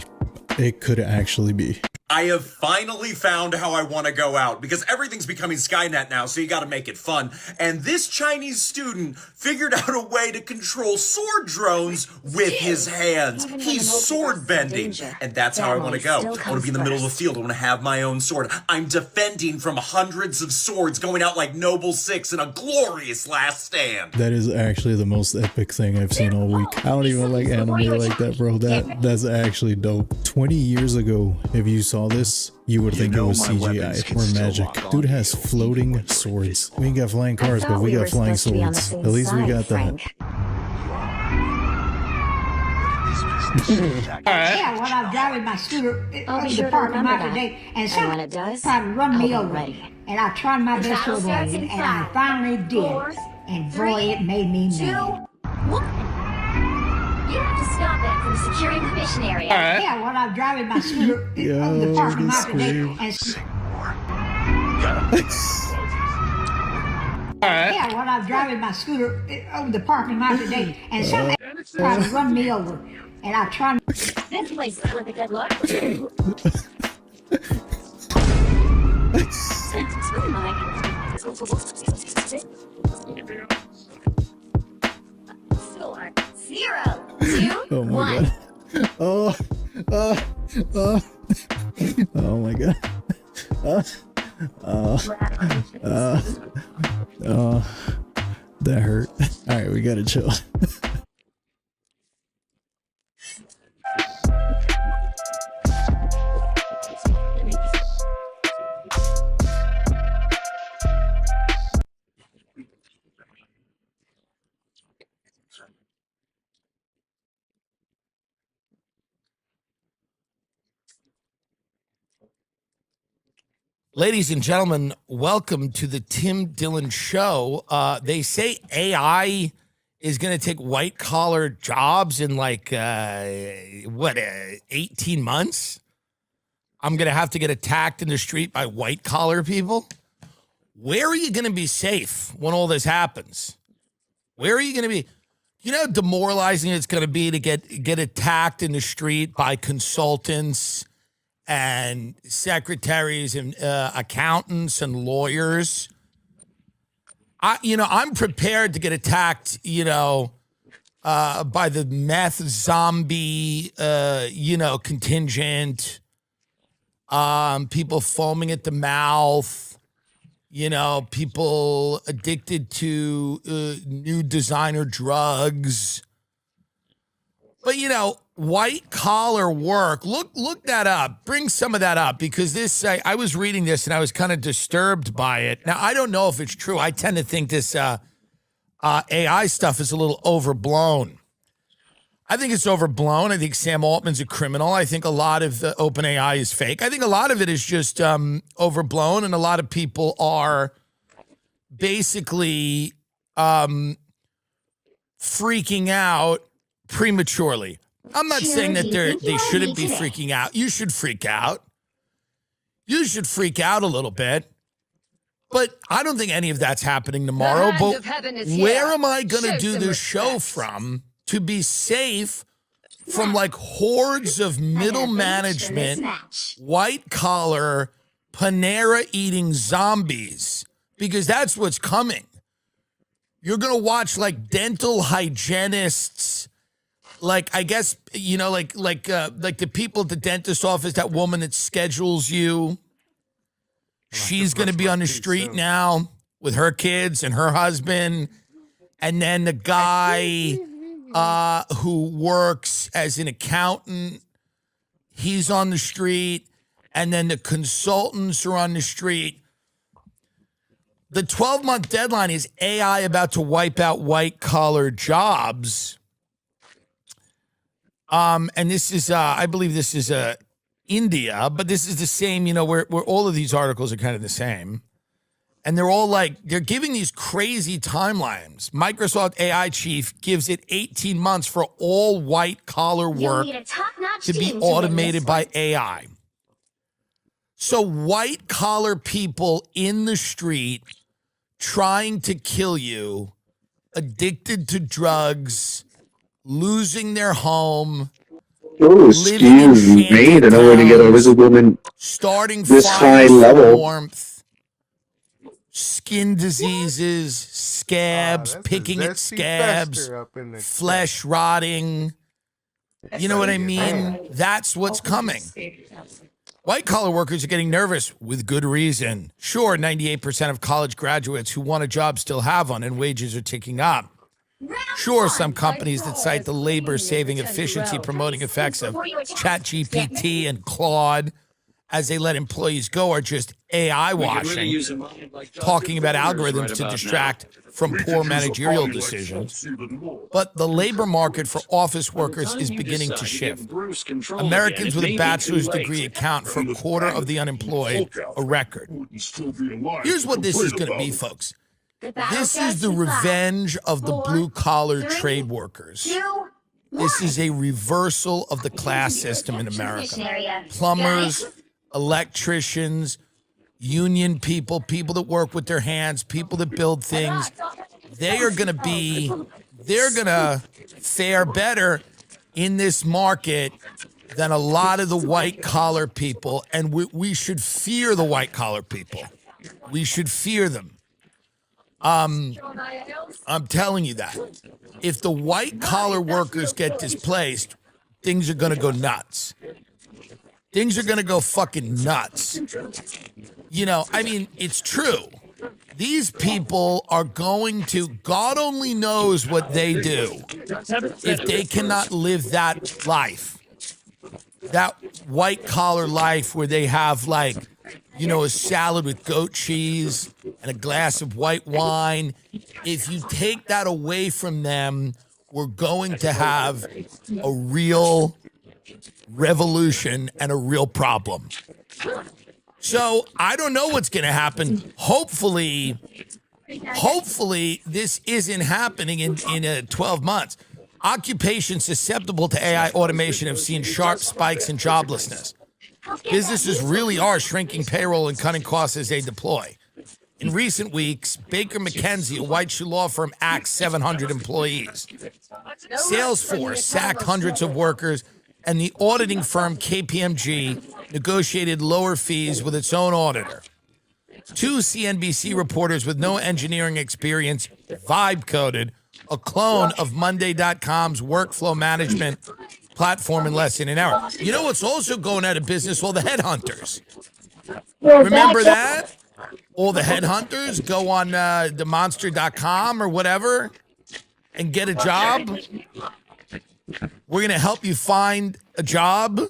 be. I have finally found how I want to go out because everything's becoming Skynet now, so you got to make it fun. And this Chinese student figured out a way to control sword drones with his hands. He's sword bending, and that's how I want to go. I want to be in the middle of the field. I want to have my own sword. I'm defending from hundreds of swords, going out like Noble Six in a glorious last stand. That is actually the most epic thing I've seen all week. I don't even like anime like that, bro. That's actually dope. 20 years ago, if you saw this, you would think it was CGI or magic. Dude has floating swords. We ain't got flying cars, but we got flying swords. At least we got that. Yeah, well, I'm driving my scooter over the parking lot today, and someone tried to run me over. And I tried my best to avoid it, and I finally did. And boy, it made me mad. You have to stop that from securing the mission area. Yeah, well, I'm driving my scooter over the parking lot today, and yeah, well, I'm driving my scooter over the parking lot today, and someone tried to run me over, and I tried. This place is with a good look. Oh my god. Oh my god. That hurt. Alright, we gotta chill. Ladies and gentlemen, welcome to the Tim Dillon Show. They say AI is going to take white-collar jobs in 18 months? I'm going to have to get attacked in the street by white-collar people? Where are you going to be safe when all this happens? Where are you going to be? You know how demoralizing it's going to be to get attacked in the street by consultants and secretaries and accountants and lawyers? I'm prepared to get attacked, by the meth zombie, contingent, people foaming at the mouth, people addicted to new designer drugs. But, white collar work, look that up, bring some of that up, because I was reading this and I was kind of disturbed by it. Now, I don't know if it's true. I tend to think this AI stuff is a little overblown. I think it's overblown. I think Sam Altman's a criminal. I think a lot of OpenAI is fake. I think a lot of it is just overblown, and a lot of people are basically freaking out prematurely. I'm not saying that they shouldn't be freaking out. You should freak out. You should freak out a little bit. But I don't think any of that's happening tomorrow. But where am I going to do this show from to be safe from hordes of middle management, white collar, Panera eating zombies? Because that's what's coming. You're going to watch dental hygienists, I guess, like the people at the dentist office, that woman that schedules you. She's going to be on the street now with her kids and her husband. And then the guy who works as an accountant, he's on the street. And then the consultants are on the street. The 12-month deadline is AI about to wipe out white-collar jobs. And this is, I believe this is India, but this is the same, where all of these articles are kind of the same. And they're all they're giving these crazy timelines. Microsoft AI chief gives it 18 months for all white-collar work to be automated by AI. So white-collar people in the street trying to kill you, addicted to drugs, losing their home. Oh, excuse me, to know where to get a lizard woman starting this high level. Warmth, skin diseases, scabs, picking at scabs, flesh rotting. You know what I mean? That's what's coming. White-collar workers are getting nervous with good reason. Sure, 98% of college graduates who want a job still have one, and wages are ticking up. Sure, some companies that cite the labor-saving efficiency-promoting effects of ChatGPT and Claude as they let employees go are just AI washing, talking about algorithms to distract from poor managerial decisions. But the labor market for office workers is beginning to shift. Americans with a bachelor's degree account for a quarter of the unemployed, a record. Here's what this is going to be, folks. This is the revenge of the blue-collar trade workers. This is a reversal of the class system in America. Plumbers, electricians, union people, people that work with their hands, people that build things, they're going to fare better in this market than a lot of the white-collar people, and we should fear the white-collar people. We should fear them. I'm telling you that. If the white-collar workers get displaced, things are going to go nuts. Things are going to go fucking nuts. It's true. These people are going to, God only knows what they do if they cannot live that life. That white-collar life where they have a salad with goat cheese and a glass of white wine. If you take that away from them, we're going to have a real revolution and a real problem. So I don't know what's going to happen. Hopefully this isn't happening in 12 months. Occupations susceptible to AI automation have seen sharp spikes in joblessness. Businesses really are shrinking payroll and cutting costs as they deploy. In recent weeks, Baker McKenzie, a white shoe law firm, axed 700 employees. Salesforce sacked hundreds of workers, and the auditing firm KPMG negotiated lower fees with its own auditor. Two CNBC reporters with no engineering experience vibe coded a clone of Monday.com's workflow management platform in less than an hour. You know what's also going out of business? All the headhunters. Remember that? All the headhunters go on the monster.com or whatever and get a job. We're going to help you find a job.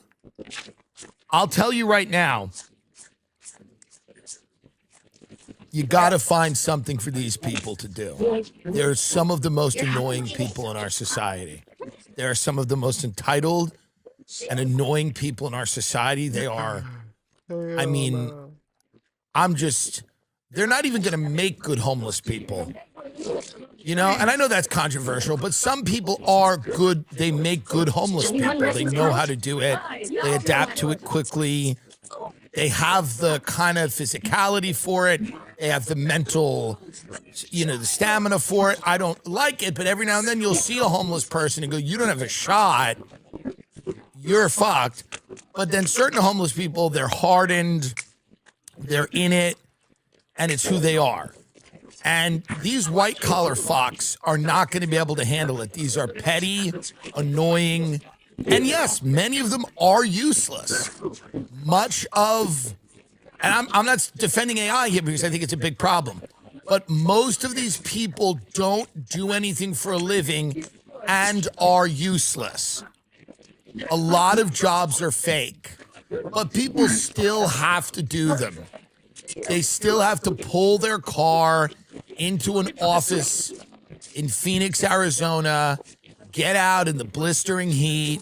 I'll tell you right now, you got to find something for these people to do. They're some of the most annoying people in our society. They are some of the most entitled and annoying people in our society. They are, I mean, they're not even going to make good homeless people. You know, and I know that's controversial, but some people are good. They make good homeless people. They know how to do it. They adapt to it quickly. They have the kind of physicality for it. They have the mental, the stamina for it. I don't like it, but every now and then you'll see a homeless person and go, you don't have a shot. You're fucked. But then certain homeless people, they're hardened. They're in it. And it's who they are. And these white-collar fucks are not going to be able to handle it. These are petty, annoying, and yes, many of them are useless. And I'm not defending AI here because I think it's a big problem, but most of these people don't do anything for a living and are useless. A lot of jobs are fake, but people still have to do them. They still have to pull their car into an office in Phoenix, Arizona, get out in the blistering heat,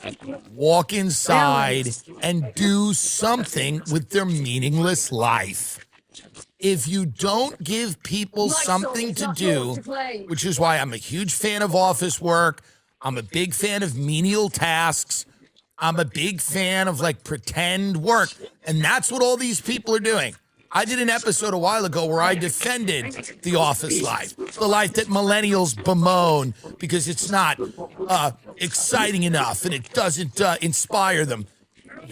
walk inside, and do something with their meaningless life. If you don't give people something to do, which is why I'm a huge fan of office work, I'm a big fan of menial tasks, I'm a big fan of pretend work, and that's what all these people are doing. I did an episode a while ago where I defended the office life, the life that millennials bemoan because it's not exciting enough and it doesn't inspire them.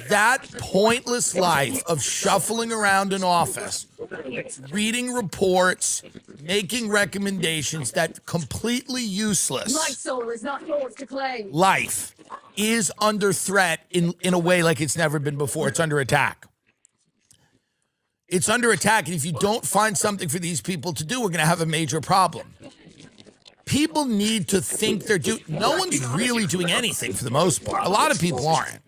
That pointless life of shuffling around an office, reading reports, making recommendations, that completely useless life is under threat in a way like it's never been before. It's under attack. It's under attack, and if you don't find something for these people to do, we're going to have a major problem. People need to think they're doing. No one's really doing anything for the most part. A lot of people aren't,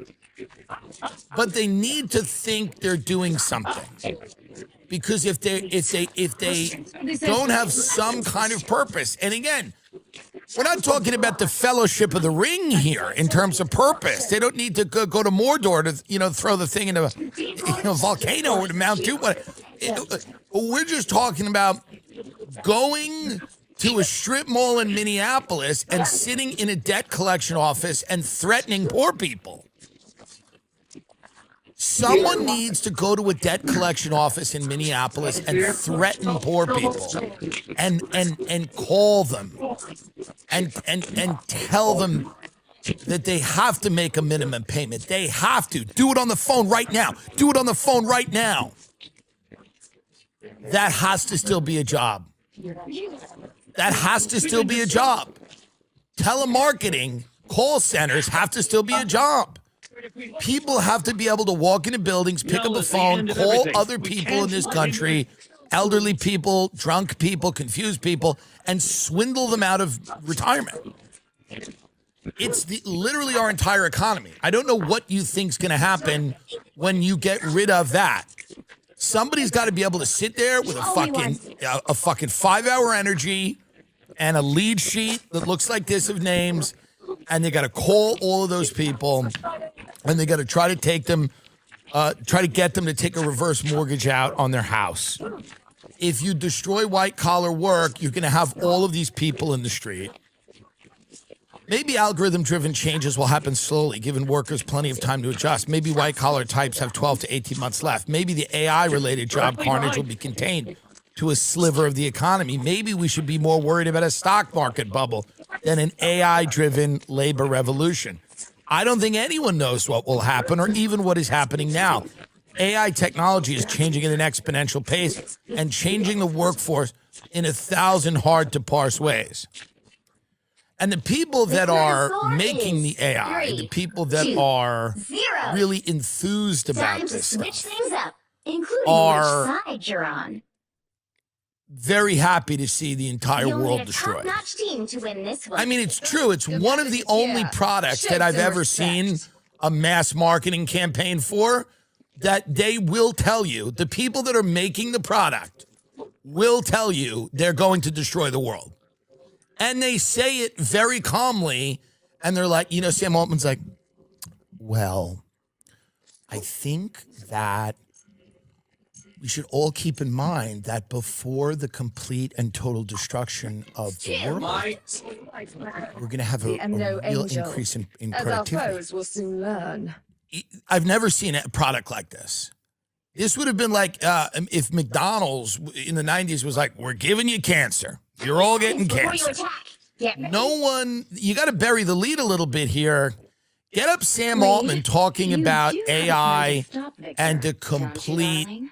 but they need to think they're doing something. Because if they don't have some kind of purpose, and again, we're not talking about the Fellowship of the Ring here in terms of purpose. They don't need to go to Mordor to throw the thing in a volcano or to Mount Doom. We're just talking about going to a strip mall in Minneapolis and sitting in a debt collection office and threatening poor people. Someone needs to go to a debt collection office in Minneapolis and threaten poor people and call them and tell them that they have to make a minimum payment. They have to. Do it on the phone right now. Do it on the phone right now. That has to still be a job. That has to still be a job. Telemarketing, call centers have to still be a job. People have to be able to walk into buildings, pick up a phone, call other people in this country, elderly people, drunk people, confused people, and swindle them out of retirement. It's literally our entire economy. I don't know what you think's going to happen when you get rid of that. Somebody's got to be able to sit there with a fucking 5-hour energy and a lead sheet that looks like this of names, and they got to call all of those people, and they got to try to take them try to get them to take a reverse mortgage out on their house. If you destroy white-collar work, you're going to have all of these people in the street. Maybe algorithm-driven changes will happen slowly, giving workers plenty of time to adjust. Maybe white-collar types have 12 to 18 months left. Maybe the AI-related job carnage will be contained to a sliver of the economy. Maybe we should be more worried about a stock market bubble than an AI-driven labor revolution. I don't think anyone knows what will happen or even what is happening now. AI technology is changing at an exponential pace and changing the workforce in 1,000 hard-to-parse ways. And the people that are making the AI, the people that are really enthused about this stuff, are very happy to see the entire world destroyed. I mean, it's true. It's one of the only products that I've ever seen a mass marketing campaign for that they will tell you, the people that are making the product will tell you they're going to destroy the world. And they say it very calmly, and they're like, Sam Altman's like, well, I think that we should all keep in mind that before the complete and total destruction of the world, we're going to have a real increase in productivity. Will soon learn. I've never seen a product like this. This would have been like if McDonald's in the 90s was like, we're giving you cancer. You're all getting cancer. No one, you got to bury the lead a little bit here. Get up Sam Altman talking about AI and the complete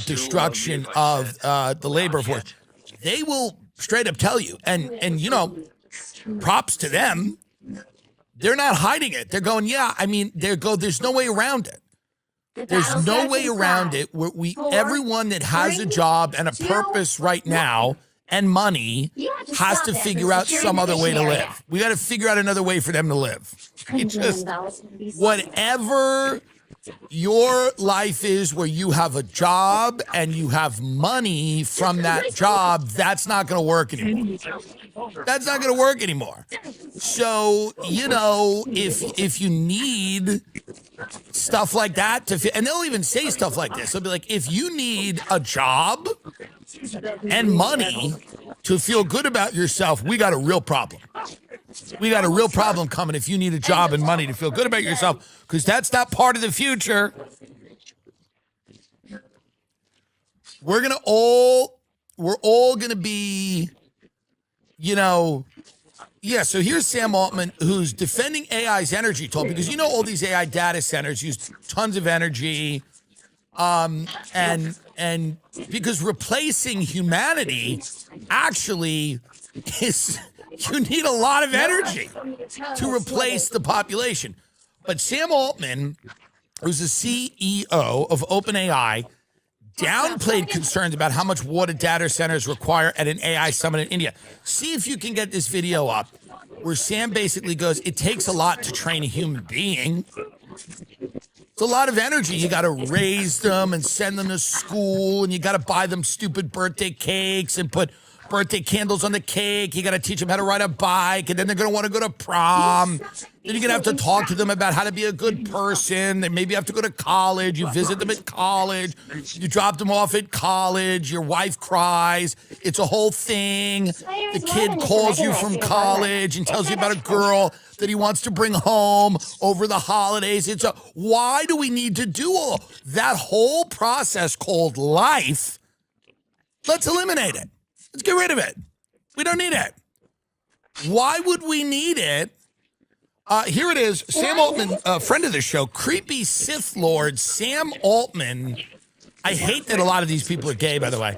destruction of the labor force. They will straight up tell you, and props to them. They're not hiding it. They're going, there's no way around it. There's no way around it. Everyone that has a job and a purpose right now and money has to figure out some other way to live. We got to figure out another way for them to live. It's just whatever your life is where you have a job and you have money from that job, that's not going to work anymore. That's not going to work anymore. So, if you need stuff like that and they'll even say stuff like this. They'll be like, if you need a job and money to feel good about yourself, we got a real problem. We got a real problem coming if you need a job and money to feel good about yourself, because that's not part of the future. We're all going to be, so here's Sam Altman, who's defending AI's energy toll, because all these AI data centers use tons of energy, and because replacing humanity actually is, you need a lot of energy to replace the population. But Sam Altman, who's the CEO of OpenAI, downplayed concerns about how much water data centers require at an AI summit in India. See if you can get this video up where Sam basically goes, it takes a lot to train a human being. It's a lot of energy. You got to raise them and send them to school, and you got to buy them stupid birthday cakes and put birthday candles on the cake. You got to teach them how to ride a bike, and then they're going to want to go to prom. Then you're going to have to talk to them about how to be a good person. They maybe have to go to college. You visit them at college. You drop them off at college. Your wife cries. It's a whole thing. The kid calls you from college and tells you about a girl that he wants to bring home over the holidays. Why do we need to do all that whole process called life? Let's eliminate it. Let's get rid of it. We don't need it. Why would we need it? Here it is. Sam Altman, a friend of the show, creepy Sith Lord Sam Altman. I hate that a lot of these people are gay, by the way.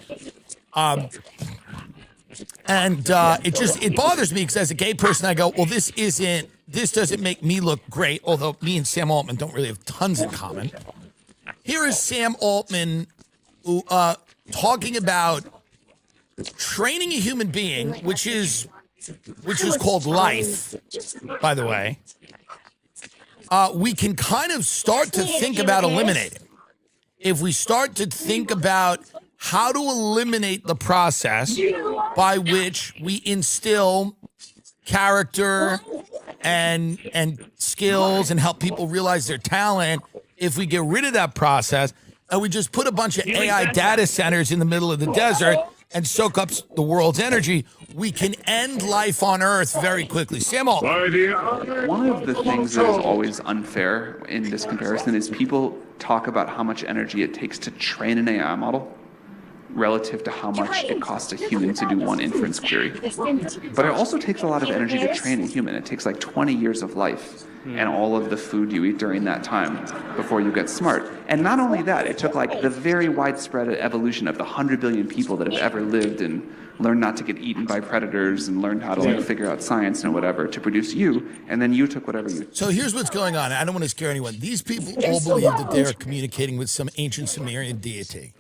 It bothers me because as a gay person, I go, well, this doesn't make me look great, although me and Sam Altman don't really have tons in common. Here is Sam Altman talking about training a human being, which is called life, by the way. We can kind of start to think about eliminating. If we start to think about how to eliminate the process by which we instill character and skills and help people realize their talent if we get rid of that process and we just put a bunch of AI data centers in the middle of the desert and soak up the world's energy, we can end life on Earth very quickly. Samuel. One of the things that is always unfair in this comparison is people talk about how much energy it takes to train an AI model relative to how much it costs a human to do one inference query. But it also takes a lot of energy to train a human. It takes like 20 years of life and all of the food you eat during that time before you get smart. And not only that, it took like the very widespread evolution of the 100 billion people that have ever lived and learned not to get eaten by predators and learned how to like figure out science and whatever to produce you, and then you took whatever you. So here's what's going on. I don't want to scare anyone. These people all believe that they're communicating with some ancient Sumerian deity.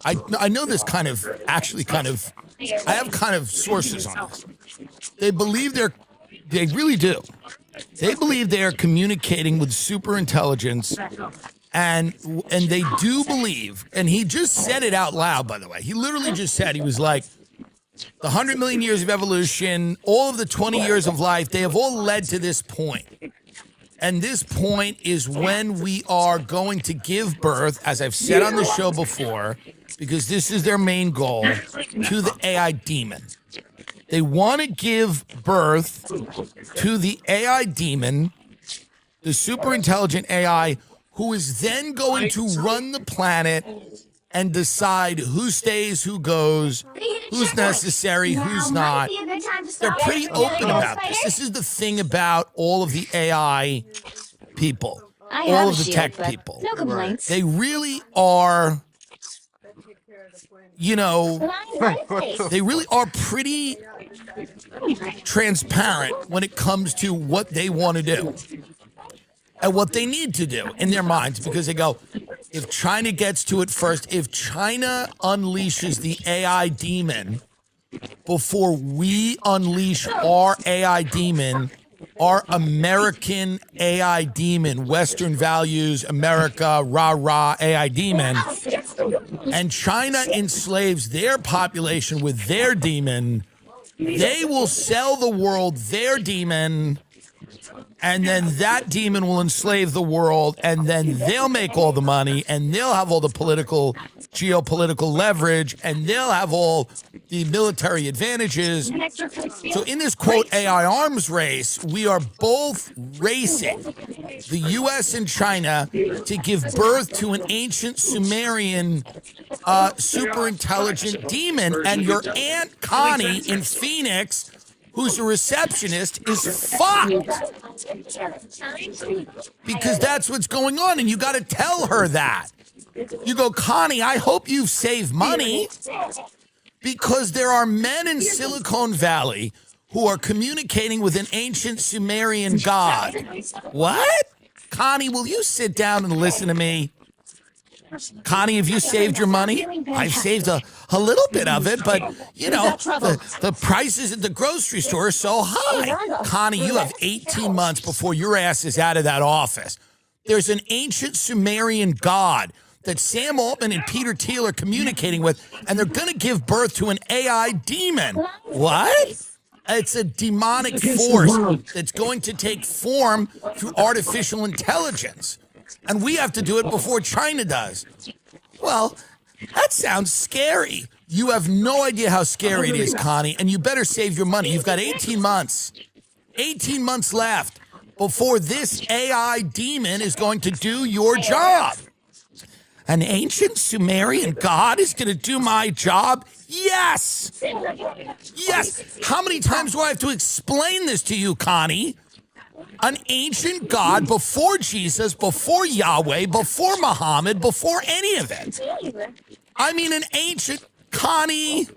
I know this I have kind of sources on this. They believe they really do. They believe they are communicating with super intelligence, and they do believe, and he just said it out loud, by the way. He literally just said, he was like, the 100 million years of evolution, all of the 20 years of life, they have all led to this point. And this point is when we are going to give birth, as I've said on the show before, because this is their main goal, to the AI demon. They want to give birth to the AI demon, the super intelligent AI, who is then going to run the planet and decide who stays, who goes, who's necessary, who's not. They're pretty open about this. This is the thing about all of the AI people, all of the tech people. No complaints. They really are, they really are pretty transparent when it comes to what they want to do and what they need to do in their minds, because they go, if China gets to it first, if China unleashes the AI demon before we unleash our AI demon, our American AI demon, Western values, America, rah-rah AI demon, and China enslaves their population with their demon, they will sell the world their demon, and then that demon will enslave the world, and then they'll make all the money, and they'll have all the geopolitical leverage, and they'll have all the military advantages. So in this, quote, AI arms race, we are both racing, the U.S. and China, to give birth to an ancient Sumerian super intelligent demon, and your Aunt Connie in Phoenix, who's a receptionist, is fucked. Because that's what's going on, and you got to tell her that. You go, Connie, I hope you've saved money, because there are men in Silicon Valley who are communicating with an ancient Sumerian god. What? Connie, will you sit down and listen to me? Connie, have you saved your money? I've saved a little bit of it, but, the prices at the grocery store are so high. Connie, you have 18 months before your ass is out of that office. There's an ancient Sumerian god that Sam Altman and Peter Thiel are communicating with, and they're going to give birth to an AI demon. What? It's a demonic force that's going to take form through artificial intelligence. And we have to do it before China does. Well, that sounds scary. You have no idea how scary it is, Connie, and you better save your money. You've got 18 months. 18 months left before this AI demon is going to do your job. An ancient Sumerian god is going to do my job? Yes! Yes! How many times do I have to explain this to you, Connie? An ancient god before Jesus, before Yahweh, before Muhammad, before any of it. I mean, an ancient... Connie,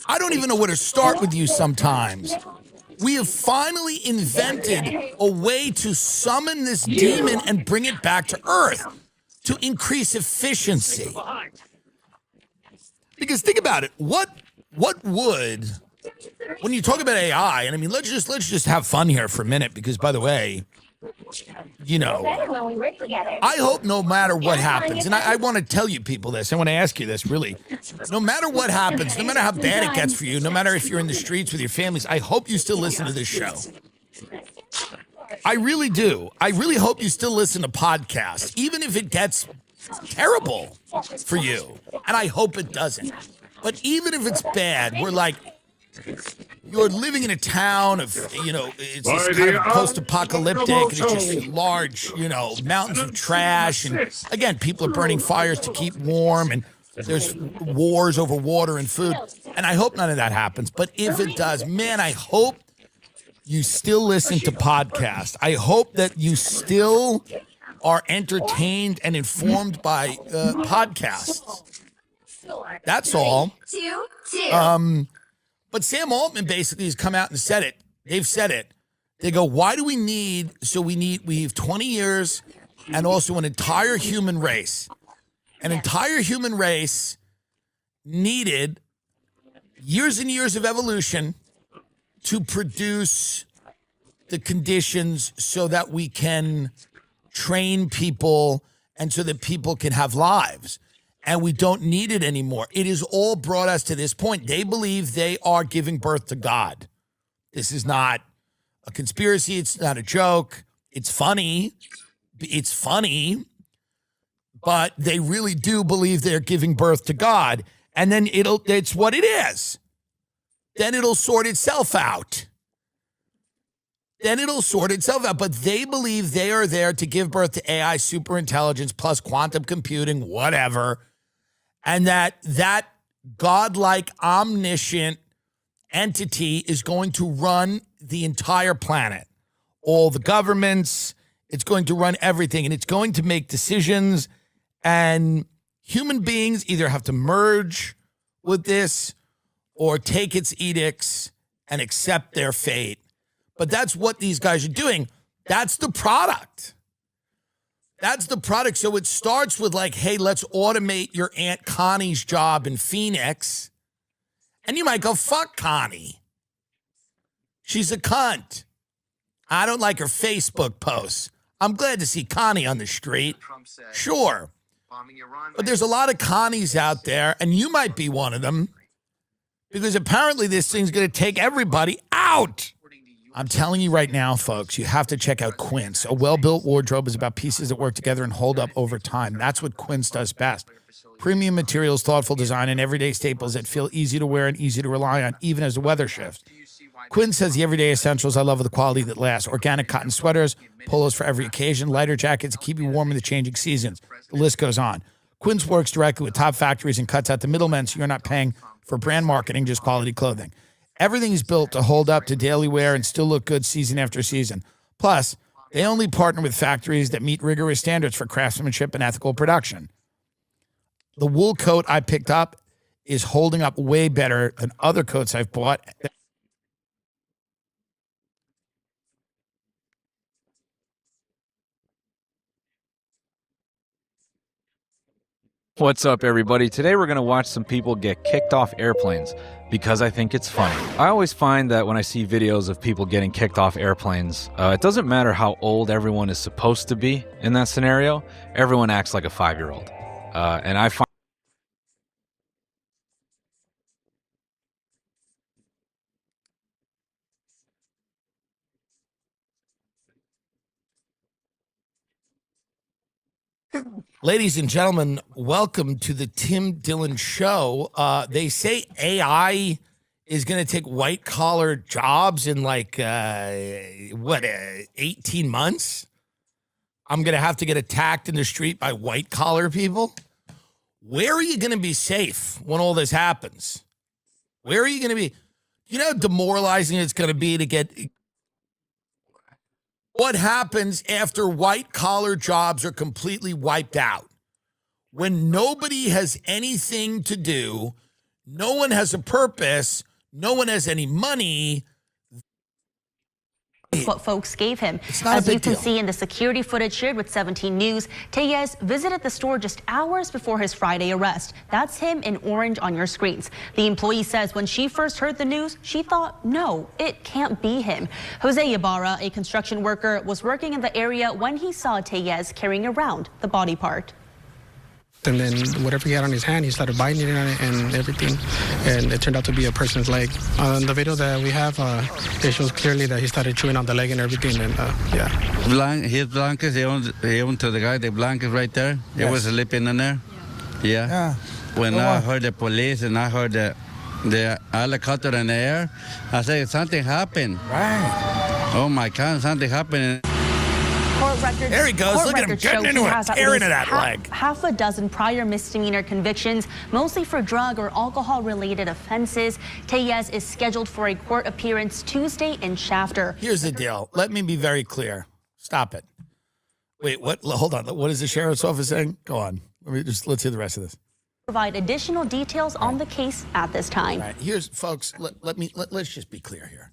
I don't even know where to start with you sometimes. We have finally invented a way to summon this demon and bring it back to Earth to increase efficiency. Because think about it. What would... When you talk about AI, and I mean, let's just have fun here for a minute, because, by the way, I hope no matter what happens, and I want to tell you people this, I want to ask you this, really, no matter what happens, no matter how bad it gets for you, no matter if you're in the streets with your families, I hope you still listen to this show. I really do. I really hope you still listen to podcasts, even if it gets terrible for you. And I hope it doesn't. But even if it's bad, we're like, you're living in a town of, it's just kind of post-apocalyptic, and it's just large, mountains of trash. And again, people are burning fires to keep warm, and there's wars over water and food. And I hope none of that happens. But if it does, man, I hope you still listen to podcasts. I hope that you still are entertained and informed by podcasts. That's all. But Sam Altman basically has come out and said it. They've said it. They go, why do we need, we have 20 years and also an entire human race. An entire human race needed years and years of evolution to produce the conditions so that we can train people and so that people can have lives. And we don't need it anymore. It has all brought us to this point. They believe they are giving birth to God. This is not a conspiracy. It's not a joke. It's funny. It's funny. But they really do believe they're giving birth to God. And then it's what it is. Then it'll sort itself out. But they believe they are there to give birth to AI superintelligence plus quantum computing, whatever. And that godlike, omniscient entity is going to run the entire planet. All the governments, it's going to run everything, and it's going to make decisions. And human beings either have to merge with this or take its edicts and accept their fate. But that's what these guys are doing. That's the product. So it starts with like, hey, let's automate your Aunt Connie's job in Phoenix. And you might go, fuck Connie. She's a cunt. I don't like her Facebook posts. I'm glad to see Connie on the street. Sure. But there's a lot of Connies out there, and you might be one of them, because apparently this thing's going to take everybody out. I'm telling you right now, folks, you have to check out Quince. A well-built wardrobe is about pieces that work together and hold up over time. That's what Quince does best. Premium materials, thoughtful design, and everyday staples that feel easy to wear and easy to rely on, even as the weather shifts. Quince has the everyday essentials I love with the quality that lasts. Organic cotton sweaters, polos for every occasion, lighter jackets to keep you warm in the changing seasons. The list goes on. Quince works directly with top factories and cuts out the middlemen, so you're not paying for brand marketing, just quality clothing. Everything is built to hold up to daily wear and still look good season after season. Plus, they only partner with factories that meet rigorous standards for craftsmanship and ethical production. The wool coat I picked up is holding up way better than other coats I've bought. What's up, everybody? Today we're going to watch some people get kicked off airplanes because I think it's funny. I always find that when I see videos of people getting kicked off airplanes, it doesn't matter how old everyone is supposed to be in that scenario, everyone acts like a 5-year-old. And I find Ladies and gentlemen, welcome to the Tim Dillon Show. They say AI is going to take white-collar jobs in 18 months? I'm going to have to get attacked in the street by white-collar people? Where are you going to be safe when all this happens? Where are you going to be? You know how demoralizing it's going to be to get... What happens after white-collar jobs are completely wiped out? When nobody has anything to do, no one has a purpose, no one has any money. What folks gave him. As you can see in the security footage shared with 17 News, Tellez visited the store just hours before his Friday arrest. That's him in orange on your screens. The employee says when she first heard the news, she thought, no, it can't be him. Jose Ibarra, a construction worker, was working in the area when he saw Tellez carrying around the body part. And then whatever he had on his hand, he started biting on it and everything. And it turned out to be a person's leg. On the video that we have, it shows clearly that he started chewing on the leg and everything. And yeah. His blankets, he owned to the guy, the blanket right there. Yes. It was sleeping in there. Yeah. When I heard the police and I heard the helicopter in the air, I said, something happened. Right. Oh my God, something happened. Court records, there he goes. Look at him getting into it, tearing into that leg. Half a dozen prior misdemeanor convictions, mostly for drug or alcohol-related offenses. Tellez is scheduled for a court appearance Tuesday in Shafter. Here's the deal. Let me be very clear. Stop it. Wait, what? Hold on. What is the sheriff's office saying? Go on. Let's hear the rest of this. Provide additional details on the case at this time. All right. Here's, folks. Let's just be clear here.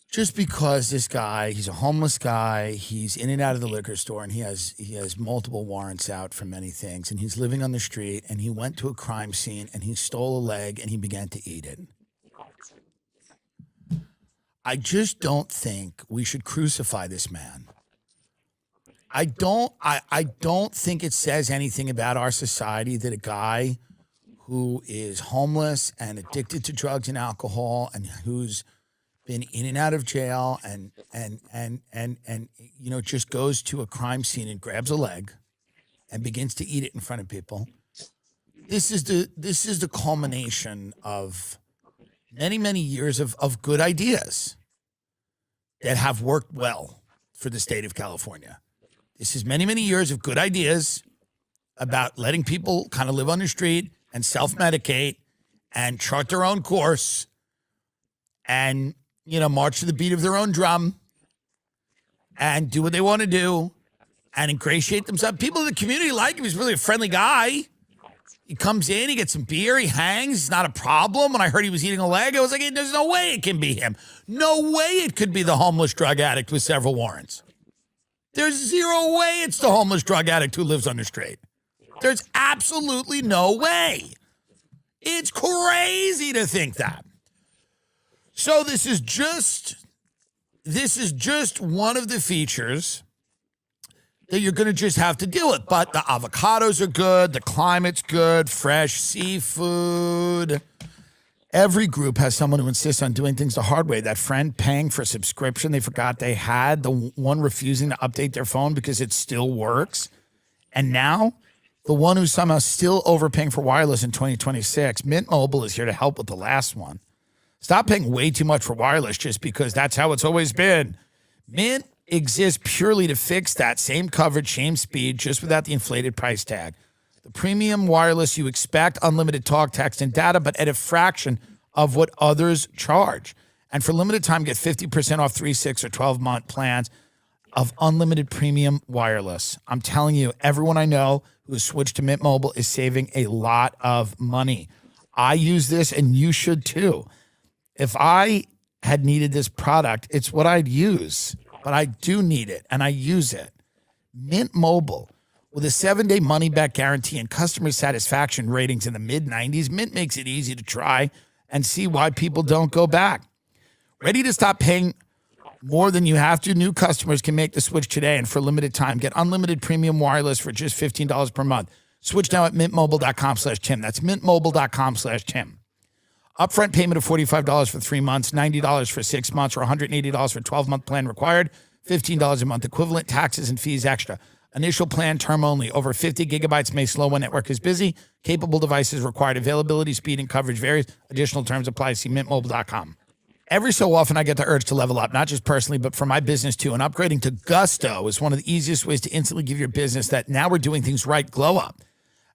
Just because this guy, he's a homeless guy, he's in and out of the liquor store, and he has multiple warrants out for many things, and he's living on the street, and he went to a crime scene, and he stole a leg, and he began to eat it. I just don't think we should crucify this man. I don't think it says anything about our society that a guy who is homeless and addicted to drugs and alcohol and who's been in and out of jail and just goes to a crime scene and grabs a leg and begins to eat it in front of people. This is the culmination of many years of good ideas that have worked well for the state of California. This is many years of good ideas about letting people kind of live on the street and self-medicate and chart their own course and march to the beat of their own drum and do what they want to do and ingratiate themselves. People in the community like him. He's really a friendly guy. He comes in, he gets some beer, he hangs. It's not a problem. When I heard he was eating a leg, I was like, there's no way it can be him. No way it could be the homeless drug addict with several warrants. There's zero way it's the homeless drug addict who lives on the street. There's absolutely no way. It's crazy to think that. So this is just one of the features that you're going to just have to deal with. But the avocados are good, the climate's good, fresh seafood. Every group has someone who insists on doing things the hard way. That friend paying for a subscription they forgot they had, the one refusing to update their phone because it still works. And now, the one who's somehow still overpaying for wireless in 2026. Mint Mobile is here to help with the last one. Stop paying way too much for wireless just because that's how it's always been. Mint exists purely to fix that same coverage, same speed, just without the inflated price tag. The premium wireless you expect, unlimited talk, text, and data, but at a fraction of what others charge. And for limited time, get 50% off 3, 6, or 12-month plans of unlimited premium wireless. I'm telling you, everyone I know who has switched to Mint Mobile is saving a lot of money. I use this, and you should too. If I had needed this product, it's what I'd use. But I do need it, and I use it. Mint Mobile. With a 7-day money-back guarantee and customer satisfaction ratings in the mid-90s, Mint makes it easy to try and see why people don't go back. Ready to stop paying more than you have to? New customers can make the switch today, and for a limited time, get unlimited premium wireless for just $15 per month. Switch now at mintmobile.com/Tim. That's mintmobile.com/Tim. Upfront payment of $45 for 3 months, $90 for 6 months, or $180 for a 12-month plan required, $15 a month equivalent, taxes and fees extra. Initial plan, term only. Over 50 gigabytes may slow when network is busy. Capable devices required. Availability, speed, and coverage varies. Additional terms apply. See mintmobile.com. Every so often, I get the urge to level up, not just personally, but for my business too. And upgrading to Gusto is one of the easiest ways to instantly give your business that now we're doing things right glow up.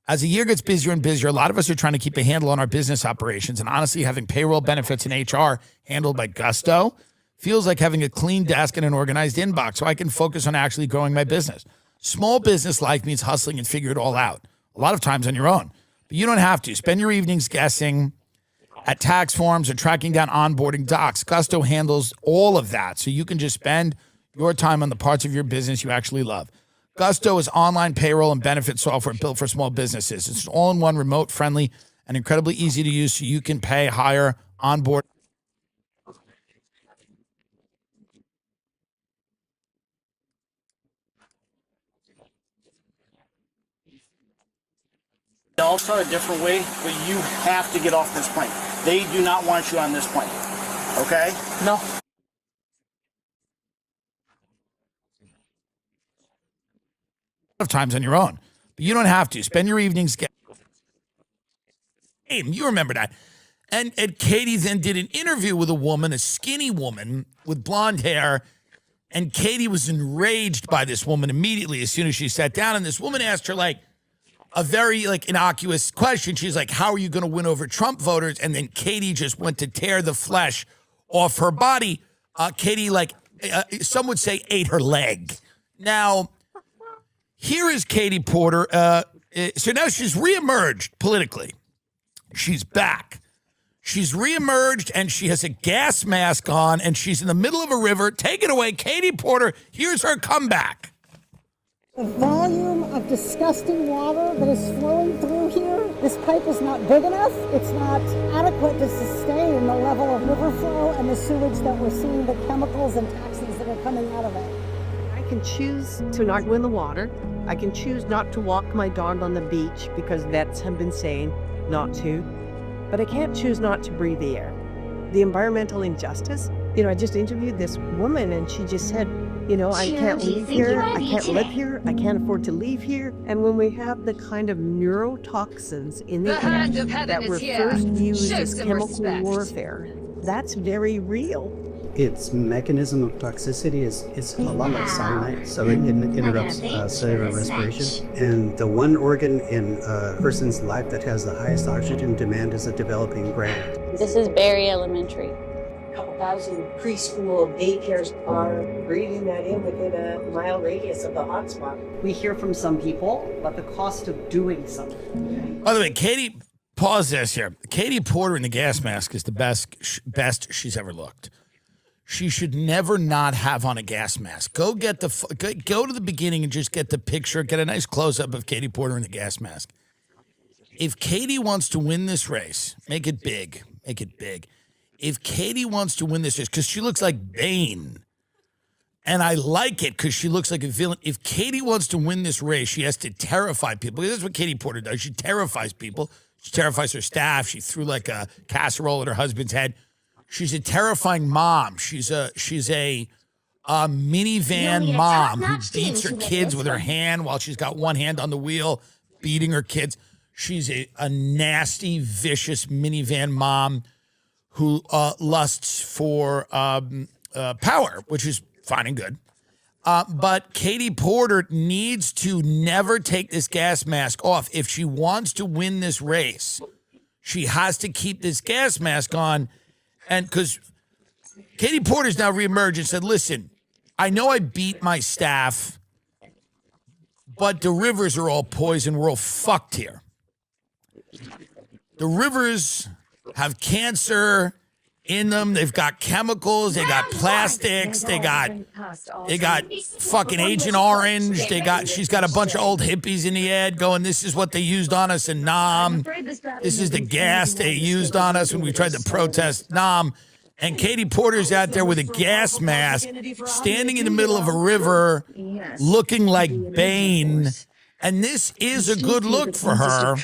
As the year gets busier and busier, a lot of us are trying to keep a handle on our business operations. And honestly, having payroll, benefits, and HR handled by Gusto feels like having a clean desk and an organized inbox so I can focus on actually growing my business. Small business life means hustling and figure it all out, a lot of times on your own. But you don't have to. Spend your evenings guessing at tax forms or tracking down onboarding docs. Gusto handles all of that, so you can just spend your time on the parts of your business you actually love. Gusto is online payroll and benefit software built for small businesses. It's all-in-one, remote-friendly, and incredibly easy to use so you can pay, hire, onboard. I'll start a different way, but you have to get off this plane. They do not want you on this plane. Okay? No. Of times on your own, but you don't have to. Spend your evenings. You remember that. And Katie then did an interview with a woman, a skinny woman with blonde hair, and Katie was enraged by this woman immediately as soon as she sat down. And this woman asked her like a very innocuous question. She's like, "How are you going to win over Trump voters?" And then Katie just went to tear the flesh off her body. Katie, some would say, ate her leg. Now, here is Katie Porter. So now she's reemerged politically. She's back. She's reemerged, and she has a gas mask on, and she's in the middle of a river. Take it away, Katie Porter. Here's her comeback. The volume of disgusting water that is flowing through here, this pipe is not big enough. It's not adequate to sustain the level of river flow and the sewage that we're seeing, the chemicals and toxins that are coming out of it. I can choose to not go in the water. I can choose not to walk my dog on the beach because vets have been saying not to. But I can't choose not to breathe the air. The environmental injustice, I just interviewed this woman and she just said, I can't leave here, I can't live here, I can't afford to leave here. And when we have the kind of neurotoxins in the air that were first used as chemical warfare, that's very real. Its mechanism of toxicity is a lot like cyanide, so it interrupts cellular respiration. And the one organ in a person's life that has the highest oxygen demand is the developing brain. This is Berry Elementary. A couple thousand preschool daycares are breathing that in within a mile radius of the hotspot. We hear from some people about the cost of doing something. By the way, Katie, pause this here. Katie Porter in the gas mask is the best she's ever looked. She should never not have on a gas mask. Go to the beginning and just get the picture, get a nice close-up of Katie Porter in the gas mask. If Katie wants to win this race, make it big. Make it big. If Katie wants to win this race, because she looks like Bane, and I like it because she looks like a villain. If Katie wants to win this race, she has to terrify people. That's what Katie Porter does. She terrifies people. She terrifies her staff. She threw like a casserole at her husband's head. She's a terrifying mom. She's a minivan mom who beats her kids with her hand while she's got one hand on the wheel, beating her kids. She's a nasty, vicious minivan mom who lusts for power, which is fine and good. But Katie Porter needs to never take this gas mask off. If she wants to win this race, she has to keep this gas mask on. And because Katie Porter's now reemerged and said, listen, I know I beat my staff, but the rivers are all poison. We're all fucked here. The rivers have cancer in them. They've got chemicals. They got plastics. They got fucking Agent Orange. She's got a bunch of old hippies in the ad going, this is what they used on us in Nam. This is the gas they used on us when we tried to protest Nam. And Katie Porter's out there with a gas mask, standing in the middle of a river, looking like Bane. And this is a good look for her.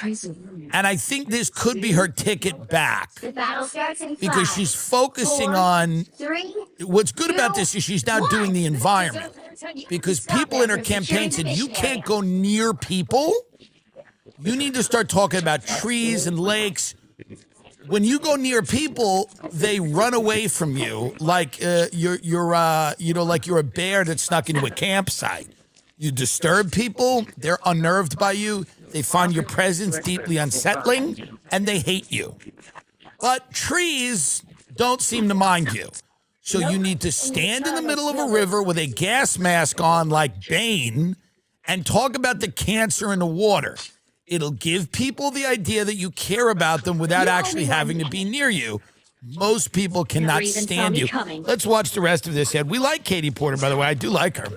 And I think this could be her ticket back. Because she's focusing on... What's good about this is she's now doing the environment. Because people in her campaign said, you can't go near people. You need to start talking about trees and lakes. When you go near people, they run away from you like you're a bear that snuck into a campsite. You disturb people, they're unnerved by you, they find your presence deeply unsettling, and they hate you. But trees don't seem to mind you. So you need to stand in the middle of a river with a gas mask on like Bane and talk about the cancer in the water. It'll give people the idea that you care about them without actually having to be near you. Most people cannot stand you. Let's watch the rest of this. We like Katie Porter, by the way. I do like her.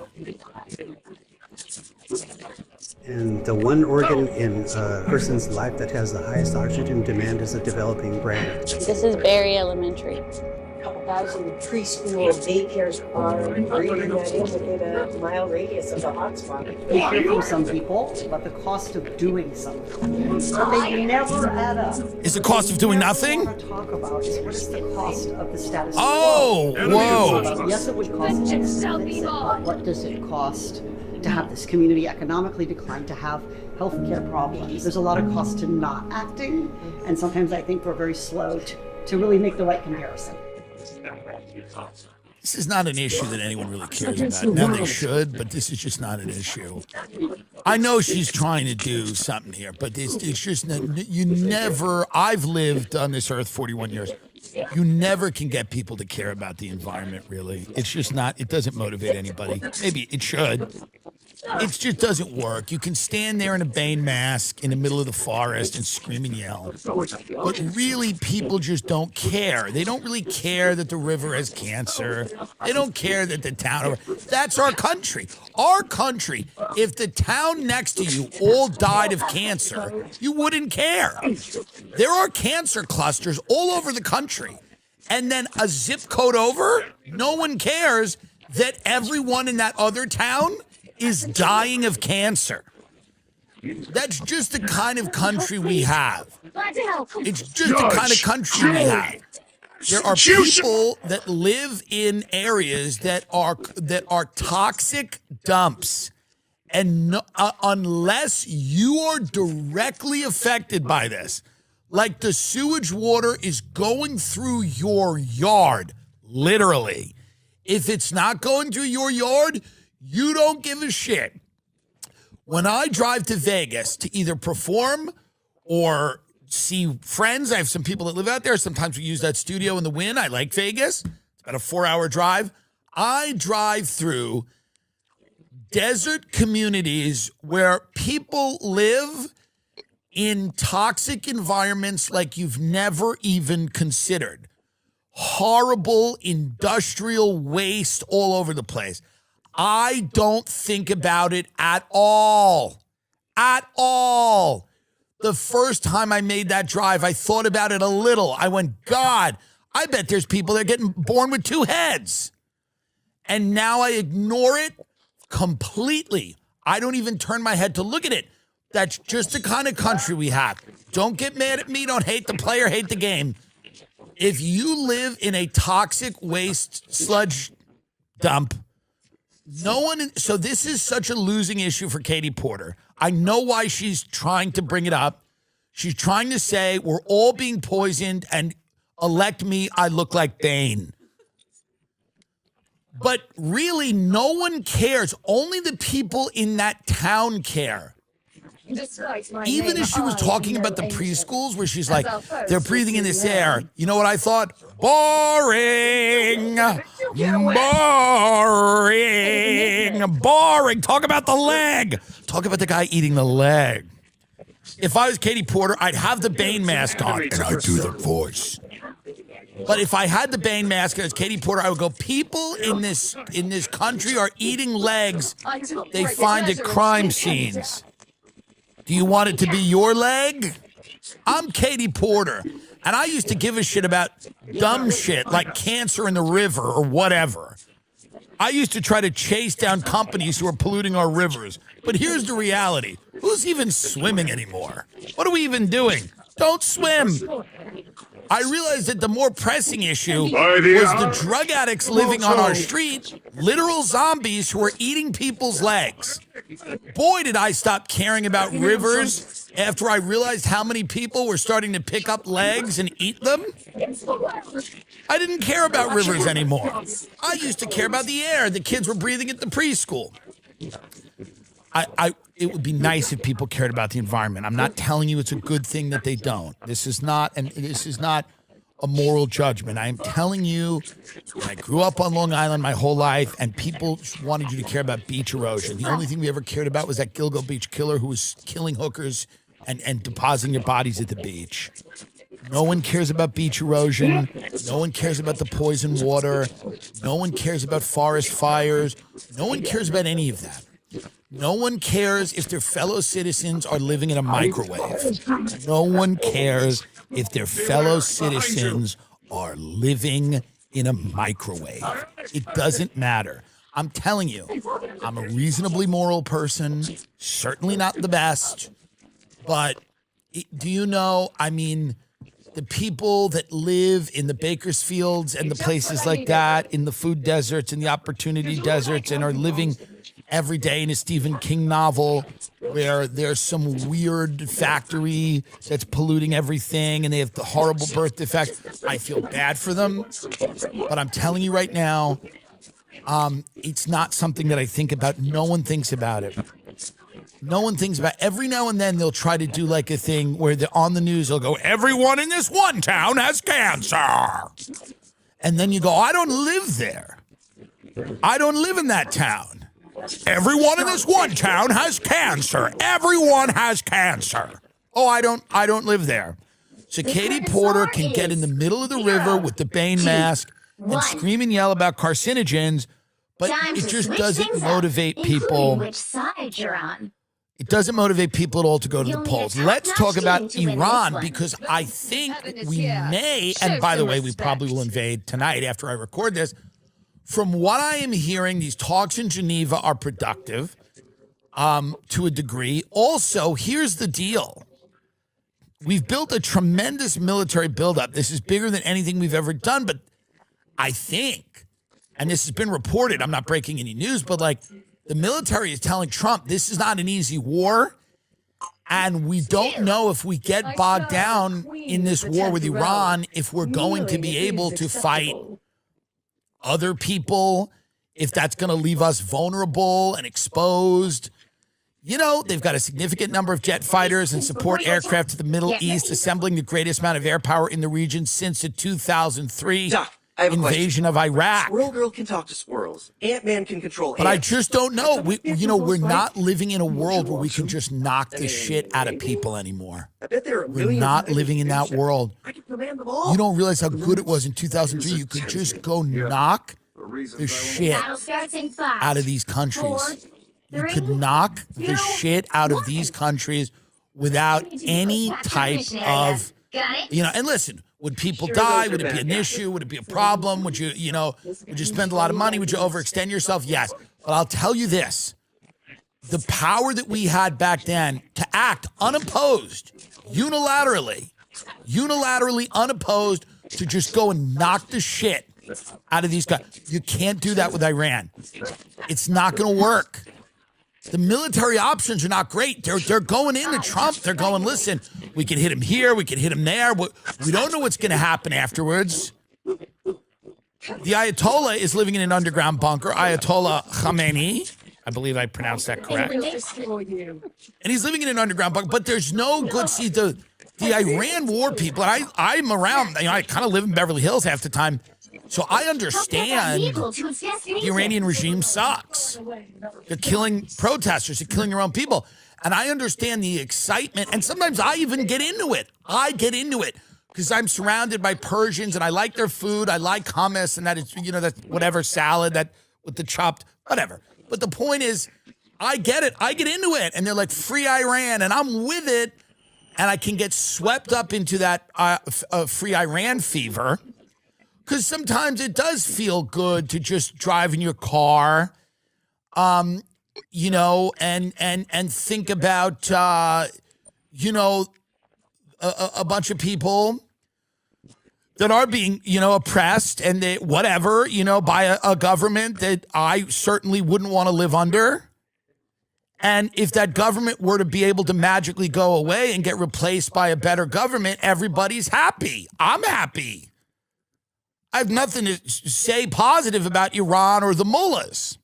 And the one organ in a person's life that has the highest oxygen demand is the developing brain. This is Berry Elementary. A couple 1,000 preschool daycares are breathing that in within a mile radius of the hotspot. We hear from some people about the cost of doing something, but they never add up. Is the cost of doing nothing? What I talk about is what is the cost of the status quo? Whoa! Yes, it would cost us, but what does it cost to have this community economically decline, to have healthcare problems? There's a lot of cost to not acting, and sometimes I think we're very slow to really make the right comparison. This is not an issue that anyone really cares about. Now they should, but this is just not an issue. I know she's trying to do something here, but it's just, you never, I've lived on this earth 41 years. You never can get people to care about the environment, really. It's just not, it doesn't motivate anybody. Maybe it should. It just doesn't work. You can stand there in a Bane mask in the middle of the forest and scream and yell. But really, people just don't care. They don't really care that the river has cancer. They don't care that the town... That's our country. Our country, if the town next to you all died of cancer, you wouldn't care. There are cancer clusters all over the country. And then a zip code over, no one cares that everyone in that other town is dying of cancer. That's just the kind of country we have. It's just the kind of country we have. There are people that live in areas that are toxic dumps. And unless you are directly affected by this, like the sewage water is going through your yard, literally. If it's not going through your yard, you don't give a shit. When I drive to Vegas to either perform or see friends, I have some people that live out there. Sometimes we use that studio in the Wynn. I like Vegas. It's about a 4-hour drive. I drive through desert communities where people live in toxic environments like you've never even considered. Horrible industrial waste all over the place. I don't think about it at all. At all. The first time I made that drive, I thought about it a little. I went, God, I bet there's people that are getting born with 2 heads. And now I ignore it completely. I don't even turn my head to look at it. That's just the kind of country we have. Don't get mad at me. Don't hate the player, hate the game. If you live in a toxic waste sludge dump, no one, so this is such a losing issue for Katie Porter. I know why she's trying to bring it up. She's trying to say we're all being poisoned and elect me, I look like Bane. But really, no one cares. Only the people in that town care. Even as she was talking about the preschools where she's like, they're breathing in this air. You know what I thought? Boring. Boring. Talk about the leg. Talk about the guy eating the leg. If I was Katie Porter, I'd have the Bane mask on and I'd do the voice. But if I had the Bane mask as Katie Porter, I would go, people in this country are eating legs they find at crime scenes. Do you want it to be your leg? I'm Katie Porter, and I used to give a shit about dumb shit like cancer in the river or whatever. I used to try to chase down companies who are polluting our rivers. But here's the reality. Who's even swimming anymore? What are we even doing? Don't swim. I realized that the more pressing issue was the drug addicts living on our street, literal zombies who are eating people's legs. Boy, did I stop caring about rivers after I realized how many people were starting to pick up legs and eat them. I didn't care about rivers anymore. I used to care about the air the kids were breathing at the preschool. It would be nice if people cared about the environment. I'm not telling you it's a good thing that they don't. This is not a moral judgment. I am telling you, I grew up on Long Island my whole life, and people wanted you to care about beach erosion. The only thing we ever cared about was that Gilgo Beach killer who was killing hookers and depositing their bodies at the beach. No one cares about beach erosion. No one cares about the poison water. No one cares about forest fires. No one cares about any of that. No one cares if their fellow citizens are living in a microwave. No one cares if their fellow citizens are living in a microwave. It doesn't matter. I'm telling you, I'm a reasonably moral person, certainly not the best, but do you know, I mean, the people that live in the Bakersfields and the places like that, in the food deserts and the opportunity deserts, and are living every day in a Stephen King novel where there's some weird factory that's polluting everything and they have the horrible birth defect. I feel bad for them, but I'm telling you right now, it's not something that I think about. No one thinks about it. No one thinks about it. Every now and then they'll try to do like a thing where they're on the news, they'll go, everyone in this one town has cancer. And then you go, I don't live there. I don't live in that town. Everyone in this one town has cancer. Everyone has cancer. Oh, I don't live there. So Katie Porter can get in the middle of the river with the Bane mask and scream and yell about carcinogens, but it just doesn't motivate people. Which side you're on. It doesn't motivate people at all to go to the polls. Let's talk about Iran, because I think we may, and by the way, we probably will invade tonight after I record this. From what I am hearing, these talks in Geneva are productive to a degree. Also, here's the deal. We've built a tremendous military buildup. This is bigger than anything we've ever done, but I think, and this has been reported, I'm not breaking any news, but like the military is telling Trump this is not an easy war, and we don't know if we get bogged down in this war with Iran, if we're going to be able to fight other people, if that's going to leave us vulnerable and exposed. You know, they've got a significant number of jet fighters and support aircraft to the Middle East, assembling the greatest amount of air power in the region since the 2003 invasion of Iraq. Squirrel Girl can talk to squirrels. Ant-Man can control But I ants. just don't know. We're not living in a world where we can just knock the shit out of people anymore. I bet there are We're millions not of living in that world. I can command them all. You don't realize how good it was in 2003. You could just go knock the shit Battle starts in 5, out of these 4, countries. You could knock the shit out of these countries without any type of, and listen, would people die? Would it be an issue? Would it be a problem? Would you spend a lot of money? Would you overextend yourself? Yes. But I'll tell you this, the power that we had back then to act unopposed, unilaterally unopposed, to just go and knock the shit out of these guys. You can't do that with Iran. It's not going to work. The military options are not great. They're going into Trump. They're going, listen, we can hit him here. We can hit him there. We don't know what's going to happen afterwards. The Ayatollah is living in an underground bunker. Ayatollah Khamenei. I believe I pronounced that correct. And he's living in an underground bunker. But there's no good, see, the Iran war people, and I'm around, I kind of live in Beverly Hills half the time. So I understand the Iranian regime sucks. They're killing protesters. They're killing their own people. And I understand the excitement. And sometimes I even get into it. I get into it because I'm surrounded by Persians and I like their food. I like hummus and that is, that whatever salad that with the chopped, whatever. But the point is, I get it. I get into it. And they're like, free Iran. And I'm with it. And I can get swept up into that free Iran fever. Because sometimes it does feel good to just drive in your car, and think about, a bunch of people that are being, oppressed and they, whatever, by a government that I certainly wouldn't want to live under. And if that government were to be able to magically go away and get replaced by a better government, everybody's happy. I'm happy. I have nothing to say positive about Iran or the mullahs.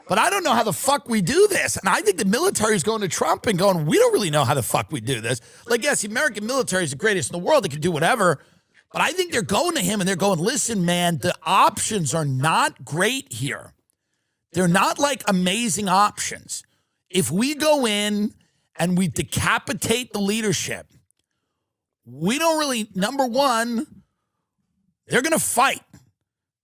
But I don't know how the fuck we do this. And I think the military is going to Trump and going, we don't really know how the fuck we do this. Like, yes, the American military is the greatest in the world. They can do whatever. But I think they're going to him and they're going, listen, man, the options are not great here. They're not like amazing options. If we go in and we decapitate the leadership, we don't really, number one, they're going to fight.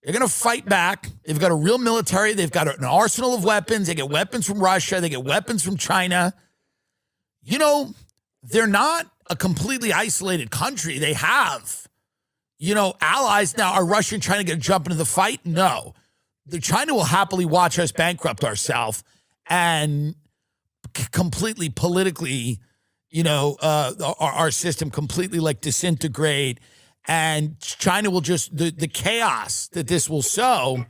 They're going to fight back. They've got a real military. They've got an arsenal of weapons. They get weapons from Russia. They get weapons from China. They're not a completely isolated country. They have, allies. Now, are Russia trying to get a jump into the fight? No. China will happily watch us bankrupt ourselves and completely politically, our system completely like disintegrate. And China will just, the chaos that this will sow,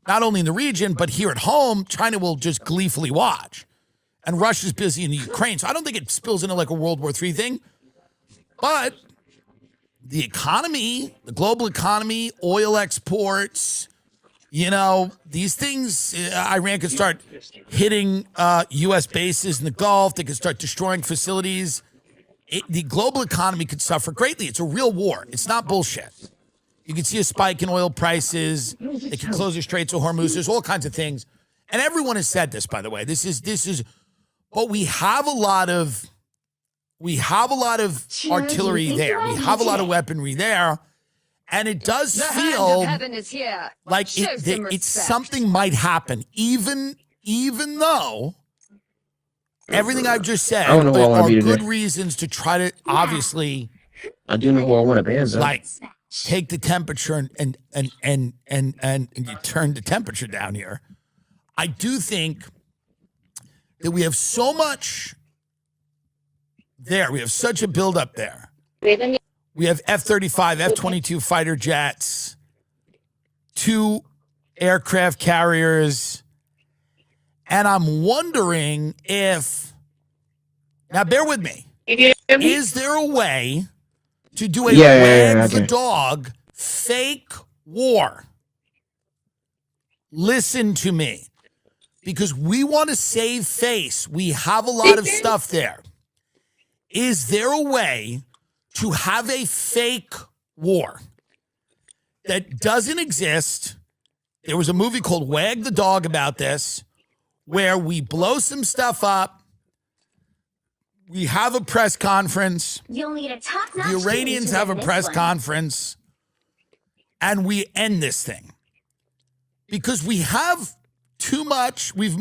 not only in the region, but here at home, China will just gleefully watch. And Russia's busy in the Ukraine. So I don't think it spills into like a World War III thing. But the economy, the global economy, oil exports, these things, Iran could start hitting U.S. bases in the Gulf. They could start destroying facilities. The global economy could suffer greatly. It's a real war. It's not bullshit. You can see a spike in oil prices. They can close the Straits of Hormuz. There's all kinds of things. And everyone has said this, by the way. This is, but we have a lot of artillery there. We have a lot of weaponry there. And it does feel like it's something might happen, even though everything I've just said are good reasons to try to obviously. I do know who I want to ban, though. Like take the temperature and you turn the temperature down here. I do think that we have so much there. We have such a buildup there. We have F-35, F-22 fighter jets, 2 aircraft carriers, and I'm wondering if, now bear with me, is there a way to do a wag the dog fake war? Listen to me, because we want to save face. We have a lot of stuff there. Is there a way to have a fake war that doesn't exist? There was a movie called Wag the Dog about this, where we blow some stuff up. We have a press conference. You'll need a top-notch The Iranians have a press conference, and we end this thing. Because we have too much. We've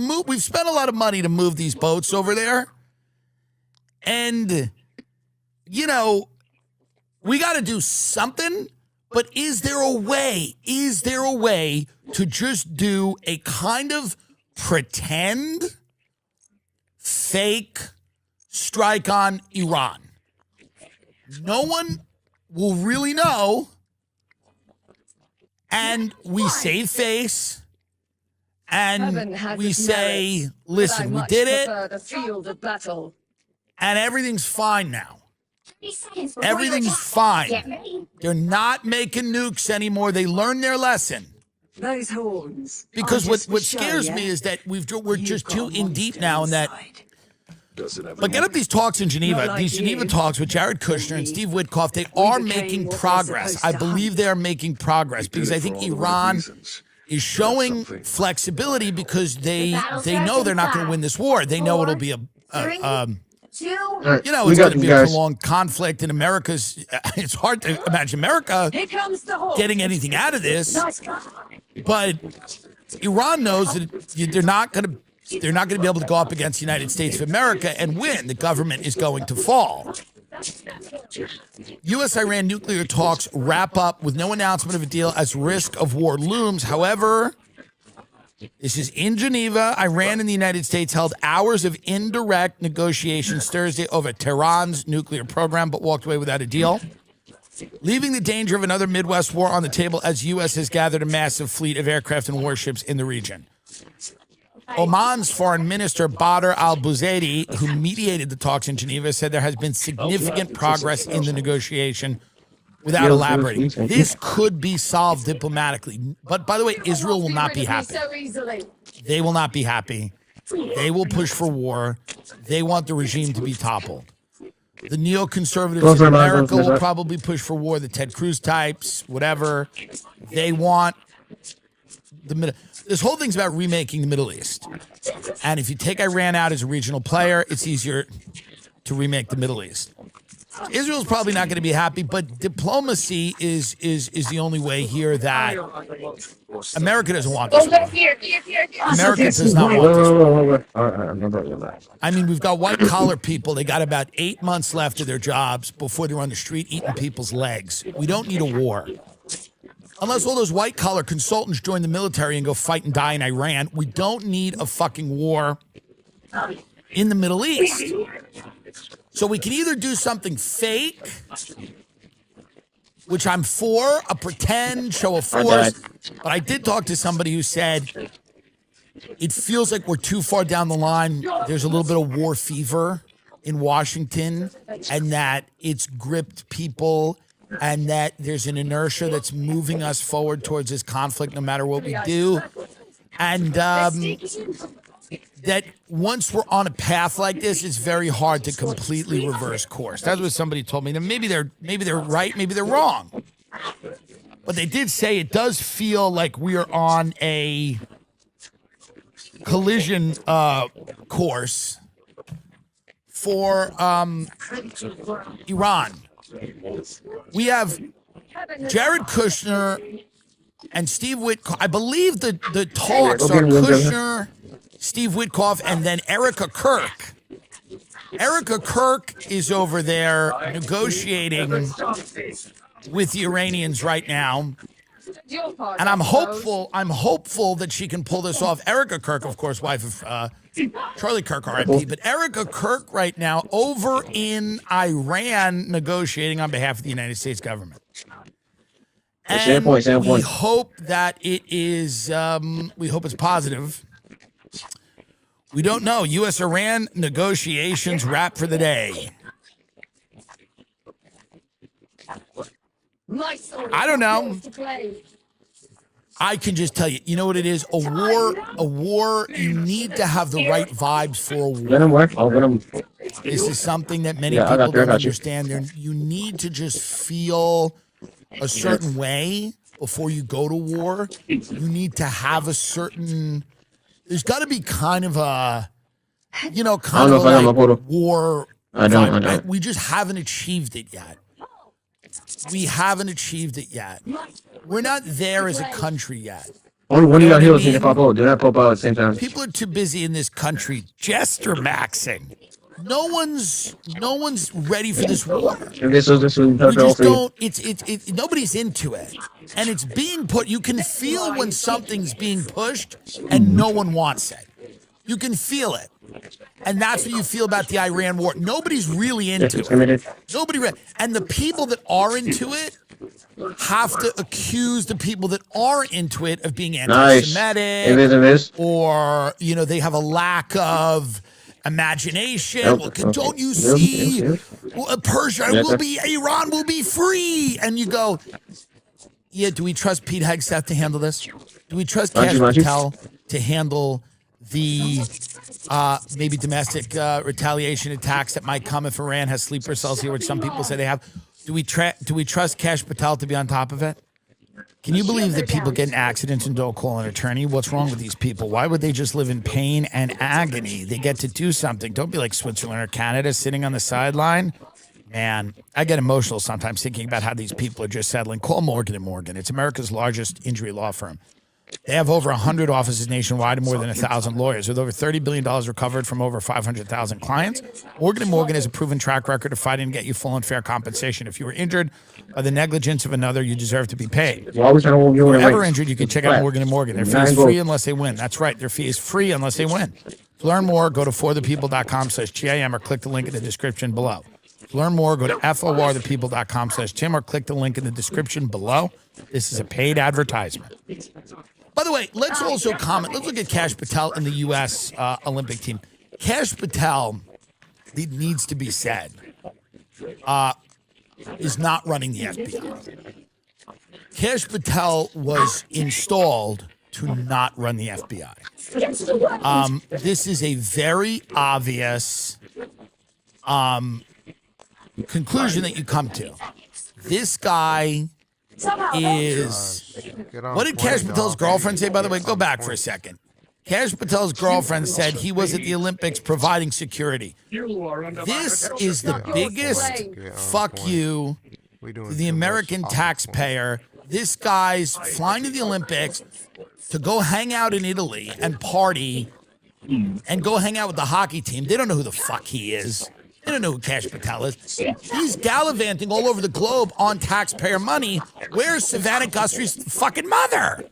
spent a lot of money to move these boats over there. And, we got to do something, but is there a way to just do a kind of pretend fake strike on Iran? No one will really know, and we save face, and we say, listen, we did it, and everything's fine now. Everything's fine. They're not making nukes anymore. They learned their lesson. Those horns. Because what scares me is that we're just too in deep now, and that. But get up these talks in Geneva. These Geneva talks with Jared Kushner and Steve Witkoff, they are making progress. I believe they are making progress because I think Iran is showing flexibility because they know they're not going to win this war. They know it'll be it's going to be a prolonged conflict, and it's hard to imagine America getting anything out of this. But Iran knows that they're not going to be able to go up against the United States of America and win. The government is going to fall. U.S.-Iran nuclear talks wrap up with no announcement of a deal as risk of war looms. However, this is in Geneva. Iran and the United States held hours of indirect negotiations Thursday over Tehran's nuclear program, but walked away without a deal, leaving the danger of another Midwest war on the table as U.S. has gathered a massive fleet of aircraft and warships in the region. Oman's foreign minister, Badr al-Buzaidi, who mediated the talks in Geneva, said there has been significant progress in the negotiation without elaborating. This could be solved diplomatically. But by the way, Israel will not be happy. They will not be happy. They will push for war. They want the regime to be toppled. The neoconservatives in America will probably push for war, the Ted Cruz types, whatever. They want this whole thing's about remaking the Middle East. And if you take Iran out as a regional player, it's easier to remake the Middle East. Israel's probably not going to be happy, but diplomacy is the only way here that America doesn't want this war. America does not want this war. I mean, we've got white-collar people. They got about 8 months left of their jobs before they're on the street eating people's legs. We don't need a war. Unless all those white-collar consultants join the military and go fight and die in Iran, we don't need a fucking war in the Middle East. So we can either do something fake, which I'm for, a pretend show of force. But I did talk to somebody who said it feels like we're too far down the line. There's a little bit of war fever in Washington, and that it's gripped people, and that there's an inertia that's moving us forward towards this conflict no matter what we do. And that once we're on a path like this, it's very hard to completely reverse course. That's what somebody told me. Now, maybe they're right, maybe they're wrong. But they did say it does feel like we are on a collision course for Iran. We have Jared Kushner and Steve Witkoff. I believe the talks are Kushner, Steve Witkoff, and then Erica Kirk. Erica Kirk is over there negotiating with the Iranians right now. And I'm hopeful that she can pull this off. Erica Kirk, of course, wife of Charlie Kirk, R.I.P. But Erica Kirk right now over in Iran negotiating on behalf of the United States government. And we hope that it is, we hope it's positive. We don't know. U.S.-Iran negotiations wrap for the day. I don't know. I can just tell you, you know what it is? A war, you need to have the right vibes for a war. This is something that many people don't understand. You need to just feel a certain way before you go to war. You need to have a certain, there's got to be kind of a, kind of like war vibe. We just haven't achieved it yet. We haven't achieved it yet. We're not there as a country yet. One of your heroes need to pop out. Do not pop out at the same time. People are too busy in this country jester maxing. No one's ready for this war. We just don't. Nobody's into it, and it's being put. You can feel when something's being pushed, and no one wants it. You can feel it. And that's what you feel about the Iran war. Nobody's really into it. And the people that are into it have to accuse the people that are into it of being anti-Semitic. Or, they have a lack of imagination. Don't you see? Persia will be, Iran will be free. And you go, yeah, do we trust Pete Hegseth to handle this? Do we trust Kash Patel to handle the maybe domestic retaliation attacks that might come if Iran has sleeper cells here, which some people say they have? Do we trust Kash Patel to be on top of it? Can you believe that people get in accidents and don't call an attorney? What's wrong with these people? Why would they just live in pain and agony? They get to do something. Don't be like Switzerland or Canada sitting on the sideline. Man, I get emotional sometimes thinking about how these people are just settling. Call Morgan & Morgan. It's America's largest injury law firm. They have over 100 offices nationwide and more than 1,000 lawyers. With over $30 billion recovered from over 500,000 clients, Morgan & Morgan has a proven track record of fighting to get you full and fair compensation. If you were injured by the negligence of another, you deserve to be paid. If you're ever injured, you can check out Morgan & Morgan. Their fee is free unless they win. That's right. Their fee is free unless they win. To learn more, go to forthepeople.com/GIM or click the link in the description below. To learn more, go to forthepeople.com/Tim or click the link in the description below. This is a paid advertisement. By the way, let's also comment. Let's look at Kash Patel in the U.S. Olympic team. Kash Patel, it needs to be said, is not running the FBI. Kash Patel was installed to not run the FBI. This is a very obvious conclusion that you come to. This guy is... What did Kash Patel's girlfriend say, by the way? Go back for a second. Cash Patel's girlfriend said he was at the Olympics providing security. This is the biggest fuck you to the American taxpayer. This guy's flying to the Olympics to go hang out in Italy and party and go hang out with the hockey team. They don't know who the fuck he is. They don't know who Cash Patel is. He's gallivanting all over the globe on taxpayer money. Where's Savannah Guthrie's fucking mother?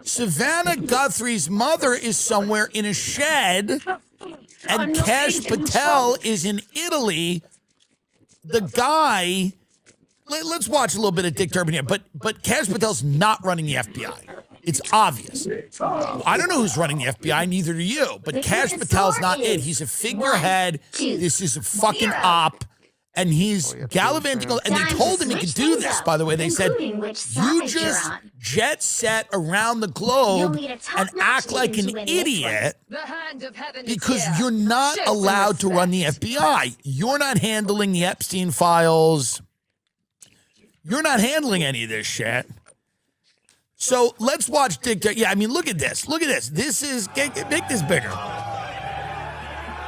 Savannah Guthrie's mother is somewhere in a shed, and Cash Patel is in Italy. The guy, let's watch a little bit of Dick Durbin here, but Cash Patel's not running the FBI. It's obvious. I don't know who's running the FBI, neither do you, but Cash Patel's not it. He's a figurehead. This is a fucking op. And he's gallivanting, and they told him he could do this, by the way. They said, you just jet set around the globe and act like an idiot because you're not allowed to run the FBI. You're not handling the Epstein files. You're not handling any of this shit. So let's watch Dick. Yeah, I mean, look at this. Look at this. This is, make this bigger.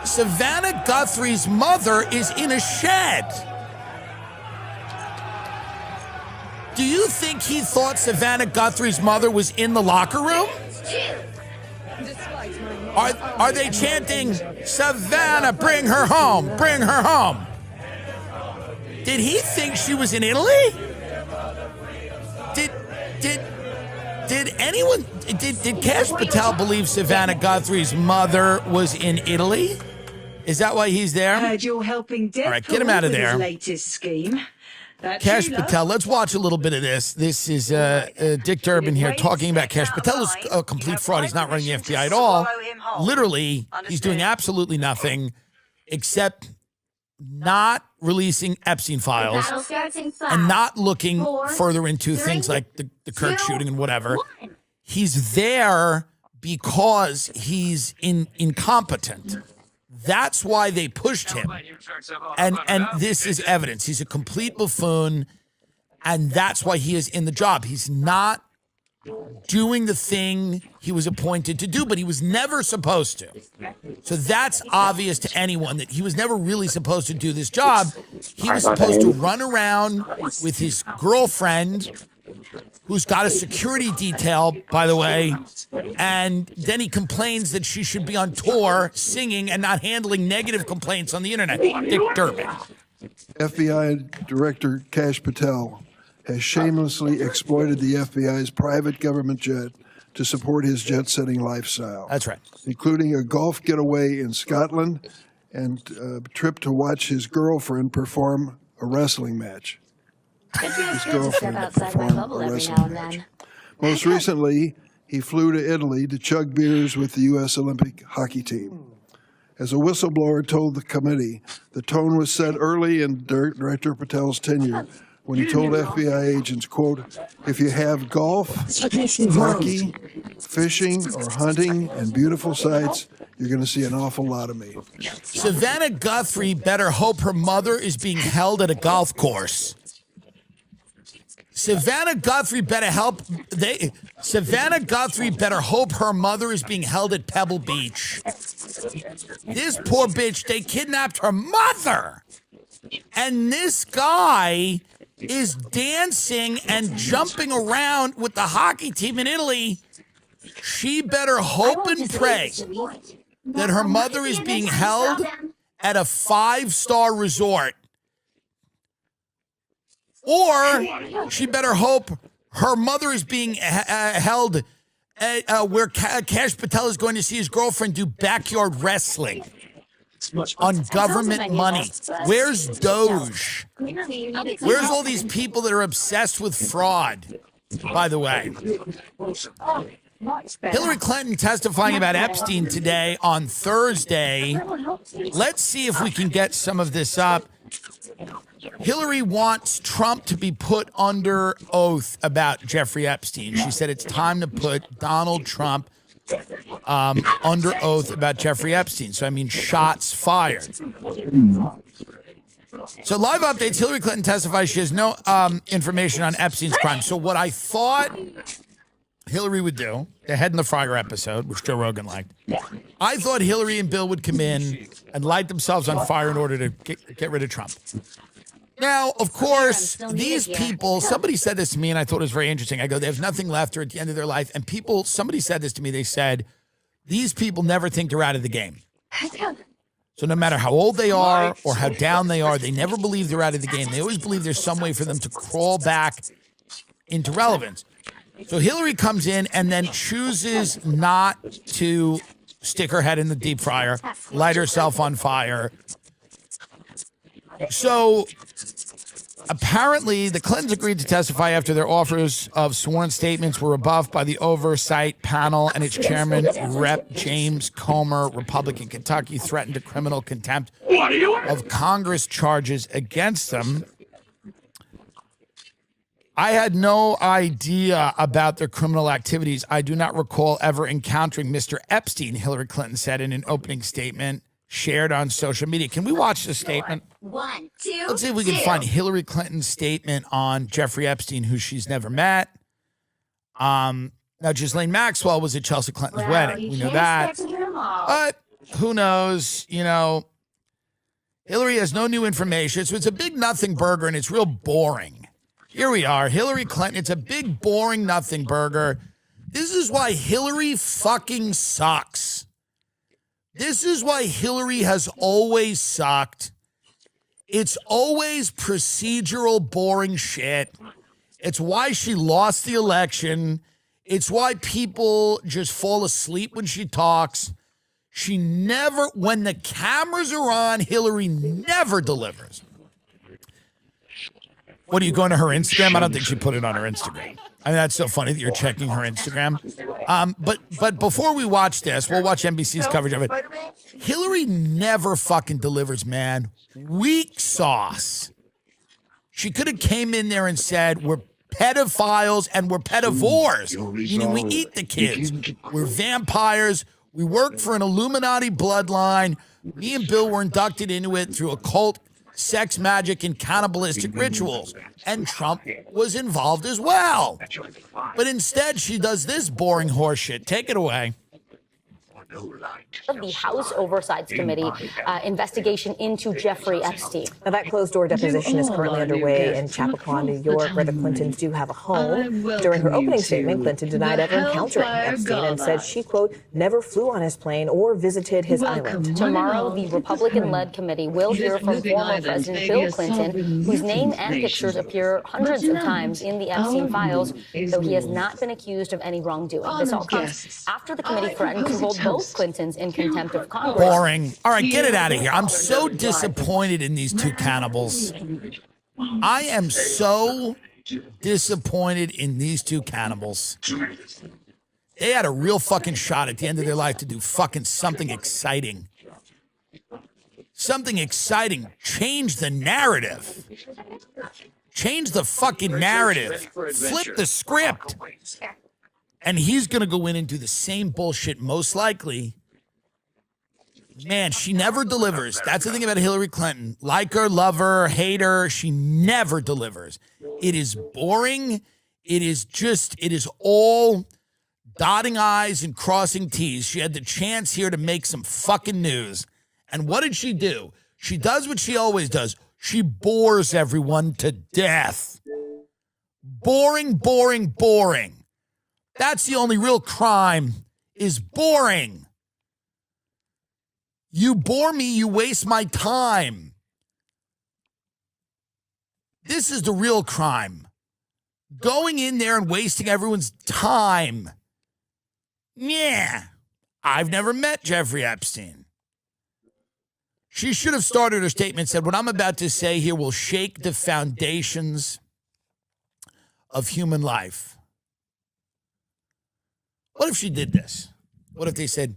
Savannah Guthrie's mother is in a shed. Do you think he thought Savannah Guthrie's mother was in the locker room? Are they chanting, Savannah, bring her home, bring her home? Did he think she was in Italy? Did Cash Patel believe Savannah Guthrie's mother was in Italy? Is that why he's there? Heard you're helping Deadpool. All right, get him out of with his there. latest scheme. Cash Patel, let's watch a little bit of this. This is Dick Durbin here talking about Cash Patel is a complete fraud. He's not running the FBI at all. Literally, he's doing absolutely nothing except not releasing Epstein files and not looking further into things like the Kirk shooting and whatever. He's there because he's incompetent. That's why they pushed him. And this is evidence. He's a complete buffoon, and that's why he is in the job. He's not doing the thing he was appointed to do, but he was never supposed to. So that's obvious to anyone that he was never really supposed to do this job. He was supposed to run around with his girlfriend, who's got a security detail, by the way, and then he complains that she should be on tour singing and not handling negative complaints on the internet. Dick Durbin. FBI Director Cash Patel has shamelessly exploited the FBI's private government jet to support his jet-setting lifestyle. That's right. Including a golf getaway in Scotland and a trip to watch his girlfriend perform a wrestling match. His girlfriend performed a wrestling match. Most recently, he flew to Italy to chug beers with the U.S. Olympic hockey team. As a whistleblower told the committee, the tone was set early in Director Patel's tenure when he told FBI agents, quote, if you have golf, hockey, fishing, or hunting and beautiful sights, you're going to see an awful lot of me. Savannah Guthrie better hope her mother is being held at a golf course. Savannah Guthrie better Savannah Guthrie better hope her mother is being held at Pebble Beach. This poor bitch, they kidnapped her mother. And this guy is dancing and jumping around with the hockey team in Italy. She better hope and pray that her mother is being held at a 5-star resort. Or she better hope her mother is being held at where Cash Patel is going to see his girlfriend do backyard wrestling on government money. Where's Doge? Where's all these people that are obsessed with fraud, by the way? Hillary Clinton testifying about Epstein today on Thursday. Let's see if we can get some of this up. Hillary wants Trump to be put under oath about Jeffrey Epstein. She said it's time to put Donald Trump under oath about Jeffrey Epstein. So, I mean, shots fired. So, live updates. Hillary Clinton testifies she has no information on Epstein's crime. So, what I thought Hillary would do, the Head in the Fryer episode, which Joe Rogan liked. I thought Hillary and Bill would come in and light themselves on fire in order to get rid of Trump. Now, of course, these people, somebody said this to me and I thought it was very interesting. I go, they have nothing left or at the end of their life. And somebody said this to me. They said, these people never think they're out of the game. So no matter how old they are or how down they are, they never believe they're out of the game. They always believe there's some way for them to crawl back into relevance. So Hillary comes in and then chooses not to stick her head in the deep fryer, light herself on fire. So apparently the Clintons agreed to testify after their offers of sworn statements were rebuffed by the oversight panel, and its chairman, Rep. James Comer, Republican Kentucky, threatened a criminal contempt of Congress charges against them. I had no idea about their criminal activities. I do not recall ever encountering Mr. Epstein, Hillary Clinton said in an opening statement shared on social media. Can we watch this statement? 1, 2, Let's see if we can find Hillary Clinton's statement on Jeffrey Epstein, who she's never met. Now, Ghislaine Maxwell was at Chelsea Clinton's wedding. We know that. But who knows? You know, Hillary has no new information. So it's a big nothing burger, and it's real boring. Here we are, Hillary Clinton. It's a big, boring nothing burger. This is why Hillary fucking sucks. This is why Hillary has always sucked. It's always procedural, boring shit. It's why she lost the election. It's why people just fall asleep when she talks. She never, when the cameras are on, Hillary never delivers. What, are you going to her Instagram? I don't think she put it on her Instagram. I mean, that's so funny that you're checking her Instagram. But before we watch this, we'll watch NBC's coverage of it. Hillary never fucking delivers, man. Weak sauce. She could have came in there and said, we're pedophiles and we're pedivores, meaning we eat the kids. We're vampires. We work for an Illuminati bloodline. Me and Bill were inducted into it through occult sex magic and cannibalistic rituals. And Trump was involved as well. But instead, she does this boring horseshit. Take it away. Of the House Oversight Committee investigation into Jeffrey Epstein. Now, that closed-door deposition is currently underway in Chappaqua, New York, where the Clintons do have a home. During her opening statement, Clinton denied ever encountering Epstein and said she, quote, never flew on his plane or visited his island. Tomorrow, the Republican-led committee will hear from former President Bill Clinton, whose name and pictures appear hundreds of times in the Epstein files, though he has not been accused of any wrongdoing. This all comes after the committee threatened to hold both Clintons in contempt of Congress. Boring. All right, get it out of here. I'm so disappointed in these two cannibals. I am so disappointed in these two cannibals. They had a real fucking shot at the end of their life to do fucking something exciting. Something exciting. Change the narrative. Change the fucking narrative. Flip the script. And he's going to go in and do the same bullshit, most likely. Man, she never delivers. That's the thing about Hillary Clinton. Like her, love her, hate her, she never delivers. It is boring. It is all dotting I's and crossing T's. She had the chance here to make some fucking news. And what did she do? She does what she always does. She bores everyone to death. Boring, boring, boring. That's the only real crime, is boring. You bore me, you waste my time. This is the real crime. Going in there and wasting everyone's time. Yeah, I've never met Jeffrey Epstein. She should have started her statement and said, what I'm about to say here will shake the foundations of human life. What if she did this? What if they said,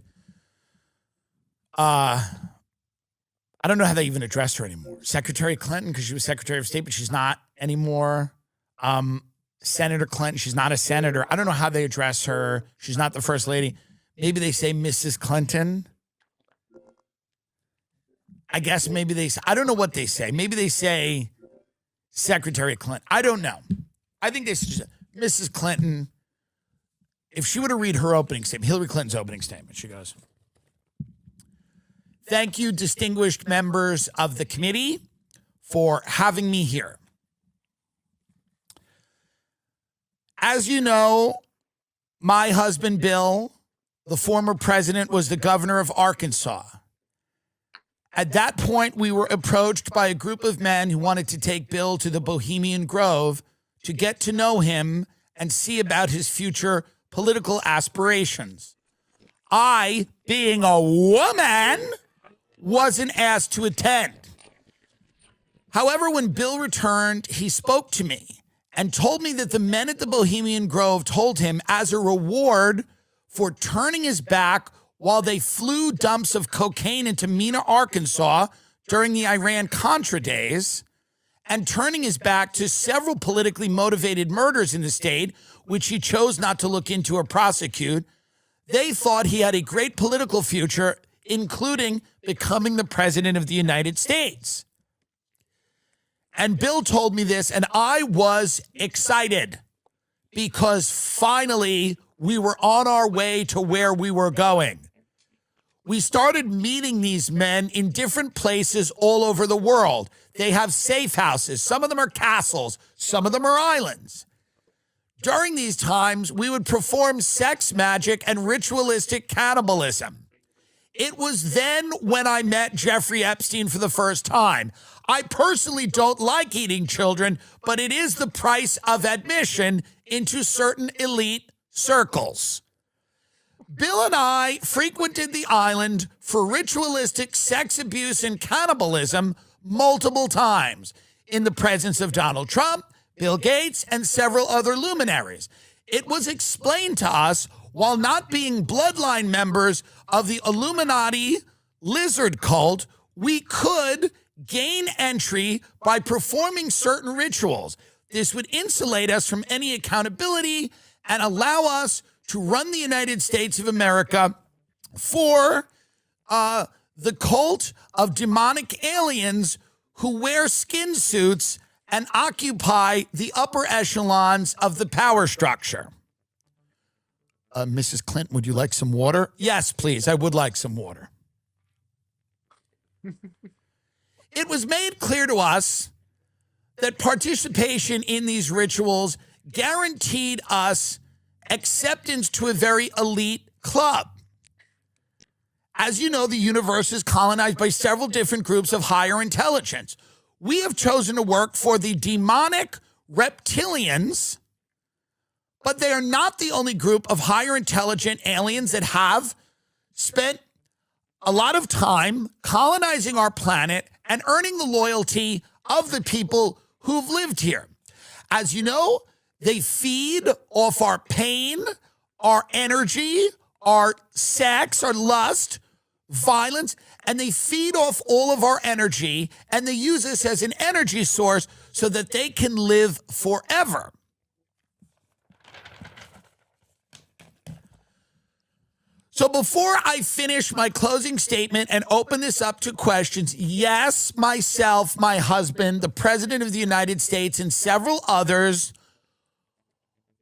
I don't know how they even address her anymore. Secretary Clinton, because she was Secretary of State, but she's not anymore. Senator Clinton, she's not a senator. I don't know how they address her. She's not the First Lady. Maybe they say Mrs. Clinton. I guess maybe they say, I don't know what they say. Maybe they say Secretary Clinton. I don't know. I think they say Mrs. Clinton. if she were to read her opening statement, Hillary Clinton's opening statement, she goes, "Thank you, distinguished members of the committee, for having me here. As you know, my husband, Bill, the former president, was the governor of Arkansas. At that point, we were approached by a group of men who wanted to take Bill to the Bohemian Grove to get to know him and see about his future political aspirations. I, being a woman, wasn't asked to attend. However, when Bill returned, he spoke to me and told me that the men at the Bohemian Grove told him, as a reward for turning his back while they flew dumps of cocaine into Mena, Arkansas during the Iran-Contra days, and turning his back to several politically motivated murders in the state, which he chose not to look into or prosecute, they thought he had a great political future, including becoming the president of the United States. And Bill told me this, and I was excited because finally we were on our way to where we were going. We started meeting these men in different places all over the world. They have safe houses. Some of them are castles. Some of them are islands. During these times, we would perform sex magic and ritualistic cannibalism. It was then when I met Jeffrey Epstein for the first time. I personally don't like eating children, but it is the price of admission into certain elite circles. Bill and I frequented the island for ritualistic sex abuse and cannibalism multiple times in the presence of Donald Trump, Bill Gates, and several other luminaries. It was explained to us, while not being bloodline members of the Illuminati lizard cult, we could gain entry by performing certain rituals. This would insulate us from any accountability and allow us to run the United States of America for the cult of demonic aliens who wear skin suits and occupy the upper echelons of the power structure." Mrs. Clinton, would you like some water? Yes, please. I would like some water. It was made clear to us that participation in these rituals guaranteed us acceptance to a very elite club. As you know, the universe is colonized by several different groups of higher intelligence. We have chosen to work for the demonic reptilians, but they are not the only group of higher intelligent aliens that have spent a lot of time colonizing our planet and earning the loyalty of the people who've lived here. As you know, they feed off our pain, our energy, our sex, our lust, violence, and they feed off all of our energy, and they use us as an energy source so that they can live forever. So before I finish my closing statement and open this up to questions, yes, myself, my husband, the President of the United States, and several others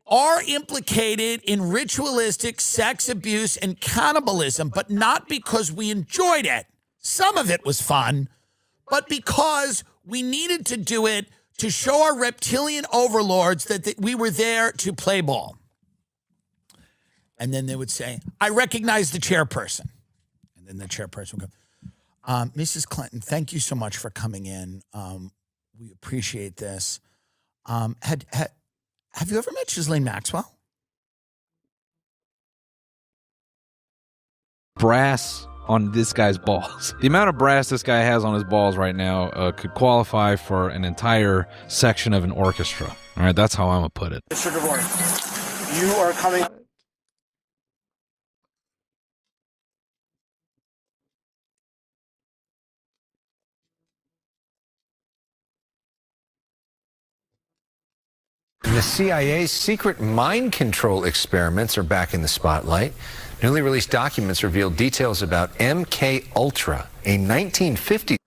are implicated in ritualistic sex abuse and cannibalism, but not because we enjoyed it. Some of it was fun, but because we needed to do it to show our reptilian overlords that we were there to play ball. And then they would say, "I recognize the chairperson." And then the chairperson would go, "Mrs. Clinton, thank you so much for coming in. We appreciate this. Have you ever met Ghislaine Maxwell?" Brass on this guy's balls. The amount of brass this guy has on his balls right now could qualify for an entire section of an orchestra. All right, that's how I'm going to put it. Mr. DeVore, you are coming... The CIA's secret mind control experiments are back in the spotlight. Newly released documents reveal details about MK Ultra, a 1950s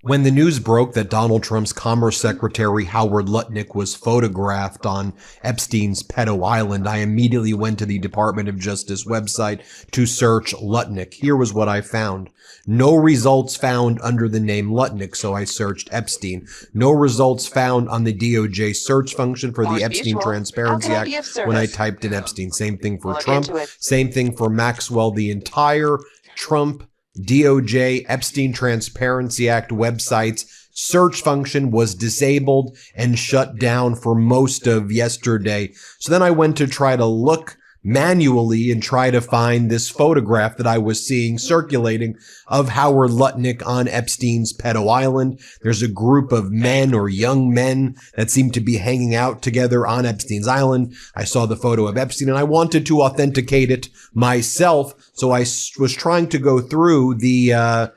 When the news broke that Donald Trump's Commerce Secretary Howard Lutnick was photographed on Epstein's Pedo Island, I immediately went to the Department of Justice website to search Lutnick. Here was what I found. No results found under the name Lutnick, so I searched Epstein. No results found on the DOJ search function for the Epstein Transparency Act when I typed in Epstein. Same thing for Trump. Same thing for Maxwell. The entire Trump, DOJ, Epstein Transparency Act websites search function was disabled and shut down for most of yesterday. So then I went to try to look manually and try to find this photograph that I was seeing circulating of Howard Lutnick on Epstein's Pedo Island. There's a group of men or young men that seem to be hanging out together on Epstein's Island. I saw the photo of Epstein and I wanted to authenticate it myself. So I was trying to go through the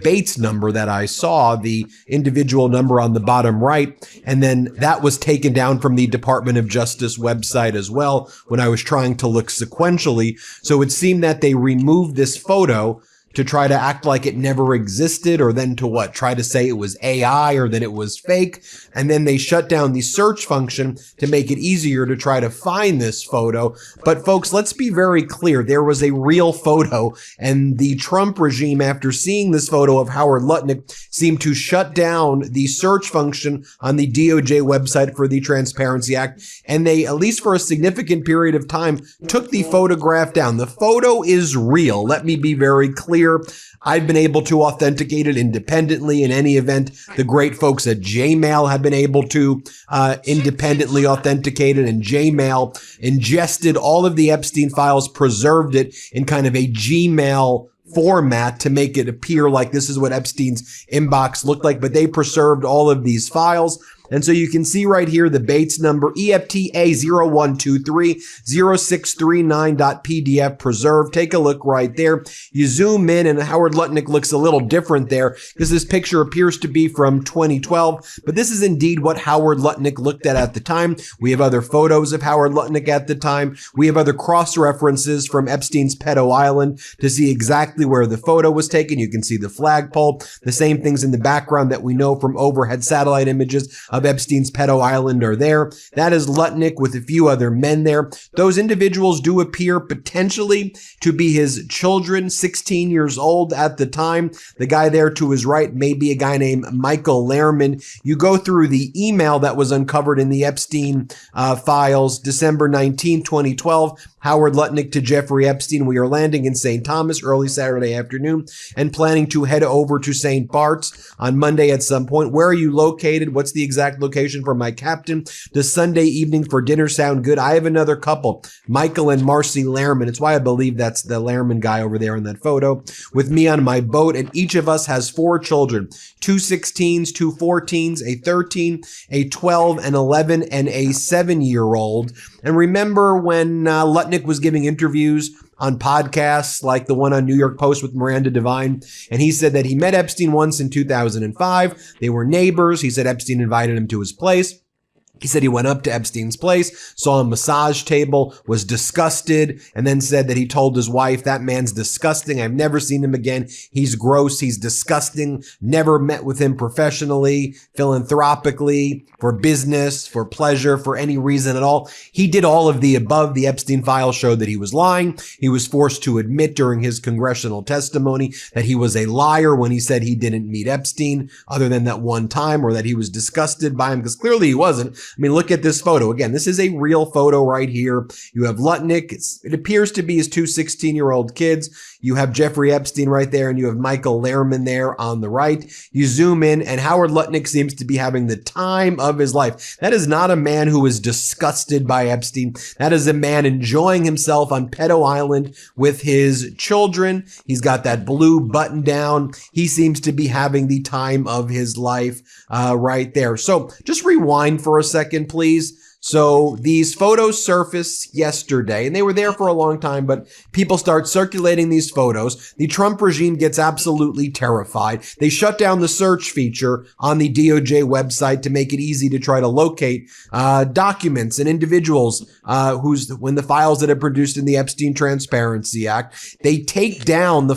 Bates number that I saw, the individual number on the bottom right, and then that was taken down from the Department of Justice website as well when I was trying to look sequentially. So it seemed that they removed this photo to try to act like it never existed, or then to what? Try to say it was AI or that it was fake. And then they shut down the search function to make it easier to try to find this photo. But folks, let's be very clear. There was a real photo, and the Trump regime, after seeing this photo of Howard Lutnick, seemed to shut down the search function on the DOJ website for the Transparency Act. And they, at least for a significant period of time, took the photograph down. The photo is real. Let me be very clear. I've been able to authenticate it independently. In any event, the great folks at Jmail have been able to independently authenticate it, and Jmail ingested all of the Epstein files, preserved it in kind of a Gmail format to make it appear like this is what Epstein's inbox looked like, but they preserved all of these files. And so you can see right here the Bates number, EFTA01230639.pdf preserved. Take a look right there. You zoom in and Howard Lutnick looks a little different there because this picture appears to be from 2012, but this is indeed what Howard Lutnick looked at the time. We have other photos of Howard Lutnick at the time. We have other cross-references from Epstein's Pedo Island to see exactly where the photo was taken. You can see the flagpole, the same things in the background that we know from overhead satellite images of Epstein's Pedo Island are there. That is Lutnick with a few other men there. Those individuals do appear potentially to be his children, 16 years old at the time. The guy there to his right may be a guy named Michael Lehrman. You go through the email that was uncovered in the Epstein files, December 19, 2012. Howard Lutnick to Jeffrey Epstein. We are landing in St. Thomas early Saturday afternoon and planning to head over to St. Bart's on Monday at some point. Where are you located? What's the exact location for my captain? Does Sunday evening for dinner sound good? I have another couple, Michael and Marcy Lehrman. It's why I believe that's the Lehrman guy over there in that photo, with me on my boat, and each of us has 4 children, 2 16s, 2 14s, a 13, a 12, an 11, and a 7-year-old. And remember when Lutnick was giving interviews on podcasts like the one on New York Post with Miranda Devine, and he said that he met Epstein once in 2005. They were neighbors. He said Epstein invited him to his place. He said he went up to Epstein's place, saw a massage table, was disgusted, and then said that he told his wife, "That man's disgusting. I've never seen him again. He's gross. He's disgusting." Never met with him professionally, philanthropically, for business, for pleasure, for any reason at all. He did all of the above. The Epstein files showed that he was lying. He was forced to admit during his congressional testimony that he was a liar when he said he didn't meet Epstein other than that one time, or that he was disgusted by him, because clearly he wasn't. I mean, look at this photo. Again, this is a real photo right here. You have Lutnick. It appears to be his 2 16-year-old kids. You have Jeffrey Epstein right there, and you have Michael Lehrman there on the right. You zoom in, and Howard Lutnick seems to be having the time of his life. That is not a man who is disgusted by Epstein. That is a man enjoying himself on Pedo Island with his children. He's got that blue button down. He seems to be having the time of his life right there. So just rewind for a second, please. So these photos surfaced yesterday, and they were there for a long time, but people start circulating these photos. The Trump regime gets absolutely terrified. They shut down the search feature on the DOJ website to make it easy to try to locate documents and individuals when the files that are produced in the Epstein Transparency Act. They take down the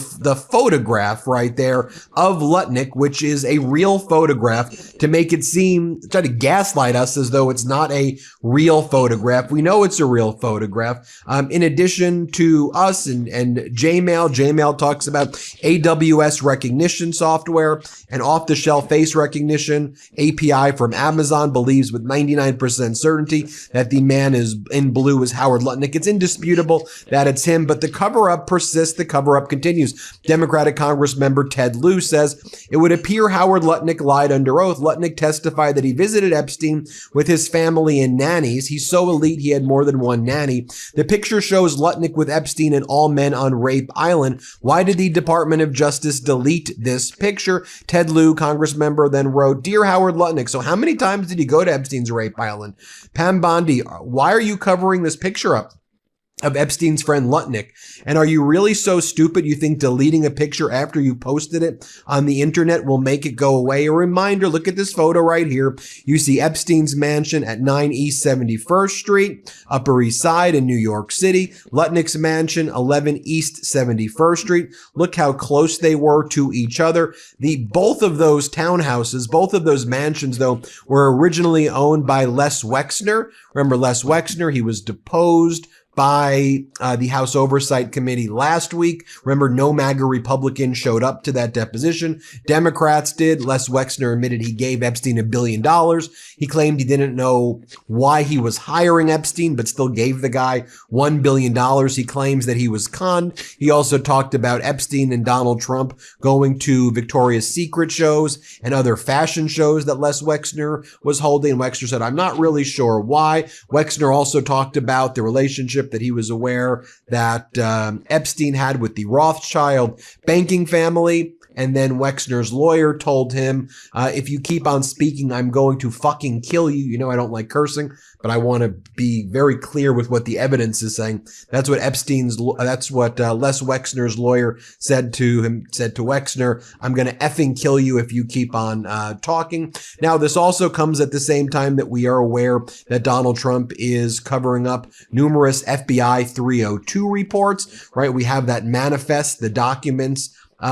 photograph right there of Lutnick, which is a real photograph, to make it seem, try to gaslight us as though it's not a real photograph. We know it's a real photograph. In addition to us and Jmail talks about AWS recognition software and off-the-shelf face recognition API from Amazon believes with 99% certainty that the man is in blue is Howard Lutnick. It's indisputable that it's him, but the cover-up persists. The cover-up continues. Democratic Congress member Ted Lieu says it would appear Howard Lutnick lied under oath. Lutnick testified that he visited Epstein with his family and nannies. He's so elite he had more than one nanny. The picture shows Lutnick with Epstein and all men on Rape Island. Why did the Department of Justice delete this picture? Ted Lieu, Congress member, then wrote, "Dear Howard Lutnick, so how many times did you go to Epstein's Rape Island? Pam Bondi, why are you covering this picture up of Epstein's friend Lutnick? And are you really so stupid you think deleting a picture after you posted it on the internet will make it go away? A reminder, look at this photo right here. You see Epstein's mansion at 9 East 71st Street, Upper East Side in New York City. Lutnick's mansion, 11 East 71st Street. Look how close they were to each other. Both of those townhouses, both of those mansions, though, were originally owned by Les Wexner. Remember Les Wexner? He was deposed by the House Oversight Committee last week. Remember, no MAGA Republican showed up to that deposition. Democrats did. Les Wexner admitted he gave Epstein $1 billion. He claimed he didn't know why he was hiring Epstein, but still gave the guy $1 billion. He claims that he was conned. He also talked about Epstein and Donald Trump going to Victoria's Secret shows and other fashion shows that Les Wexner was holding. Wexner said, "I'm not really sure why." Wexner also talked about the relationship that he was aware that Epstein had with the Rothschild banking family. And then Wexner's lawyer told him, if you keep on speaking, I'm going to fucking kill you. You know, I don't like cursing, but I want to be very clear with what the evidence is saying. That's what Les Wexner's lawyer said to Wexner, "I'm going to effing kill you if you keep on talking." Now, this also comes at the same time that we are aware that Donald Trump is covering up numerous FBI 302 reports, right? We have that manifest, the documents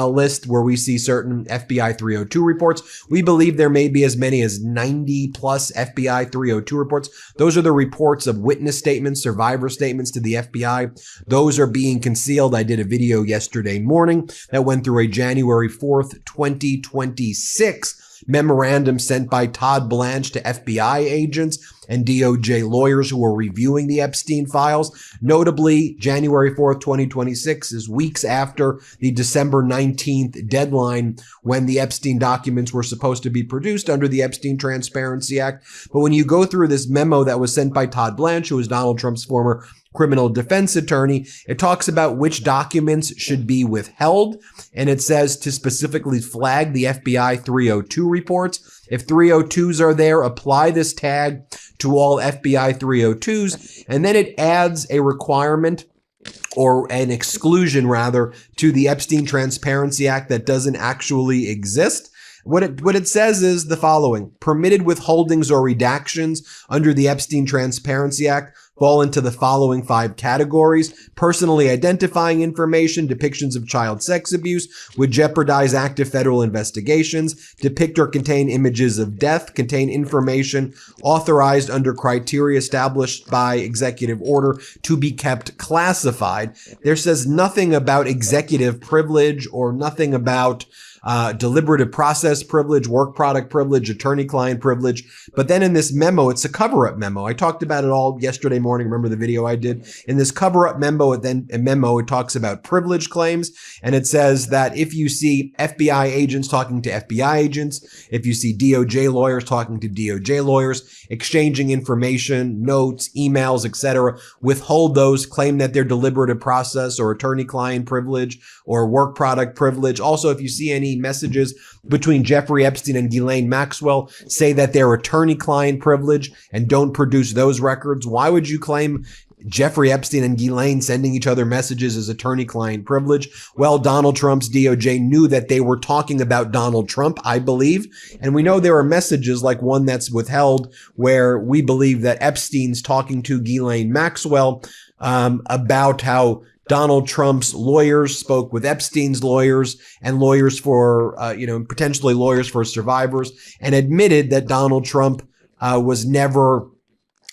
list where we see certain FBI 302 reports. We believe there may be as many as 90 plus FBI 302 reports. Those are the reports of witness statements, survivor statements to the FBI. Those are being concealed. I did a video yesterday morning that went through a January 4th, 2026 memorandum sent by Todd Blanche to FBI agents and DOJ lawyers who were reviewing the Epstein files. Notably, January 4th, 2026 is weeks after the December 19th deadline when the Epstein documents were supposed to be produced under the Epstein Transparency Act. But when you go through this memo that was sent by Todd Blanche, who is Donald Trump's former criminal defense attorney, it talks about which documents should be withheld. And it says to specifically flag the FBI 302 reports. If 302s are there, apply this tag to all FBI 302s. And then it adds a requirement or an exclusion rather to the Epstein Transparency Act that doesn't actually exist. What it says is the following: permitted withholdings or redactions under the Epstein Transparency Act fall into the following 5 categories. Personally identifying information, depictions of child sex abuse would jeopardize active federal investigations, depict or contain images of death, contain information authorized under criteria established by executive order to be kept classified. There says nothing about executive privilege or nothing about deliberative process privilege, work product privilege, attorney-client privilege. But then in this memo, it's a cover-up memo. I talked about it all yesterday morning. Remember the video I did? In this cover-up memo, it talks about privilege claims. And it says that if you see FBI agents talking to FBI agents, if you see DOJ lawyers talking to DOJ lawyers, exchanging information, notes, emails, etc., withhold those, claim that they're deliberative process or attorney-client privilege or work product privilege. Also, if you see any any messages between Jeffrey Epstein and Ghislaine Maxwell say that they're attorney-client privilege and don't produce those records? Why would you claim Jeffrey Epstein and Ghislaine sending each other messages as attorney-client privilege? Well, Donald Trump's DOJ knew that they were talking about Donald Trump, I believe. And we know there are messages like one that's withheld where we believe that Epstein's talking to Ghislaine Maxwell about how Donald Trump's lawyers spoke with Epstein's lawyers and lawyers for, potentially lawyers for survivors, and admitted that Donald Trump was never,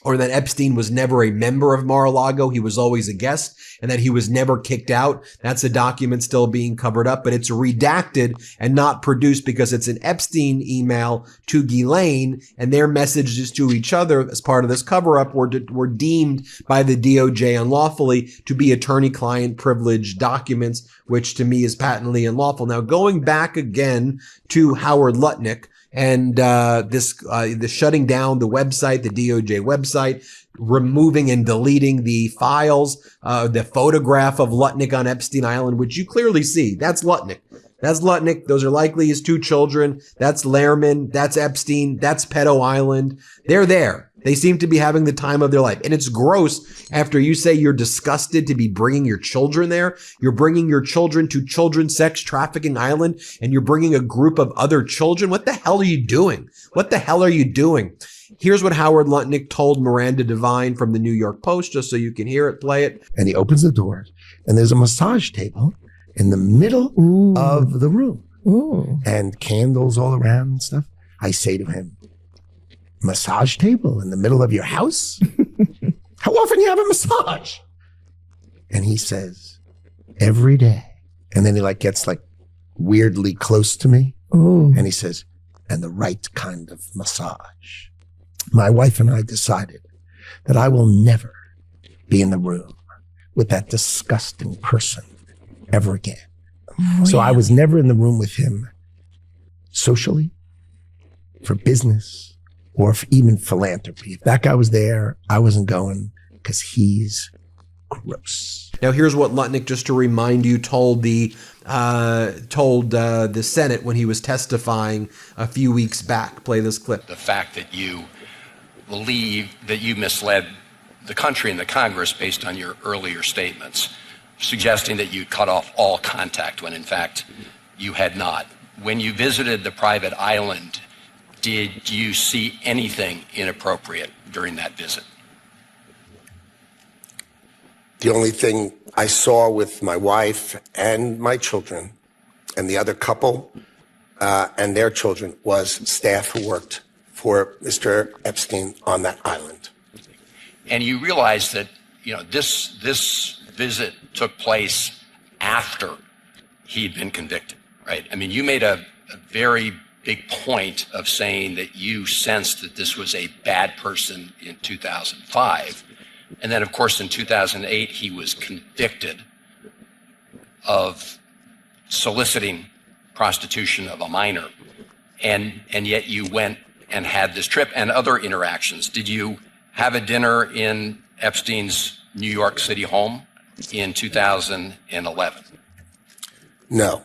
or that Epstein was never a member of Mar-a-Lago. He was always a guest, and that he was never kicked out. That's a document still being covered up, but it's redacted and not produced because it's an Epstein email to Ghislaine, and their messages to each other as part of this cover-up were deemed by the DOJ unlawfully to be attorney-client privilege documents, which to me is patently unlawful. Now, going back again to Howard Lutnick, and the shutting down the website, the DOJ website, removing and deleting the files, the photograph of Lutnick on Epstein Island, which you clearly see. That's Lutnick. That's Lutnick. Those are likely his two children. That's Lehrman. That's Epstein. That's Pedo Island. They're there. They seem to be having the time of their life. And it's gross after you say you're disgusted to be bringing your children there. You're bringing your children to Children's Sex Trafficking Island, and you're bringing a group of other children. What the hell are you doing? What the hell are you doing? Here's what Howard Lutnick told Miranda Devine from the New York Post, just so you can hear it, play it. And he opens the door, and there's a massage table in the middle of the room. And candles all around and stuff. I say to him, massage table in the middle of your house? How often you have a massage? And he says, every day. And then he gets weirdly close to me. And he says, and the right kind of massage. My wife and I decided that I will never be in the room with that disgusting person ever again. Really? So I was never in the room with him socially, for business, or even philanthropy. If that guy was there, I wasn't going because he's gross. Now, here's what Lutnick, just to remind you, told the Senate when he was testifying a few weeks back. Play this clip. The fact that you believe that you misled the country and the Congress based on your earlier statements, suggesting that you cut off all contact when in fact you had not. When you visited the private island, did you see anything inappropriate during that visit? The only thing I saw with my wife and my children and the other couple and their children was staff who worked for Mr. Epstein on that island. And you realize that, this visit took place after he'd been convicted, right? I mean, you made a very big point of saying that you sensed that this was a bad person in 2005. And then, of course, in 2008, he was convicted of soliciting prostitution of a minor. And yet you went and had this trip and other interactions. Did you have a dinner in Epstein's New York City home in 2011? No.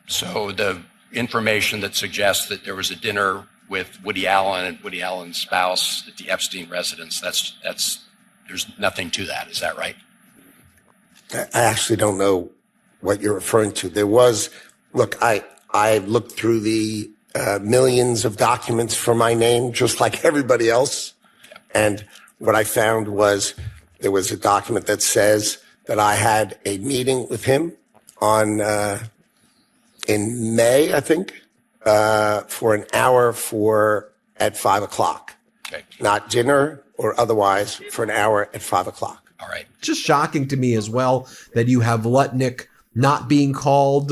So the information that suggests that there was a dinner with Woody Allen and Woody Allen's spouse at the Epstein residence, there's nothing to that. Is that right? I actually don't know what you're referring to. There was, look, I looked through the millions of documents for my name, just like everybody else. And what I found was there was a document that says that I had a meeting with him on, in May, I think, for an hour at 5 o'clock. Okay. Not dinner or otherwise, for an hour at 5 o'clock. All right. It's just shocking to me as well that you have Lutnick not being called,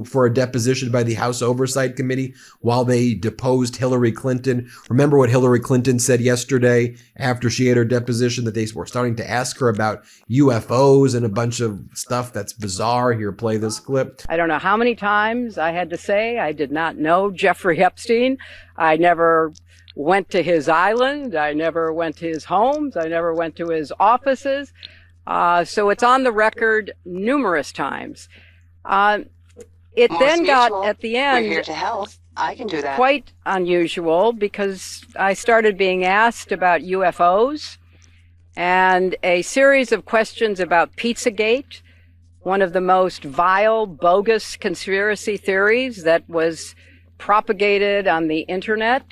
for a deposition by the House Oversight Committee while they deposed Hillary Clinton. Remember what Hillary Clinton said yesterday after she had her deposition, that they were starting to ask her about UFOs and a bunch of stuff that's bizarre. Here, play this clip. I don't know how many times I had to say I did not know Jeffrey Epstein. I never went to his island. I never went to his homes. I never went to his offices. So it's on the record numerous times. It More then got, spiritual. at the end, We're here to help. I can do that. quite unusual because I started being asked about UFOs and a series of questions about Pizzagate, one of the most vile, bogus conspiracy theories that was propagated on the internet,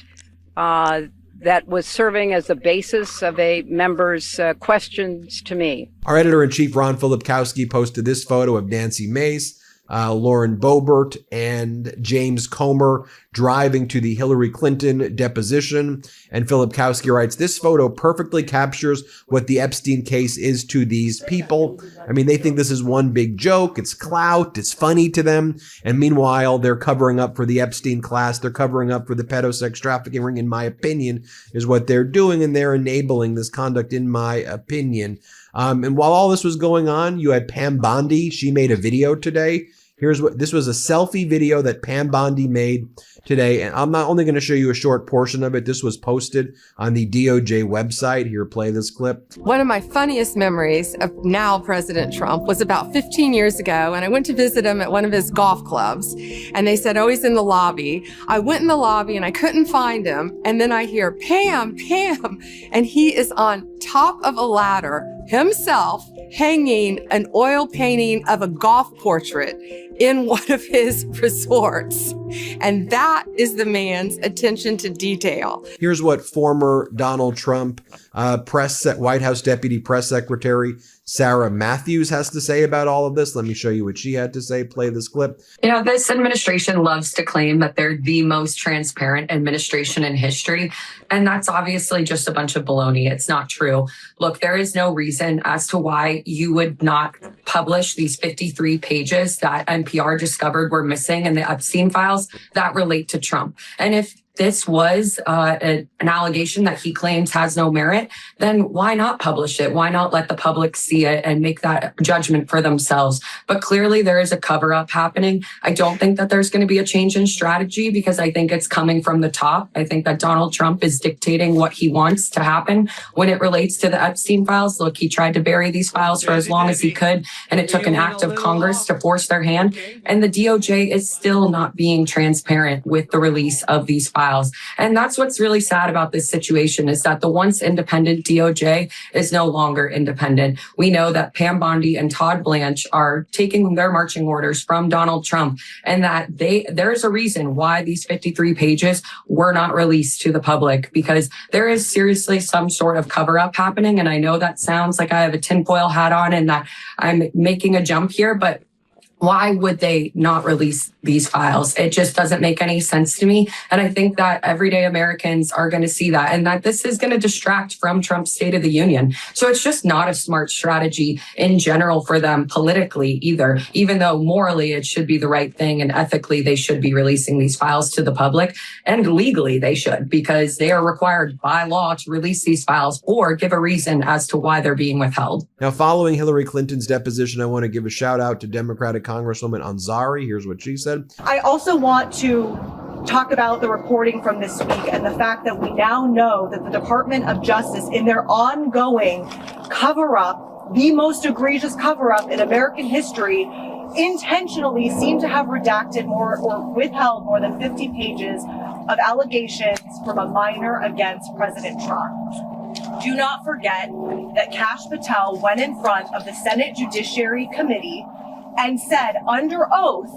that was serving as the basis of a member's questions to me. Our editor-in-chief, Ron Filipkowski, posted this photo of Nancy Mace, Lauren Boebert, and James Comer driving to the Hillary Clinton deposition. And Filipkowski writes, this photo perfectly captures what the Epstein case is to these people. I mean, they think this is one big joke. It's clout. It's funny to them. And meanwhile, they're covering up for the Epstein class. They're covering up for the pedosex trafficking ring, in my opinion, is what they're doing. And they're enabling this conduct, in my opinion. And while all this was going on, you had Pam Bondi. She made a video today. This was a selfie video that Pam Bondi made today. And I'm not only going to show you a short portion of it. This was posted on the DOJ website. Here, play this clip. One of my funniest memories of now President Trump was about 15 years ago, and I went to visit him at one of his golf clubs, and they said, oh, he's in the lobby. I went in the lobby and I couldn't find him. And then I hear, Pam, and he is on top of a ladder himself, hanging an oil painting of a golf portrait in one of his resorts. And that is the man's attention to detail. Here's what former Donald Trump White House Deputy Press Secretary Sarah Matthews has to say about all of this. Let me show you what she had to say. Play this clip. You know, this administration loves to claim that they're the most transparent administration in history. And that's obviously just a bunch of baloney. It's not true. Look, there is no reason as to why you would not publish these 53 pages that NPR discovered were missing in the Epstein files that relate to Trump. And if this was an allegation that he claims has no merit, then why not publish it? Why not let the public see it and make that judgment for themselves? But clearly there is a cover up happening. I don't think that there's going to be a change in strategy because I think it's coming from the top. I think that Donald Trump is dictating what he wants to happen when it relates to the Epstein files. Look, he tried to bury these files for as long as he could, and it took an act of Congress to force their hand. And the DOJ is still not being transparent with the release of these files. And that's what's really sad about this situation is that the once independent DOJ is no longer independent. We know that Pam Bondi and Todd Blanche are taking their marching orders from Donald Trump, and that there's a reason why these 53 pages were not released to the public, because there is seriously some sort of cover up happening. And I know that sounds like I have a tinfoil hat on and that I'm making a jump here, but why would they not release these files? It just doesn't make any sense to me. And I think that everyday Americans are going to see that, and that this is going to distract from Trump's State of the Union. So it's just not a smart strategy in general for them politically either, even though morally it should be the right thing and ethically they should be releasing these files to the public, and legally they should, because they are required by law to release these files or give a reason as to why they're being withheld. Now, following Hillary Clinton's deposition, I want to give a shout out to Democratic Congresswoman Ansari. Here's what she said. I also want to talk about the reporting from this week and the fact that we now know that the Department of Justice, in their ongoing cover-up, the most egregious cover-up in American history, intentionally seem to have redacted more or withheld more than 50 pages of allegations from a minor against President Trump. Do not forget that Kash Patel went in front of the Senate Judiciary Committee and said under oath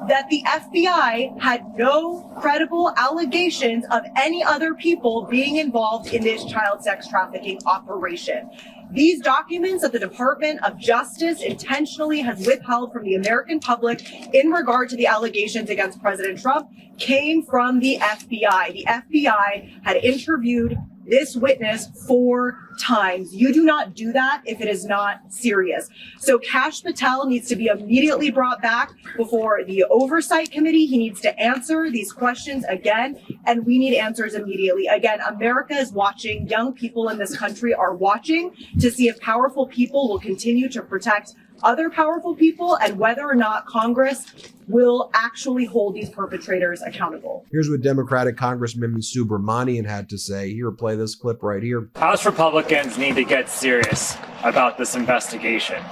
that the FBI had no credible allegations of any other people being involved in this child sex trafficking operation. These documents that the Department of Justice intentionally has withheld from the American public in regard to the allegations against President Trump came from the FBI. The FBI had interviewed this witness 4 times. You do not do that if it is not serious. So Kash Patel needs to be immediately brought back before the Oversight Committee. He needs to answer these questions again, and we need answers immediately. Again, America is watching. Young people in this country are watching to see if powerful people will continue to protect other powerful people and whether or not Congress will actually hold these perpetrators accountable. Here's what Democratic Congressman Subramanian had to say. Here, play this clip right here. House Republicans need to get serious about this investigation.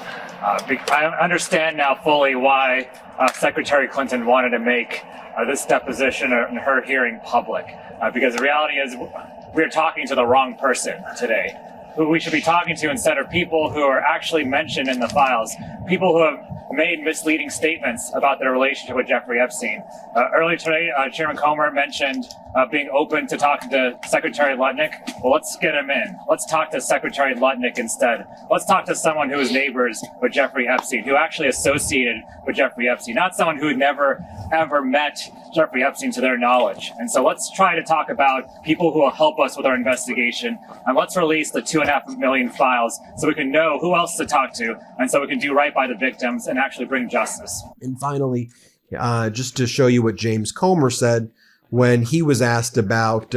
I understand now fully why Secretary Clinton wanted to make this deposition and her hearing public, because the reality is we're talking to the wrong person today. Who we should be talking to instead are people who are actually mentioned in the files, people who have made misleading statements about their relationship with Jeffrey Epstein. Earlier today, Chairman Comer mentioned being open to talking to Secretary Lutnick. Well, let's get him in. Let's talk to Secretary Lutnick instead. Let's talk to someone who is neighbors with Jeffrey Epstein, who actually associated with Jeffrey Epstein, not someone who had never, ever met Jeffrey Epstein to their knowledge. And so let's try to talk about people who will help us with our investigation. And let's release the 2.5 million files so we can know who else to talk to, and so we can do right by the victims and actually bring justice. And finally, just to show you what James Comer said when he was asked about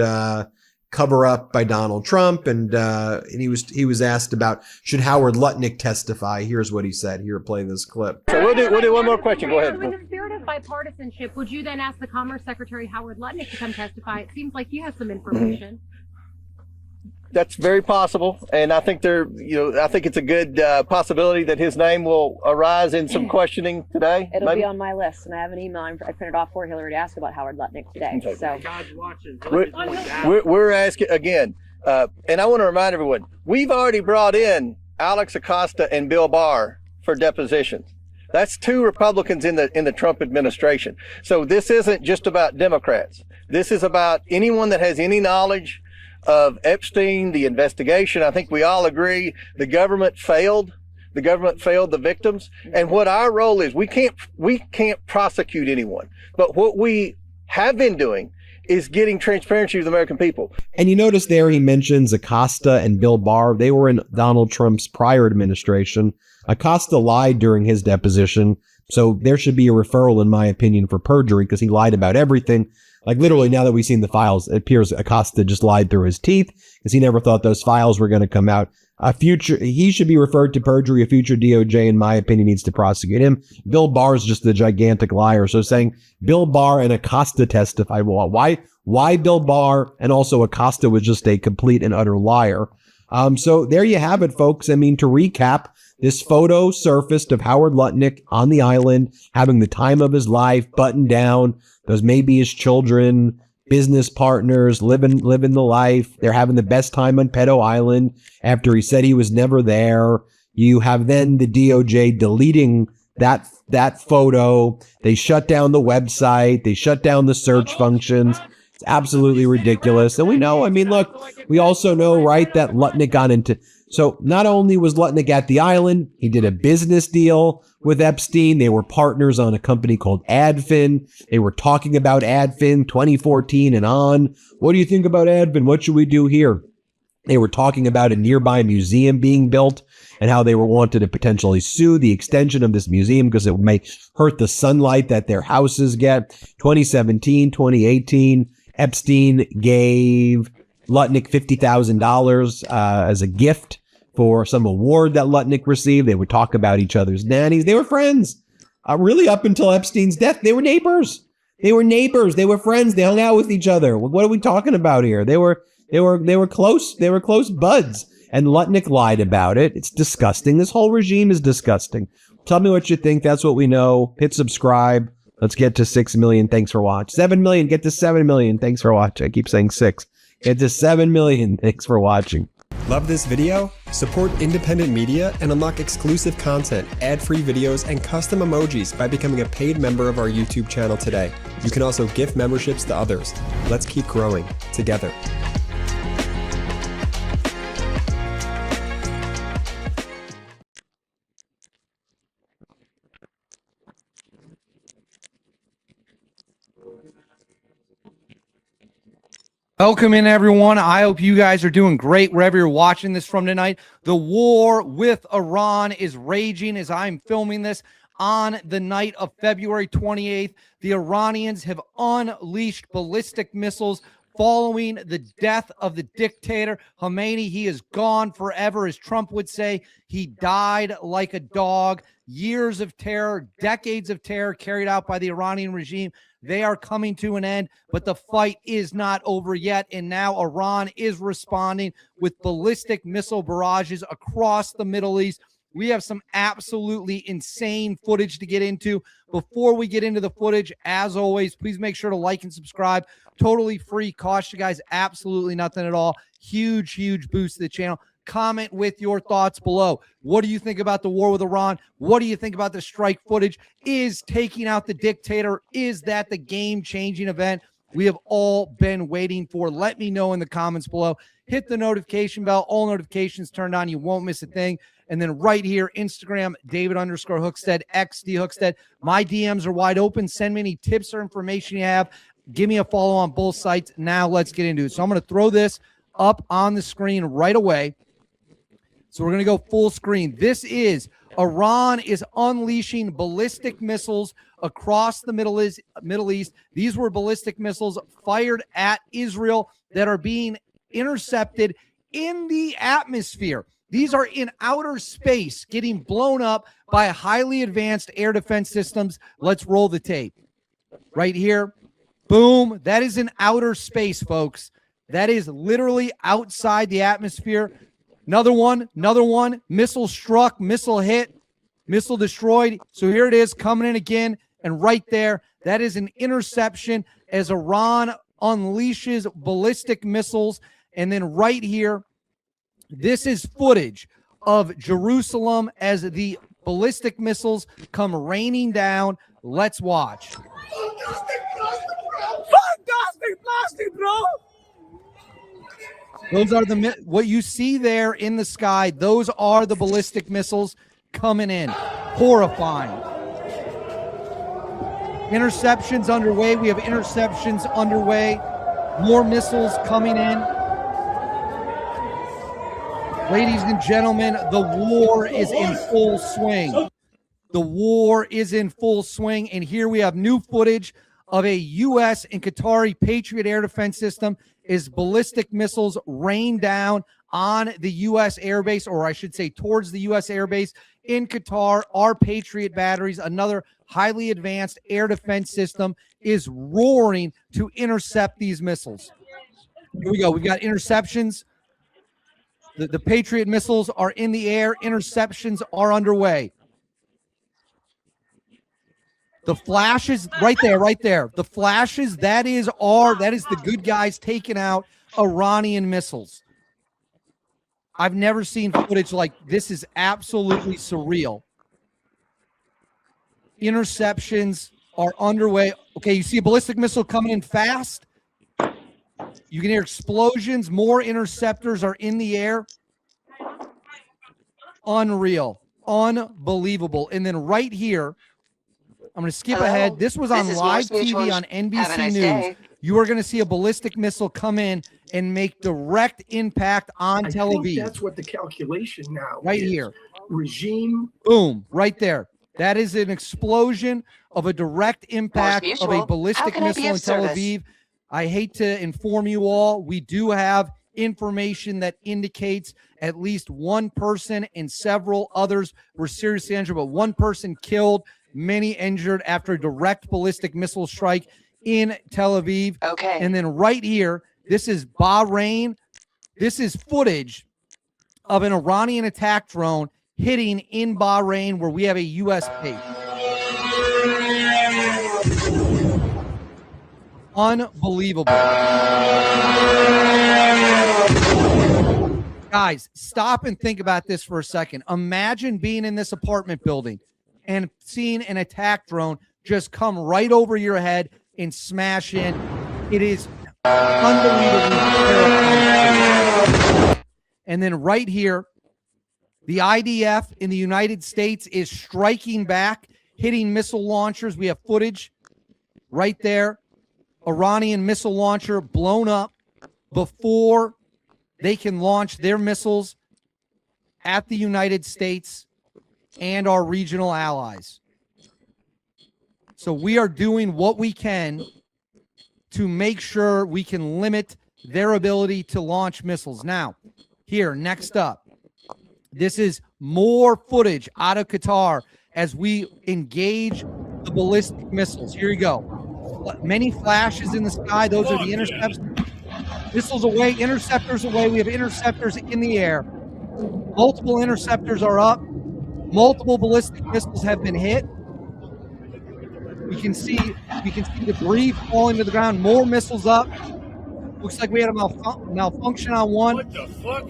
cover up by Donald Trump, and he was asked about should Howard Lutnick testify. Here's what he said. Here, play this clip. So we'll do one more question. Go ahead. In the spirit of bipartisanship, would you then ask the Commerce Secretary Howard Lutnick to come testify? It seems like he has some information. That's very possible, and I think I think it's a good possibility that his name will arise in some questioning today. It'll maybe be on my list, and I have an email I printed off for Hillary to ask about Howard Lutnick today. Okay. So God's watching. We're asking again, and I want to remind everyone: we've already brought in Alex Acosta and Bill Barr for depositions. That's 2 Republicans in the Trump administration. So this isn't just about Democrats. This is about anyone that has any knowledge of Epstein, the investigation. I think we all agree the government failed. The government failed the victims. And what our role is, we can't prosecute anyone. But what we have been doing is getting transparency to the American people. And you notice there he mentions Acosta and Bill Barr. They were in Donald Trump's prior administration. Acosta lied during his deposition. So there should be a referral, in my opinion, for perjury because he lied about everything. Like literally, now that we've seen the files, it appears Acosta just lied through his teeth because he never thought those files were going to come out. He should be referred to perjury. A future DOJ, in my opinion, needs to prosecute him. Bill Barr is just a gigantic liar. So saying Bill Barr and Acosta testified, well, why Bill Barr and also Acosta was just a complete and utter liar. So there you have it, folks. I mean, to recap, this photo surfaced of Howard Lutnick on the island, having the time of his life, buttoned down. Those may be his children, business partners, living the life. They're having the best time on Pedo Island after he said he was never there. You have then the DOJ deleting that photo. They shut down the website. They shut down the search functions. It's absolutely ridiculous. And we know, I mean, look, we also know, right, that Lutnick got into... So not only was Lutnick at the island, he did a business deal with Epstein. They were partners on a company called Adfin. They were talking about Adfin 2014 and on. What do you think about Adfin? What should we do here? They were talking about a nearby museum being built and how they were wanted to potentially sue the extension of this museum because it may hurt the sunlight that their houses get. 2017, 2018, Epstein gave Lutnick $50,000 as a gift for some award that Lutnick received. They would talk about each other's nannies. They were friends. Really up until Epstein's death, they were neighbors. They were neighbors. They were friends. They hung out with each other. What are we talking about here? They were close. They were close buds. And Lutnick lied about it. It's disgusting. This whole regime is disgusting. Tell me what you think. That's what we know. Hit subscribe. Let's get to 6 million. Thanks for watching. 7 million. Get to 7 million. Thanks for watching. I keep saying 6. Get to 7 million. Thanks for watching. Love this video? Support independent media and unlock exclusive content, ad-free videos, and custom emojis by becoming a paid member of our YouTube channel today. You can also gift memberships to others. Let's keep growing together. Welcome in, everyone. I hope you guys are doing great wherever you're watching this from tonight. The war with Iran is raging as I'm filming this on the night of February 28th. The Iranians have unleashed ballistic missiles following the death of the dictator Khomeini. He is gone forever, as Trump would say. He died like a dog. Years of terror, decades of terror carried out by the Iranian regime. They are coming to an end, but the fight is not over yet. And now Iran is responding with ballistic missile barrages across the Middle East, We have some absolutely insane footage to get into. Before we get into the footage, as always, please make sure to like and subscribe. Totally free. Cost you guys absolutely nothing at all. Huge, huge boost to the channel. Comment with your thoughts below. What do you think about the war with Iran? What do you think about the strike footage? Is taking out the dictator, is that the game-changing event we have all been waiting for? Let me know in the comments below. Hit the notification bell. All notifications turned on. You won't miss a thing. And then right here, Instagram, David_Hookstead, XDHookstead. My DMs are wide open. Send me any tips or information you have. Give me a follow on both sites. Now let's get into it. So I'm going to throw this up on the screen right away. So we're going to go full screen. This is Iran is unleashing ballistic missiles across the Middle East. These were ballistic missiles fired at Israel that are being intercepted in the atmosphere. These are in outer space, getting blown up by highly advanced air defense systems. Let's roll the tape. Right here. Boom. That is in outer space, folks. That is literally outside the atmosphere. Another one. Missile struck, missile hit, missile destroyed. So here it is coming in again. And right there, that is an interception as Iran unleashes ballistic missiles. And then right here, this is footage of Jerusalem as the ballistic missiles come raining down. Let's watch. Fantastic plastic, bro! Those are what you see there in the sky. Those are the ballistic missiles coming in. Horrifying. Interceptions underway. We have interceptions underway. More missiles coming in. Ladies and gentlemen, the war is in full swing. The war is in full swing. And here we have new footage of a U.S. and Qatari Patriot air defense system as ballistic missiles rain down on the U.S. airbase, or I should say towards the U.S. airbase in Qatar. Our Patriot batteries, another highly advanced air defense system, is roaring to intercept these missiles. Here we go. We've got interceptions. The Patriot missiles are in the air. Interceptions are underway. The flashes right there. The flashes, that is the good guys taking out Iranian missiles. I've never seen footage like this. Is absolutely surreal. Interceptions are underway. Okay, you see a ballistic missile coming in fast. You can hear explosions. More interceptors are in the air. Unreal. Unbelievable. And then right here, I'm going to skip ahead. This was on live TV on NBC News. You are going to see a ballistic missile come in and make direct impact on Tel Aviv. That's what the calculation now right is. Here. Regime. Boom. Right there. That is an explosion of a direct impact of a ballistic missile in Tel Aviv. I hate to inform you all. We do have information that indicates at least one person and several others were seriously injured, but one person killed, many injured after a direct ballistic missile strike in Tel Aviv. Okay. And then right here, this is Bahrain. This is footage of an Iranian attack drone hitting in Bahrain where we have a U.S. base. Unbelievable. Guys, stop and think about this for a second. Imagine being in this apartment building and seeing an attack drone just come right over your head and smash in. It is unbelievably terrifying. And then right here, the IDF in the United States is striking back, hitting missile launchers. We have footage right there. Iranian missile launcher blown up before they can launch their missiles at the United States and our regional allies. So we are doing what we can to make sure we can limit their ability to launch missiles. Now, here, next up, this is more footage out of Qatar as we engage the ballistic missiles. Here you go. Many flashes in the sky. Those are the interceptors. Missiles away, interceptors away. We have interceptors in the air. Multiple interceptors are up. Multiple ballistic missiles have been hit. We can see debris falling to the ground. More missiles up. Looks like we had a malfunction on one. What the fuck?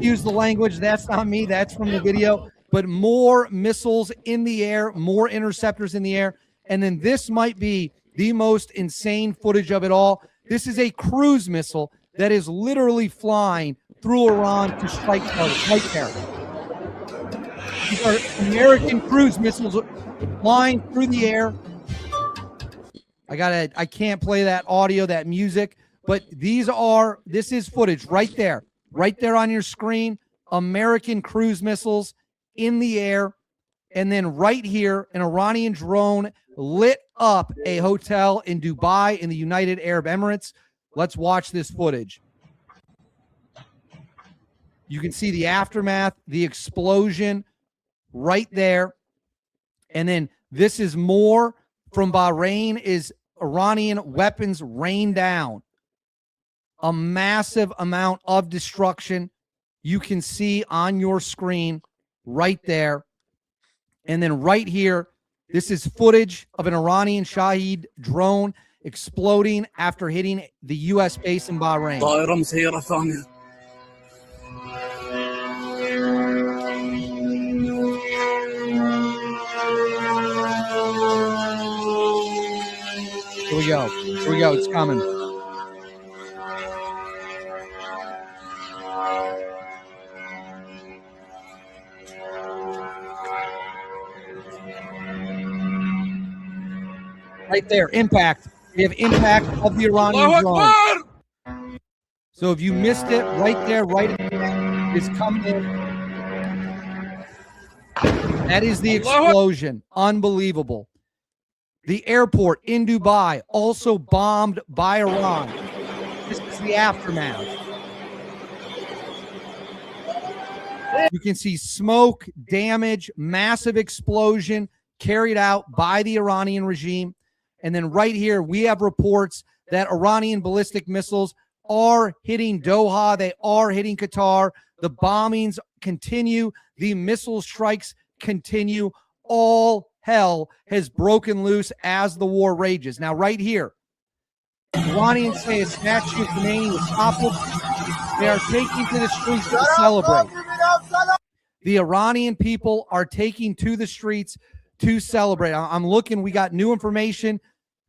Use the language. That's not me. That's from the video. But more missiles in the air, more interceptors in the air. And then this might be the most insane footage of it all. This is a cruise missile that is literally flying through Iran to strike targets right there. These are American cruise missiles flying through the air. I can't play that audio, that music, but this is footage right there on your screen. American cruise missiles in the air. And then right here, an Iranian drone lit up a hotel in Dubai in the United Arab Emirates. Let's watch this footage. You can see the aftermath, the explosion right there. And then this is more from Bahrain, is Iranian weapons rained down. A massive amount of destruction you can see on your screen right there. And then right here, this is footage of an Iranian Shahed drone exploding after hitting the U.S. base in Bahrain. Here we go. Here we go. It's coming. Right there, impact. We have impact of the Iranian drone. So if you missed it, right there, right is coming in. That is the explosion. Unbelievable. The airport in Dubai also bombed by Iran. This is the aftermath. You can see smoke, damage, massive explosion carried out by the Iranian regime. And then right here, we have reports that Iranian ballistic missiles are hitting Doha. They are hitting Qatar. The bombings continue. The missile strikes continue. All hell has broken loose as the war rages. Now, right here, Iranians say a statue of Khomeini was toppled. They are taking to the streets to celebrate. The Iranian people are taking to the streets to celebrate. I'm looking. We got new information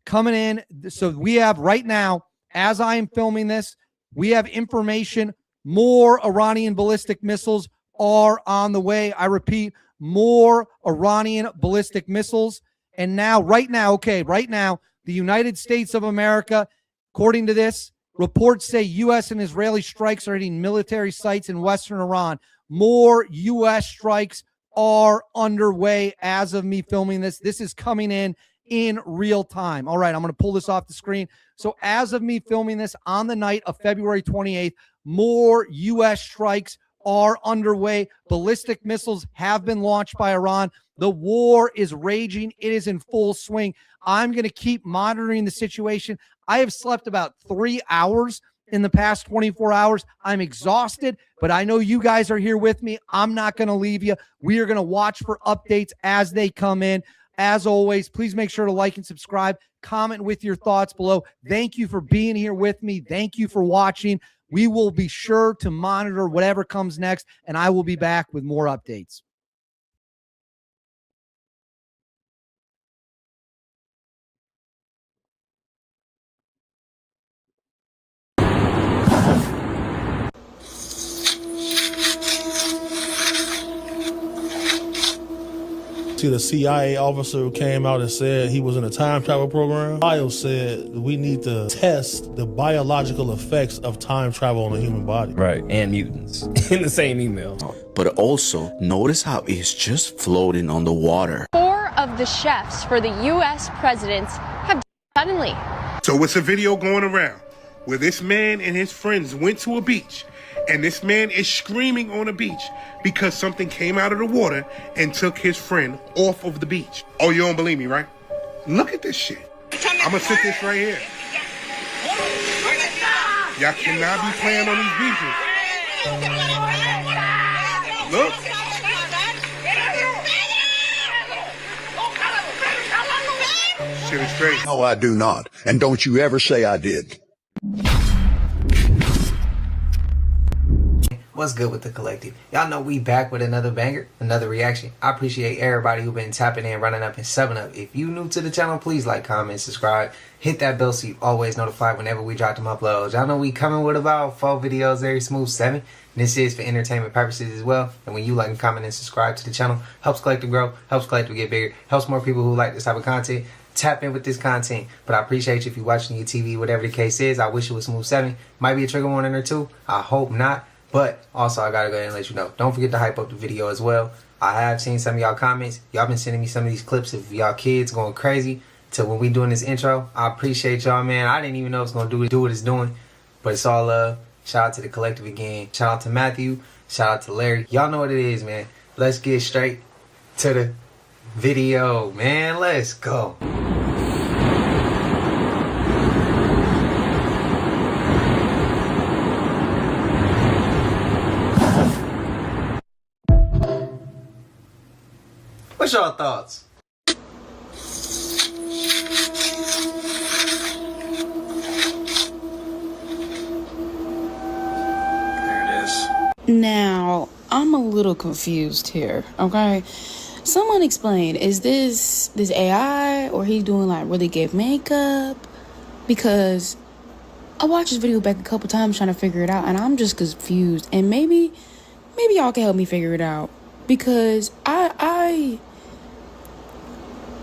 coming in. So we have right now, as I am filming this, we have information. More Iranian ballistic missiles are on the way. I repeat, more Iranian ballistic missiles. And now, right now, the United States of America, according to this, reports say U.S. and Israeli strikes are hitting military sites in Western Iran. More U.S. strikes are underway as of me filming this. This is coming in real time. All right, I'm going to pull this off the screen. So as of me filming this on the night of February 28th, more U.S. strikes are underway. Ballistic missiles have been launched by Iran. The war is raging. It is in full swing. I'm going to keep monitoring the situation. I have slept about 3 hours in the past 24 hours. I'm exhausted, but I know you guys are here with me. I'm not going to leave you. We are going to watch for updates as they come in. As always, please make sure to like and subscribe. Comment with your thoughts below. Thank you for being here with me. Thank you for watching. We will be sure to monitor whatever comes next, and I will be back with more updates. The CIA officer who came out and said he was in a time travel program. Bio said we need to test the biological effects of time travel on the human body. Right, and mutants in the same email. But also, notice how it's just floating on the water. 4 of the chefs for the U.S. presidents have suddenly. So it's a video going around where this man and his friends went to a beach, and this man is screaming on the beach because something came out of the water and took his friend off of the beach. Oh, you don't believe me, right? Look at this shit. I'm gonna sit this right here. Y'all cannot be playing on these beaches. Look. shit is crazy. No, I do not. And don't you ever say I did. What's good with the collective? Y'all know we back with another banger, another reaction. I appreciate everybody who been tapping in, running up, and subbing up. If you new to the channel, please like, comment, subscribe. Hit that bell so you always notified whenever we drop them uploads. Y'all know we coming with about 4 videos every smooth 7. And this is for entertainment purposes as well. And when you like and comment and subscribe to the channel, helps Collective grow, helps Collective get bigger, helps more people who like this type of content tap in with this content. But I appreciate you if you're watching your TV, whatever the case is. I wish it was smooth 7. Might be a trigger warning or 2. I hope not. But also, I gotta go ahead and let you know, don't forget to hype up the video as well. I have seen some of y'all comments. Y'all been sending me some of these clips of y'all kids going crazy to when we doing this intro. I appreciate y'all, man. I didn't even know it was gonna do what it's doing, but it's all love. Shout out to the collective again. Shout out to Matthew. Shout out to Larry. Y'all know what it is, man. Let's get straight to the video, man. Let's go. What's y'all thoughts? Now, I'm a little confused here, okay? Someone explain, is this AI or he's doing like really good makeup? Because I watched this video back a couple times trying to figure it out and I'm just confused. And maybe y'all can help me figure it out. Because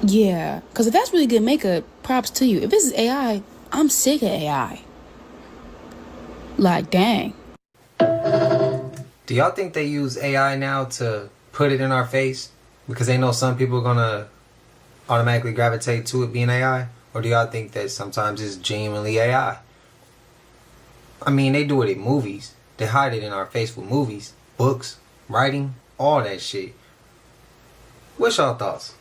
yeah, because if that's really good makeup, props to you. If this is AI, I'm sick of AI. Like, dang. Do y'all think they use AI now to put it in our face? Because they know some people are gonna automatically gravitate to it being AI? Or do y'all think that sometimes it's genuinely AI? I mean, they do it in movies. They hide it in our face with movies, books, writing, all that shit. What's y'all thoughts?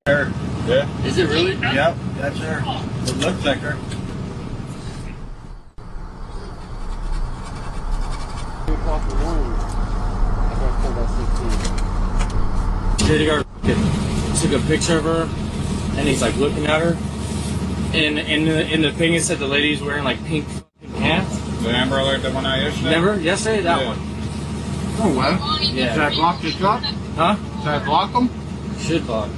Her. Yeah. Is it really? Yep, that's her. It looks like her. Took a picture of her, and he's like looking at her. And in the thing it said the lady's wearing like pink pants. The Amber Alert, the one I yesterday? Never? Yesterday? That one. Oh, well. Yeah. Should I block your truck? Huh? Should I block them? Should block.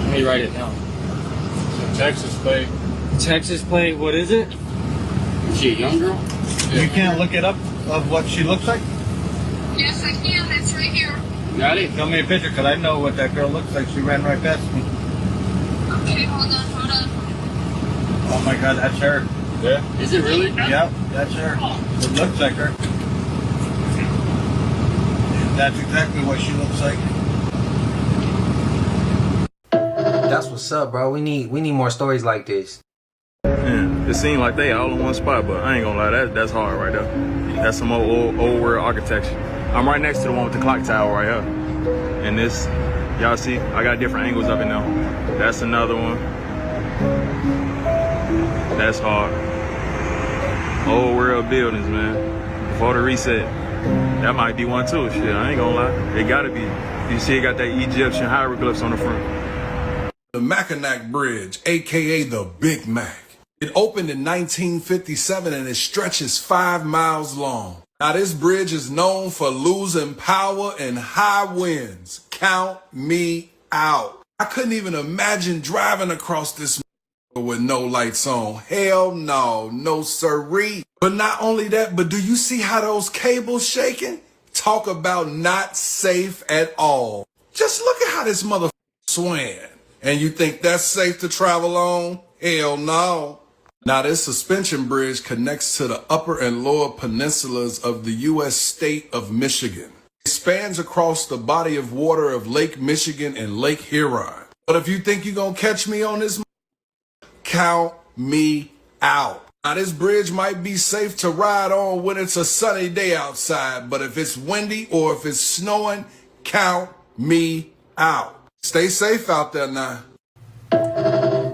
Let me write it down. It's a Texas plate. Texas plate, what is it? Is she a young girl? Yeah. You can't look it up of what she looks like? Yes, I can. It's right here. Got it? Show me a picture, because I know what that girl looks like. She ran right past me. Okay, hold on. Oh my God, that's her. Yeah. Is it really? Yep, that's her. It looks like her. That's exactly what she looks like. That's what's up, bro. We need more stories like this. Yeah, it seemed like they all in one spot, but I ain't gonna lie, that's hard right there. That's some old world architecture. I'm right next to the one with the clock tower right here. And this, y'all see, I got different angles up in there. That's another one. That's hard. Old world buildings, man. Before the reset. That might be one too, shit, I ain't gonna lie. It gotta be. You see it got that Egyptian hieroglyphs on the front. The Mackinac Bridge, aka the Big Mac. It opened in 1957 and it stretches 5 miles long. Now this bridge is known for losing power in high winds. Count me out. I couldn't even imagine driving across this with no lights on. Hell no, no siree. But not only that, but do you see how those cables shaking? Talk about not safe at all. Just look at how this motherfucker swing. And you think that's safe to travel on? Hell no. Now this suspension bridge connects to the upper and lower peninsulas of the U.S. state of Michigan. It spans across the body of water of Lake Michigan and Lake Huron. But if you think you're gonna catch me on this, count me out. Now this bridge might be safe to ride on when it's a sunny day outside, but if it's windy or if it's snowing, count me out. Stay safe out there now.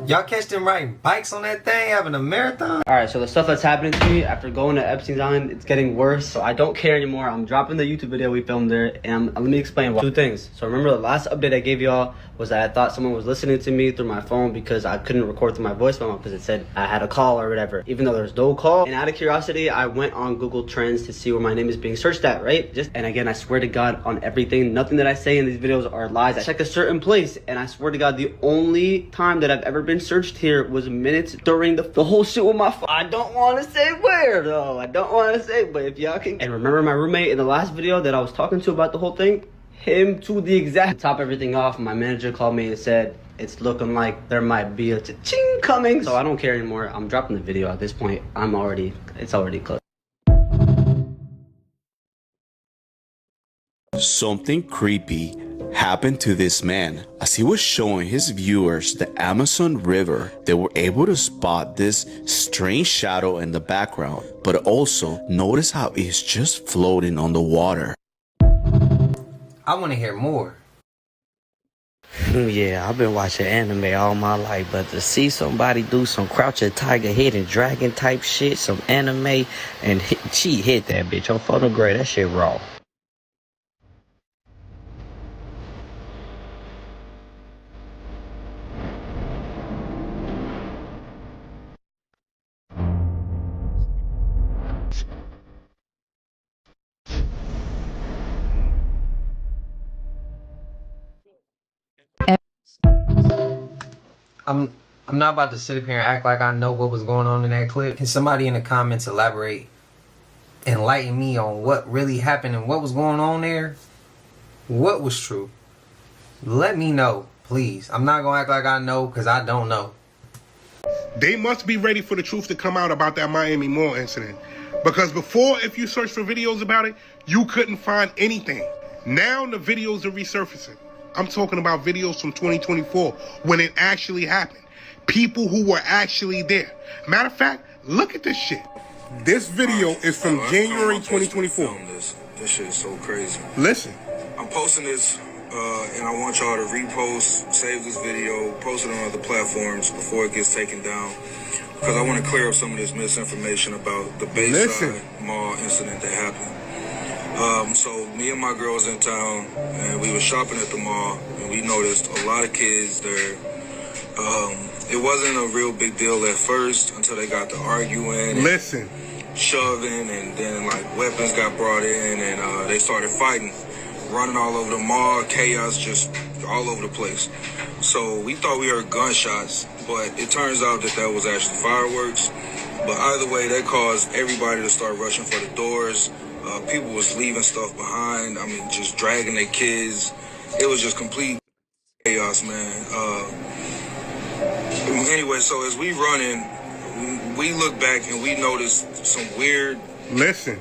Y'all catch them riding bikes on that thing, having a marathon? Alright, so the stuff that's happening to me after going to Epstein's Island, it's getting worse. So I don't care anymore. I'm dropping the YouTube video we filmed there. And let me explain why. Two things. So remember the last update I gave y'all was that I thought someone was listening to me through my phone because I couldn't record through my voice memo because it said I had a call or whatever. Even though there's no call. And out of curiosity, I went on Google Trends to see where my name is being searched at, right? And again, I swear to God on everything, nothing that I say in these videos are lies. I checked a certain place and I swear to God, the only time that I've ever been searched here was minutes during the whole shit with my phone. I don't want to say where though. I don't want to say, but if y'all can. And remember my roommate in the last video that I was talking to about the whole thing? Him to the exact. To top everything off, my manager called me and said, it's looking like there might be a cha-ching coming. So I don't care anymore. I'm dropping the video at this point. It's already closed. Something creepy happened to this man. As he was showing his viewers the Amazon River, they were able to spot this strange shadow in the background, but also notice how it's just floating on the water. I want to hear more. Yeah, I've been watching anime all my life, but to see somebody do some Crouching Tiger, Hidden Dragon type shit, some anime, and she hit that bitch on photograph, that shit raw. I'm not about to sit up here and act like I know what was going on in that clip. Can somebody in the comments elaborate, enlighten me on what really happened and what was going on there? What was true? Let me know, please. I'm not gonna act like I know because I don't know. They must be ready for the truth to come out about that Miami Mall incident. Because before, if you search for videos about it, you couldn't find anything. Now the videos are resurfacing. I'm talking about videos from 2024 when it actually happened. People who were actually there. Matter of fact, look at this shit. This video is from January 2024. This shit is so crazy. Listen. I'm posting this and I want y'all to repost, save this video, post it on other platforms before it gets taken down. Because I want to clear up some of this misinformation about the Bayside Mall incident that happened. So me and my girl was in town and we were shopping at the mall and we noticed a lot of kids there. It wasn't a real big deal at first until they got to arguing and shoving, and then like weapons got brought in and they started fighting, running all over the mall, chaos just all over the place. So we thought we heard gunshots, but it turns out that that was actually fireworks. But either way, that caused everybody to start rushing for the doors. People was leaving stuff behind. I mean, just dragging their kids. It was just complete chaos, man. Anyway, so as we running, we look back and we noticed some weird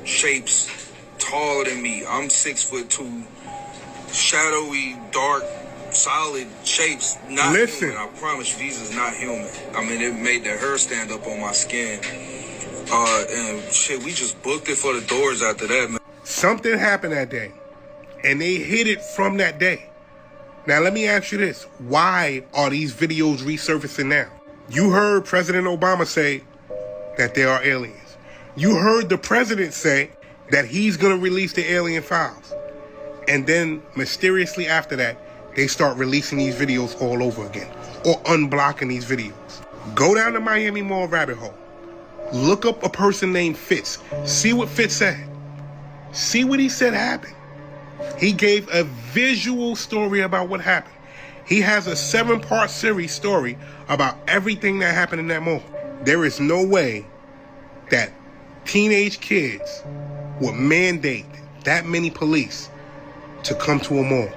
shapes taller than me. I'm 6'2", shadowy, dark, solid shapes. Not human. I promise you, these is not human. I mean, it made the hair stand up on my skin. And shit, we just booked it for the doors after that, man. Something happened that day, and they hid it from that day. Now, let me ask you this. Why are these videos resurfacing now? You heard President Obama say that there are aliens. You heard the president say that he's going to release the alien files. And then, mysteriously after that, they start releasing these videos all over again, or unblocking these videos. Go down the Miami Mall rabbit hole. Look up a person named Fitz. See what Fitz said. See what he said happened. He gave a visual story about what happened. He has a 7-part series story about everything that happened in that mall. There is no way that teenage kids would mandate that many police to come to a mall.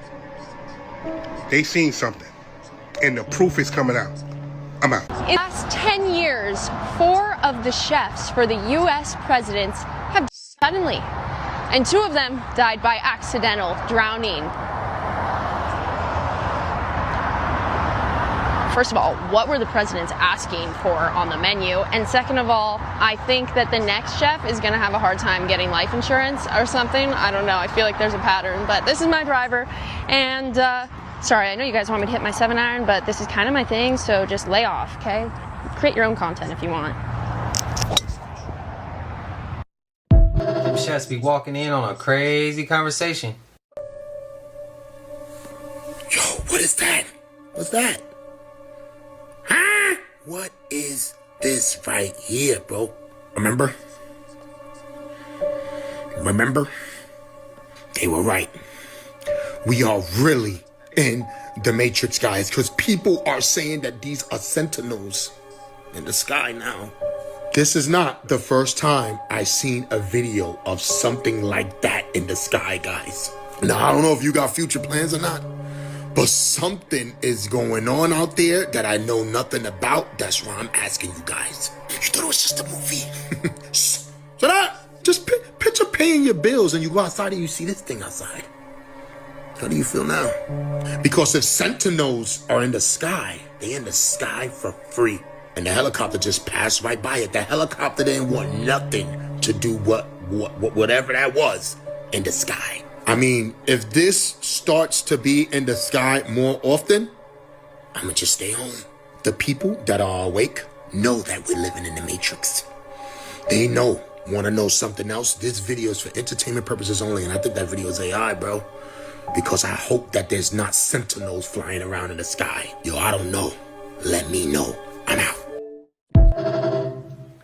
They seen something, and the proof is coming out. I'm out. In the last 10 years, 4 of the chefs for the U.S. presidents have died suddenly, and 2 of them died by accidental drowning. First of all, what were the presidents asking for on the menu? And second of all, I think that the next chef is going to have a hard time getting life insurance or something. I don't know. I feel like there's a pattern, but this is my driver, and Sorry, I know you guys want me to hit my 7-iron, but this is kind of my thing, so just lay off, okay? Create your own content if you want. Chefs be walking in on a crazy conversation. Yo, what is that? What's that? Huh? What is this right here, bro? Remember? They were right. We are really in the Matrix, guys, because people are saying that these are sentinels in the sky now. This is not the first time I've seen a video of something like that in the sky, guys. Now, I don't know if you got future plans or not, but something is going on out there that I know nothing about. That's why I'm asking you guys. You thought it was just a movie? Shut up! Just picture paying your bills and you go outside and you see this thing outside. How do you feel now? Because if sentinels are in the sky, they're in the sky for free. And the helicopter just passed right by it. The helicopter didn't want nothing to do whatever that was in the sky. I mean, if this starts to be in the sky more often, I'ma just stay home. The people that are awake know that we're living in the Matrix. They know. Want to know something else? This video is for entertainment purposes only, and I think that video is AI, bro. Because I hope that there's not sentinels flying around in the sky. Yo, I don't know. Let me know. I'm out.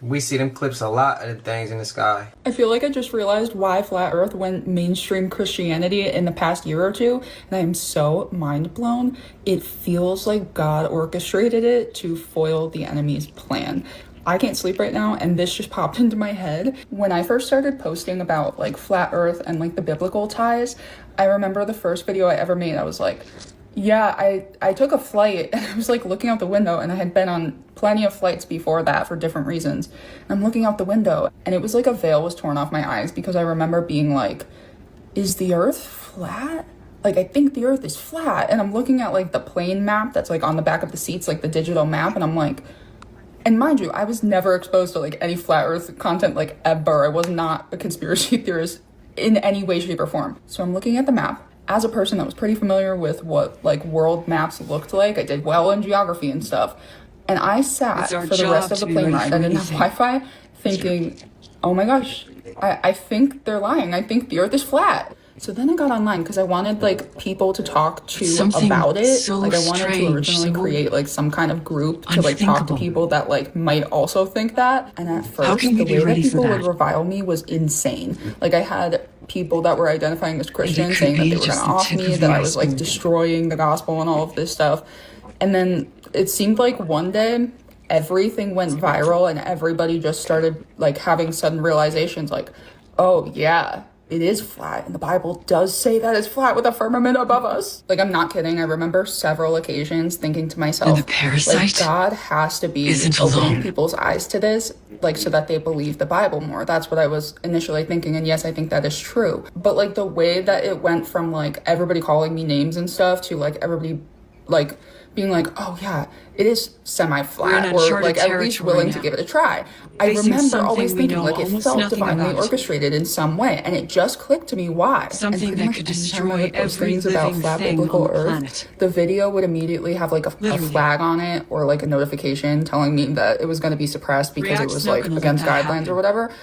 We see them clips a lot of the things in the sky. I feel like I just realized why Flat Earth went mainstream Christianity in the past year or two, and I am so mind blown. It feels like God orchestrated it to foil the enemy's plan. I can't sleep right now, and this just popped into my head. When I first started posting about like Flat Earth and like the biblical ties, I remember the first video I ever made, I was like, yeah, I took a flight and I was like looking out the window, and I had been on plenty of flights before that for different reasons. And I'm looking out the window and it was like a veil was torn off my eyes, because I remember being like, is the earth flat? Like, I think the earth is flat. And I'm looking at like the plane map that's like on the back of the seats, like the digital map, and I'm like, and mind you, I was never exposed to like any flat earth content like ever. I was not a conspiracy theorist in any way, shape, or form. So I'm looking at the map. As a person that was pretty familiar with what like world maps looked like, I did well in geography and stuff. And I sat for the rest of the plane ride, I didn't have Wi-Fi, thinking, oh my gosh, I think they're lying. I think the earth is flat. So then I got online because I wanted like people to talk to about it. So like I wanted to originally create like some kind of group to like talk to people that like might also think that. And at first, the way that people would revile me was insane. Like I had people that were identifying as Christians saying that they were gonna off me, that I was like destroying the gospel and all of this stuff. And then it seemed like one day everything went viral and everybody just started like having sudden realizations like, oh yeah, it is flat, and the Bible does say that it's flat with a firmament above us. Like, I'm not kidding. I remember several occasions thinking to myself, the parasite like, God has to be opening people's eyes to this, like, so that they believe the Bible more. That's what I was initially thinking, and yes, I think that is true. But, like, the way that it went from, like, everybody calling me names and stuff to, like, everybody, like, being like, oh yeah, it is semi-flat, or like at least willing to give it a try. I remember always thinking like it felt divinely orchestrated in some way, and it just clicked to me why. Something that could destroy every things about living flat thing biblical on the earth, planet. the video would immediately have like a flag on it, or like a notification telling me that it was going to be suppressed because it was like against guidelines or whatever.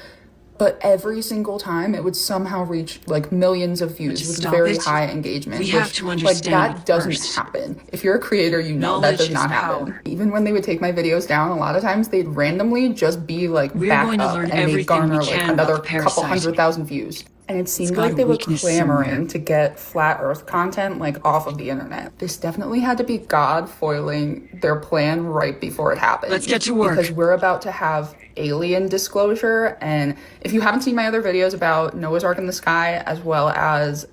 But every single time, it would somehow reach like millions of views with very high engagement. We have to understand like that doesn't happen. If you're a creator, you know that does not happen. Even when they would take my videos down, a lot of times they'd randomly just be like back up, and they'd garner like another couple 100,000 views. And it seemed like they were clamoring to get flat earth content like off of the internet. This definitely had to be God foiling their plan right before it happened. Let's get to work. Because we're about to have alien disclosure. And if you haven't seen my other videos about Noah's Ark in the sky, as well as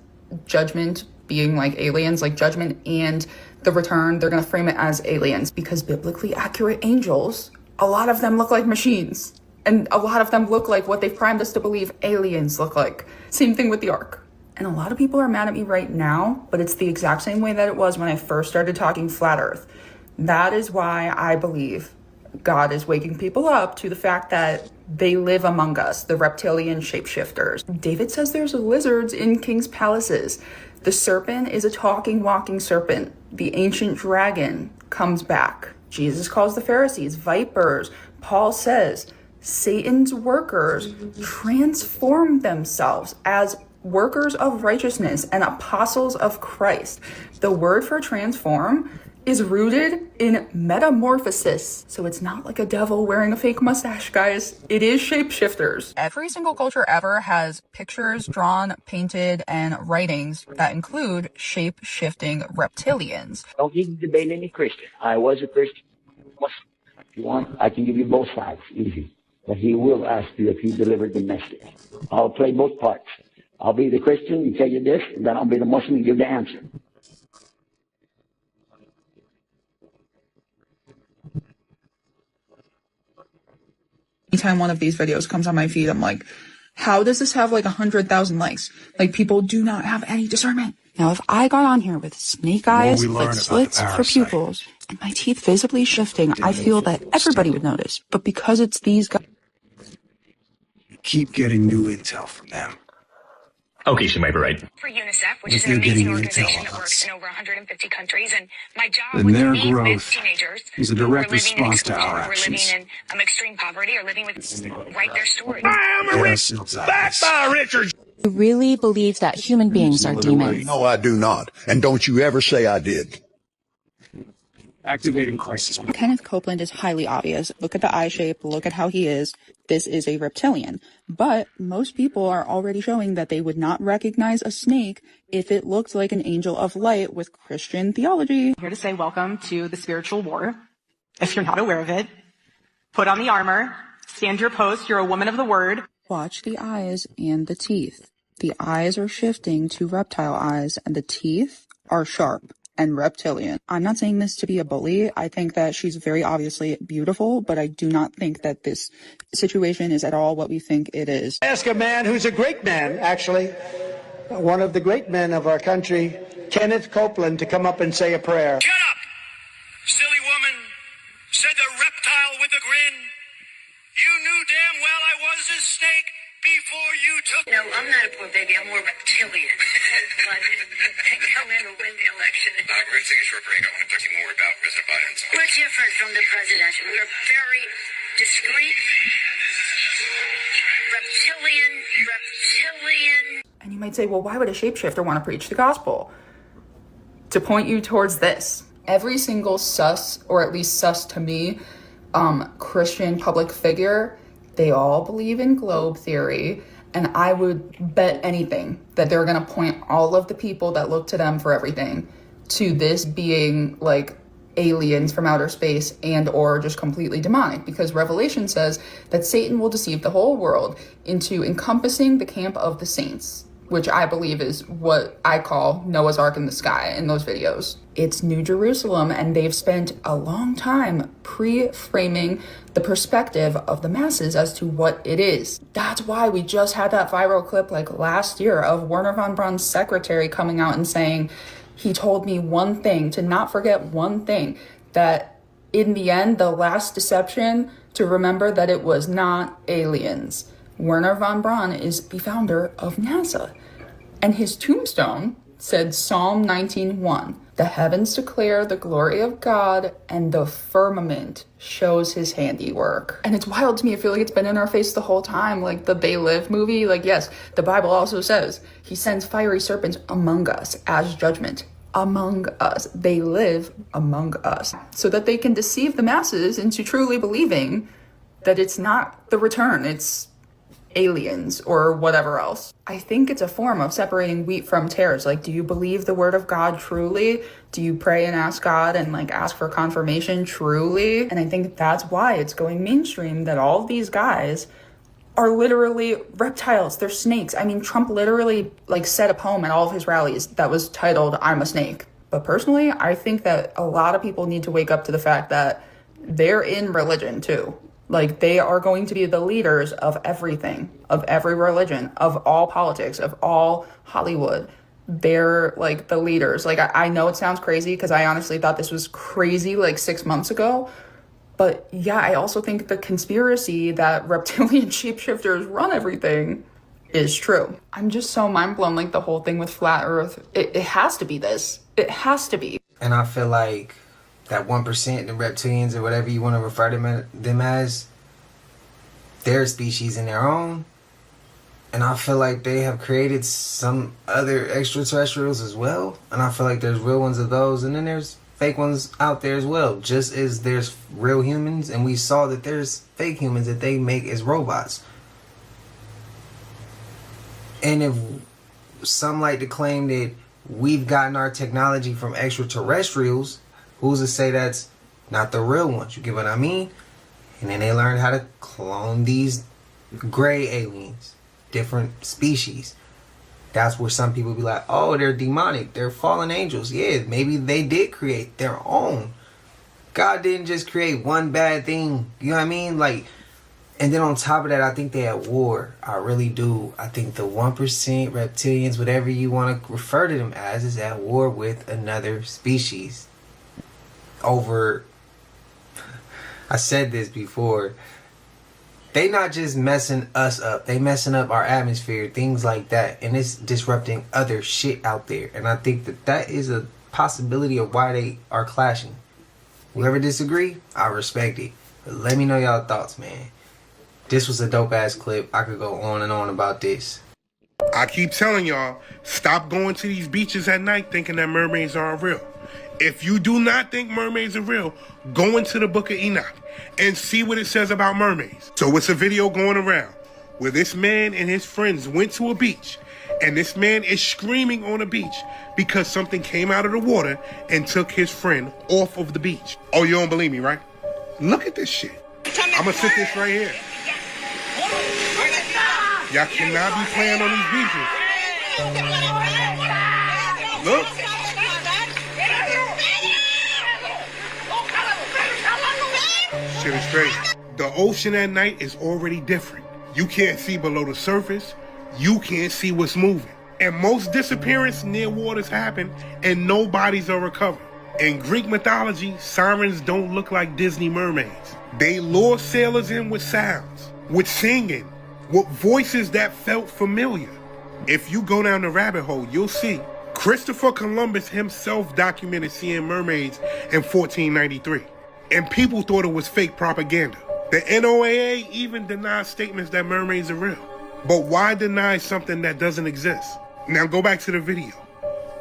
Judgment being like aliens, like Judgment and the Return, they're going to frame it as aliens. Because biblically accurate angels, a lot of them look like machines. And a lot of them look like what they've primed us to believe aliens look like. Same thing with the Ark. And a lot of people are mad at me right now, but it's the exact same way that it was when I first started talking flat earth. That is why I believe God is waking people up to the fact that they live among us, the reptilian shapeshifters. David says there's lizards in king's palaces. The serpent is a talking, walking serpent. The ancient dragon comes back. Jesus calls the Pharisees vipers. Paul says Satan's workers transform themselves as workers of righteousness and apostles of Christ. The word for transform is rooted in metamorphosis. So it's not like a devil wearing a fake mustache, guys. It is shapeshifters. Every single culture ever has pictures drawn, painted, and writings that include shape-shifting reptilians. Don't need to debate any Christian. I was a Christian. If you want, I can give you both sides, easy. But he will ask you if you delivered the message. I'll play both parts. I'll be the Christian and tell you this, and then I'll be the Muslim and give the answer. Anytime one of these videos comes on my feed, I'm like, how does this have like 100,000 likes? Like, people do not have any discernment. Now, if I got on here with snake eyes, like slits for pupils, and my teeth visibly shifting, I feel that everybody would notice. But because it's these guys, keep getting new intel from them. Okay, she might be right. For UNICEF, which is an amazing organization that works in over 150 countries, and my job And was their to meet growth with teenagers is a who direct were living in response to exclusion, our who were living actions. in extreme poverty, or living with write their story. Back by Richard. You really believe that human beings are demons? No, I do not. And don't you ever say I did. Activating crisis. Kenneth Copeland is highly obvious. Look at the eye shape. Look at how he is. This is a reptilian. But most people are already showing that they would not recognize a snake if it looked like an angel of light with Christian theology. Here to say welcome to the spiritual war. If you're not aware of it, put on the armor, stand your post, you're a woman of the word. Watch the eyes and the teeth. The eyes are shifting to reptile eyes and the teeth are sharp and reptilian. I'm not saying this to be a bully. I think that she's very obviously beautiful, but I do not think that this situation is at all what we think it is. Ask a man who's a great man, actually, one of the great men of our country, Kenneth Copeland, to come up and say a prayer. Get up, silly woman, said the reptile with a grin. You knew damn well I was a snake before you took... No, I'm not a poor baby. I'm more reptilian. But come in and win the election. We're going to take a short break. I want to talk to you more about President Biden. We're different from the presidential. We're very discreet, reptilian. And you might say, well, why would a shapeshifter want to preach the gospel? To point you towards this. Every single sus, or at least sus to me, Christian public figure, they all believe in globe theory. And I would bet anything that they're going to point all of the people that look to them for everything to this being like aliens from outer space and or just completely demonic, because Revelation says that Satan will deceive the whole world into encompassing the camp of the saints, which I believe is what I call Noah's Ark in the sky in those videos. It's New Jerusalem, and they've spent a long time pre-framing the perspective of the masses as to what it is. That's why we just had that viral clip like last year of Wernher von Braun's secretary coming out and saying, he told me one thing, to not forget one thing, that in the end, the last deception, to remember that it was not aliens. Wernher von Braun is the founder of NASA. And his tombstone said Psalm 19:1. The heavens declare the glory of God, and the firmament shows his handiwork. And it's wild to me. I feel like it's been in our face the whole time. Like the They Live movie. Like, yes, the Bible also says he sends fiery serpents among us as judgment. Among us. They live among us. So that they can deceive the masses into truly believing that it's not the return. It's aliens or whatever else. I think it's a form of separating wheat from tares. Like, do you believe the word of God truly? Do you pray and ask God and like ask for confirmation truly? And I think that's why it's going mainstream that all of these guys are literally reptiles. They're snakes. I mean, Trump literally like said a poem at all of his rallies that was titled, I'm a snake. But personally, I think that a lot of people need to wake up to the fact that they're in religion too. Like, they are going to be the leaders of everything, of every religion, of all politics, of all Hollywood. They're like the leaders. Like, I know it sounds crazy because I honestly thought this was crazy like 6 months ago, But yeah, I also think the conspiracy that reptilian shapeshifters run everything is true. I'm just so mind blown, like the whole thing with flat earth. It has to be this. It has to be. And I feel like that 1%, the reptilians or whatever you want to refer to them as, they're a species in their own. And I feel like they have created some other extraterrestrials as well. And I feel like there's real ones of those. And then there's fake ones out there as well. Just as there's real humans. And we saw that there's fake humans that they make as robots. And if some like to claim that we've gotten our technology from extraterrestrials, who's to say that's not the real ones? You get what I mean? And then they learned how to clone these gray aliens, different species. That's where some people be like, oh, they're demonic, they're fallen angels. Yeah, maybe they did create their own. God didn't just create one bad thing. You know what I mean? Like, and then on top of that, I think they're at war. I really do. I think the 1% reptilians, whatever you want to refer to them as, is at war with another species. Over, I said this before, they not just messing us up, they messing up our atmosphere, things like that. And it's disrupting other shit out there. And I think that that is a possibility of why they are clashing. Whoever disagree, I respect it. But let me know y'all thoughts, man. This was a dope ass clip. I could go on and on about this. I keep telling y'all, stop going to these beaches at night thinking that mermaids aren't real. If you do not think mermaids are real, go into the Book of Enoch and see what it says about mermaids. So it's a video going around where this man and his friends went to a beach, and this man is screaming on the beach because something came out of the water and took his friend off of the beach. Oh, you don't believe me, right? Look at this shit. I'm gonna sit this right here. Y'all cannot be playing on these beaches. Look. Shit is crazy. The ocean at night is already different. You can't see below the surface. You can't see what's moving. And most disappearances near waters happen and no bodies are recovered. In Greek mythology, sirens don't look like Disney mermaids. They lure sailors in with sounds, with singing, with voices that felt familiar. If you go down the rabbit hole, you'll see Christopher Columbus himself documented seeing mermaids in 1493. And people thought it was fake propaganda. The NOAA even denies statements that mermaids are real. But why deny something that doesn't exist? Now go back to the video.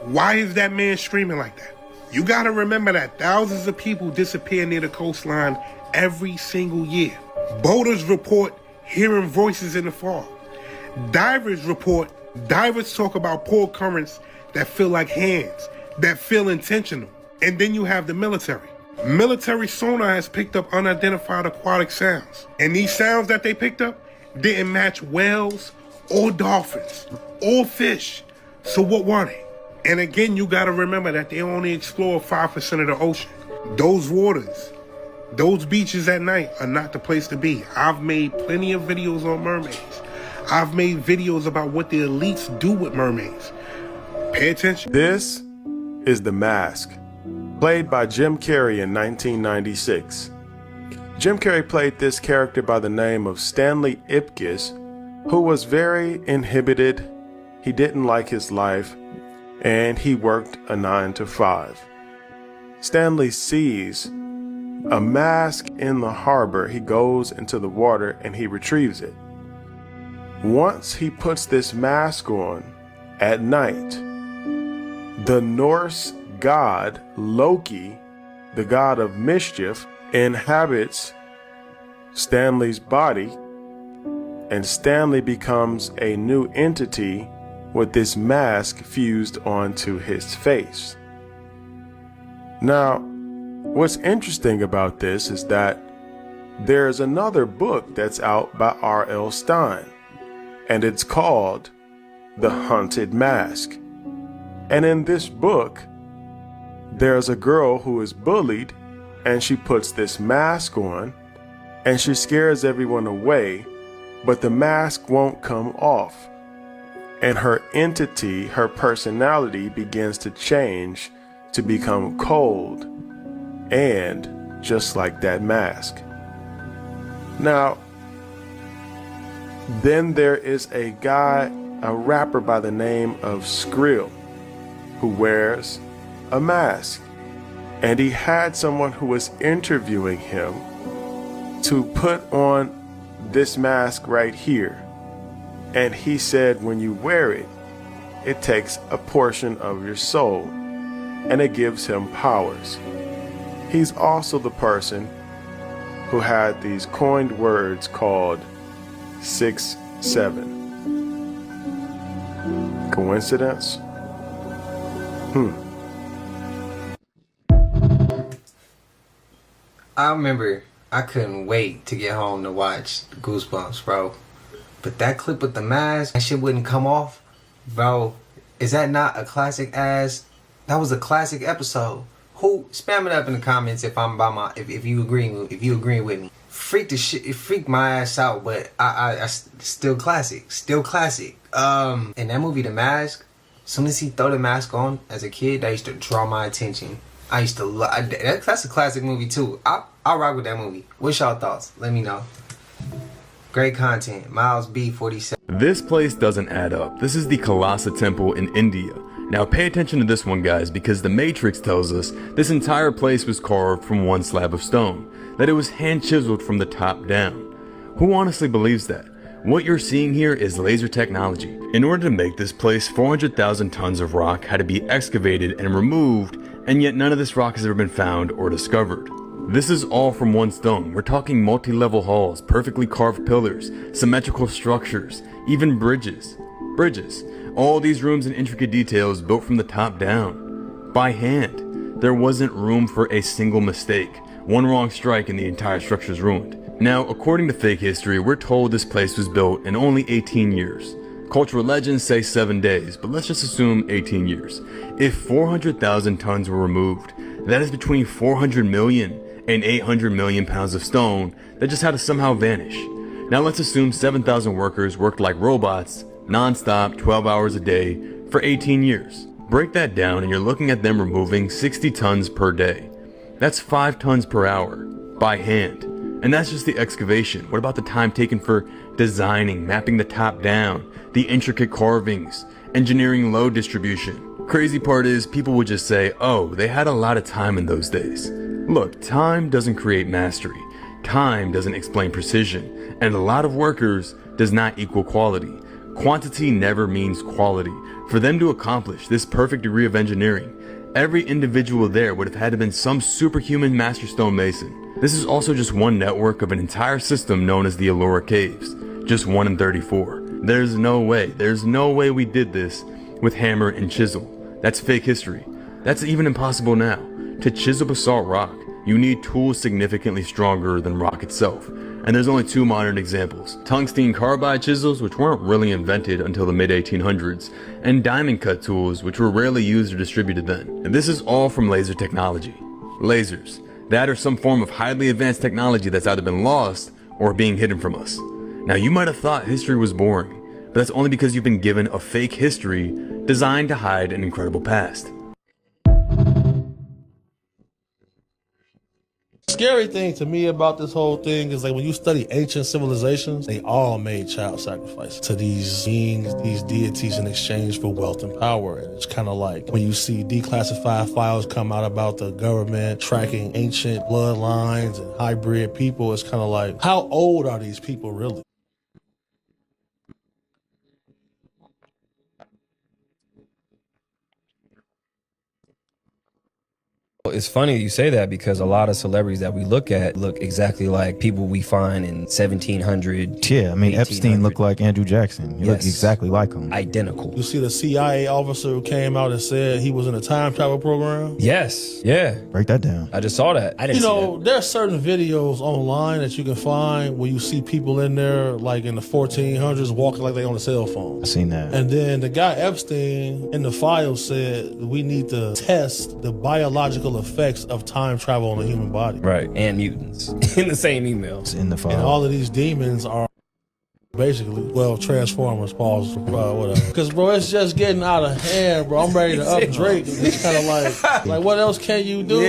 Why is that man screaming like that? You gotta remember that thousands of people disappear near the coastline every single year. Boaters report hearing voices in the fog. Divers talk about poor currents that feel like hands, that feel intentional. And then you have the military. Military sonar has picked up unidentified aquatic sounds. And these sounds that they picked up didn't match whales or dolphins or fish. So what were they? And again, you gotta remember that they only explore 5% of the ocean. Those waters, those beaches at night are not the place to be. I've made plenty of videos on mermaids. I've made videos about what the elites do with mermaids. Pay attention. This is The Mask, played by Jim Carrey in 1996. Jim Carrey played this character by the name of Stanley Ipkiss, who was very inhibited. He didn't like his life, and he worked a 9-to-5. Stanley sees a mask in the harbor. He goes into the water and he retrieves it. Once he puts this mask on at night, the Norse god Loki, the god of mischief, inhabits Stanley's body, and Stanley becomes a new entity with this mask fused onto his face. Now, what's interesting about this is that there's another book that's out by R.L. Stine, and it's called The Haunted Mask. And in this book, there's a girl who is bullied, and she puts this mask on, and she scares everyone away, but the mask won't come off. And her entity, her personality begins to change to become cold and just like that mask. Now, then there is a rapper by the name of Skrill, who wears a mask. And he had someone who was interviewing him to put on this mask right here. And he said when you wear it, it takes a portion of your soul and it gives him powers. He's also the person who had these coined words called 6-7. Coincidence? I remember I couldn't wait to get home to watch Goosebumps, bro. But that clip with the mask, that shit wouldn't come off. Bro, is that not a classic ass? That was a classic episode. Who spam it up in the comments if I'm by my if you agree with me. It freaked my ass out, but I still classic. In that movie The Mask, as soon as he throw the mask on as a kid, that used to draw my attention. I used to love that's a classic movie too. I'll rock with that movie. What's y'all thoughts? Let me know. Great content. Miles B47. This place doesn't add up. This is the Kalasa Temple in India. Now pay attention to this one, guys, because the Matrix tells us this entire place was carved from one slab of stone, that it was hand chiseled from the top down. Who honestly believes that? What you're seeing here is laser technology. In order to make this place, 400,000 tons of rock had to be excavated and removed, and yet none of this rock has ever been found or discovered. This is all from one stone. We're talking multi-level halls, perfectly carved pillars, symmetrical structures, even bridges. All these rooms and intricate details built from the top down. By hand. There wasn't room for a single mistake. One wrong strike and the entire structure is ruined. Now, according to fake history, we're told this place was built in only 18 years. Cultural legends say 7 days, but let's just assume 18 years. If 400,000 tons were removed, that is between 400 million and 800 million pounds of stone that just had to somehow vanish. Now let's assume 7,000 workers worked like robots, non-stop, 12 hours a day, for 18 years. Break that down and you're looking at them removing 60 tons per day. That's 5 tons per hour, by hand. And that's just the excavation. What about the time taken for designing, mapping the top down, the intricate carvings, engineering load distribution? Crazy part is, people would just say, oh, they had a lot of time in those days. Look, time doesn't create mastery. Time doesn't explain precision. And a lot of workers does not equal quality. Quantity never means quality. For them to accomplish this perfect degree of engineering, every individual there would have had to have been some superhuman master stonemason. This is also just one network of an entire system known as the Ellora Caves. Just 1 in 34. There's no way we did this with hammer and chisel. That's fake history. That's even impossible now. To chisel basalt rock, you need tools significantly stronger than rock itself. And there's only 2 modern examples. Tungsten carbide chisels, which weren't really invented until the mid-1800s, and diamond cut tools, which were rarely used or distributed then. And this is all from laser technology. Lasers. That or some form of highly advanced technology that's either been lost or being hidden from us. Now you might have thought history was boring, but that's only because you've been given a fake history designed to hide an incredible past. Scary thing to me about this whole thing is, like, when you study ancient civilizations, they all made child sacrifice to these beings, these deities, in exchange for wealth and power. And it's kind of like when you see declassified files come out about the government tracking ancient bloodlines and hybrid people, it's kind of like, how old are these people really? It's funny you say that, because a lot of celebrities that we look at look exactly like people we find in 1700. Yeah, I mean, Epstein looked like Andrew Jackson. He looked exactly like him. Identical. You see the CIA officer who came out and said he was in a time travel program? Yes. Yeah. Break that down. I just saw that. I didn't see that. There are certain videos online that you can find where you see people in there like in the 1400s walking like they on a cell phone. I seen that. And then the guy Epstein in the file said we need to test the biological effects of time travel on the human body. Right. And mutants in the same email. It's in the file. And all of these demons are basically, well, Transformers, pause, whatever. Because, bro, it's just getting out of hand, bro. I'm ready to up Drake. It's kind of like what else can you do?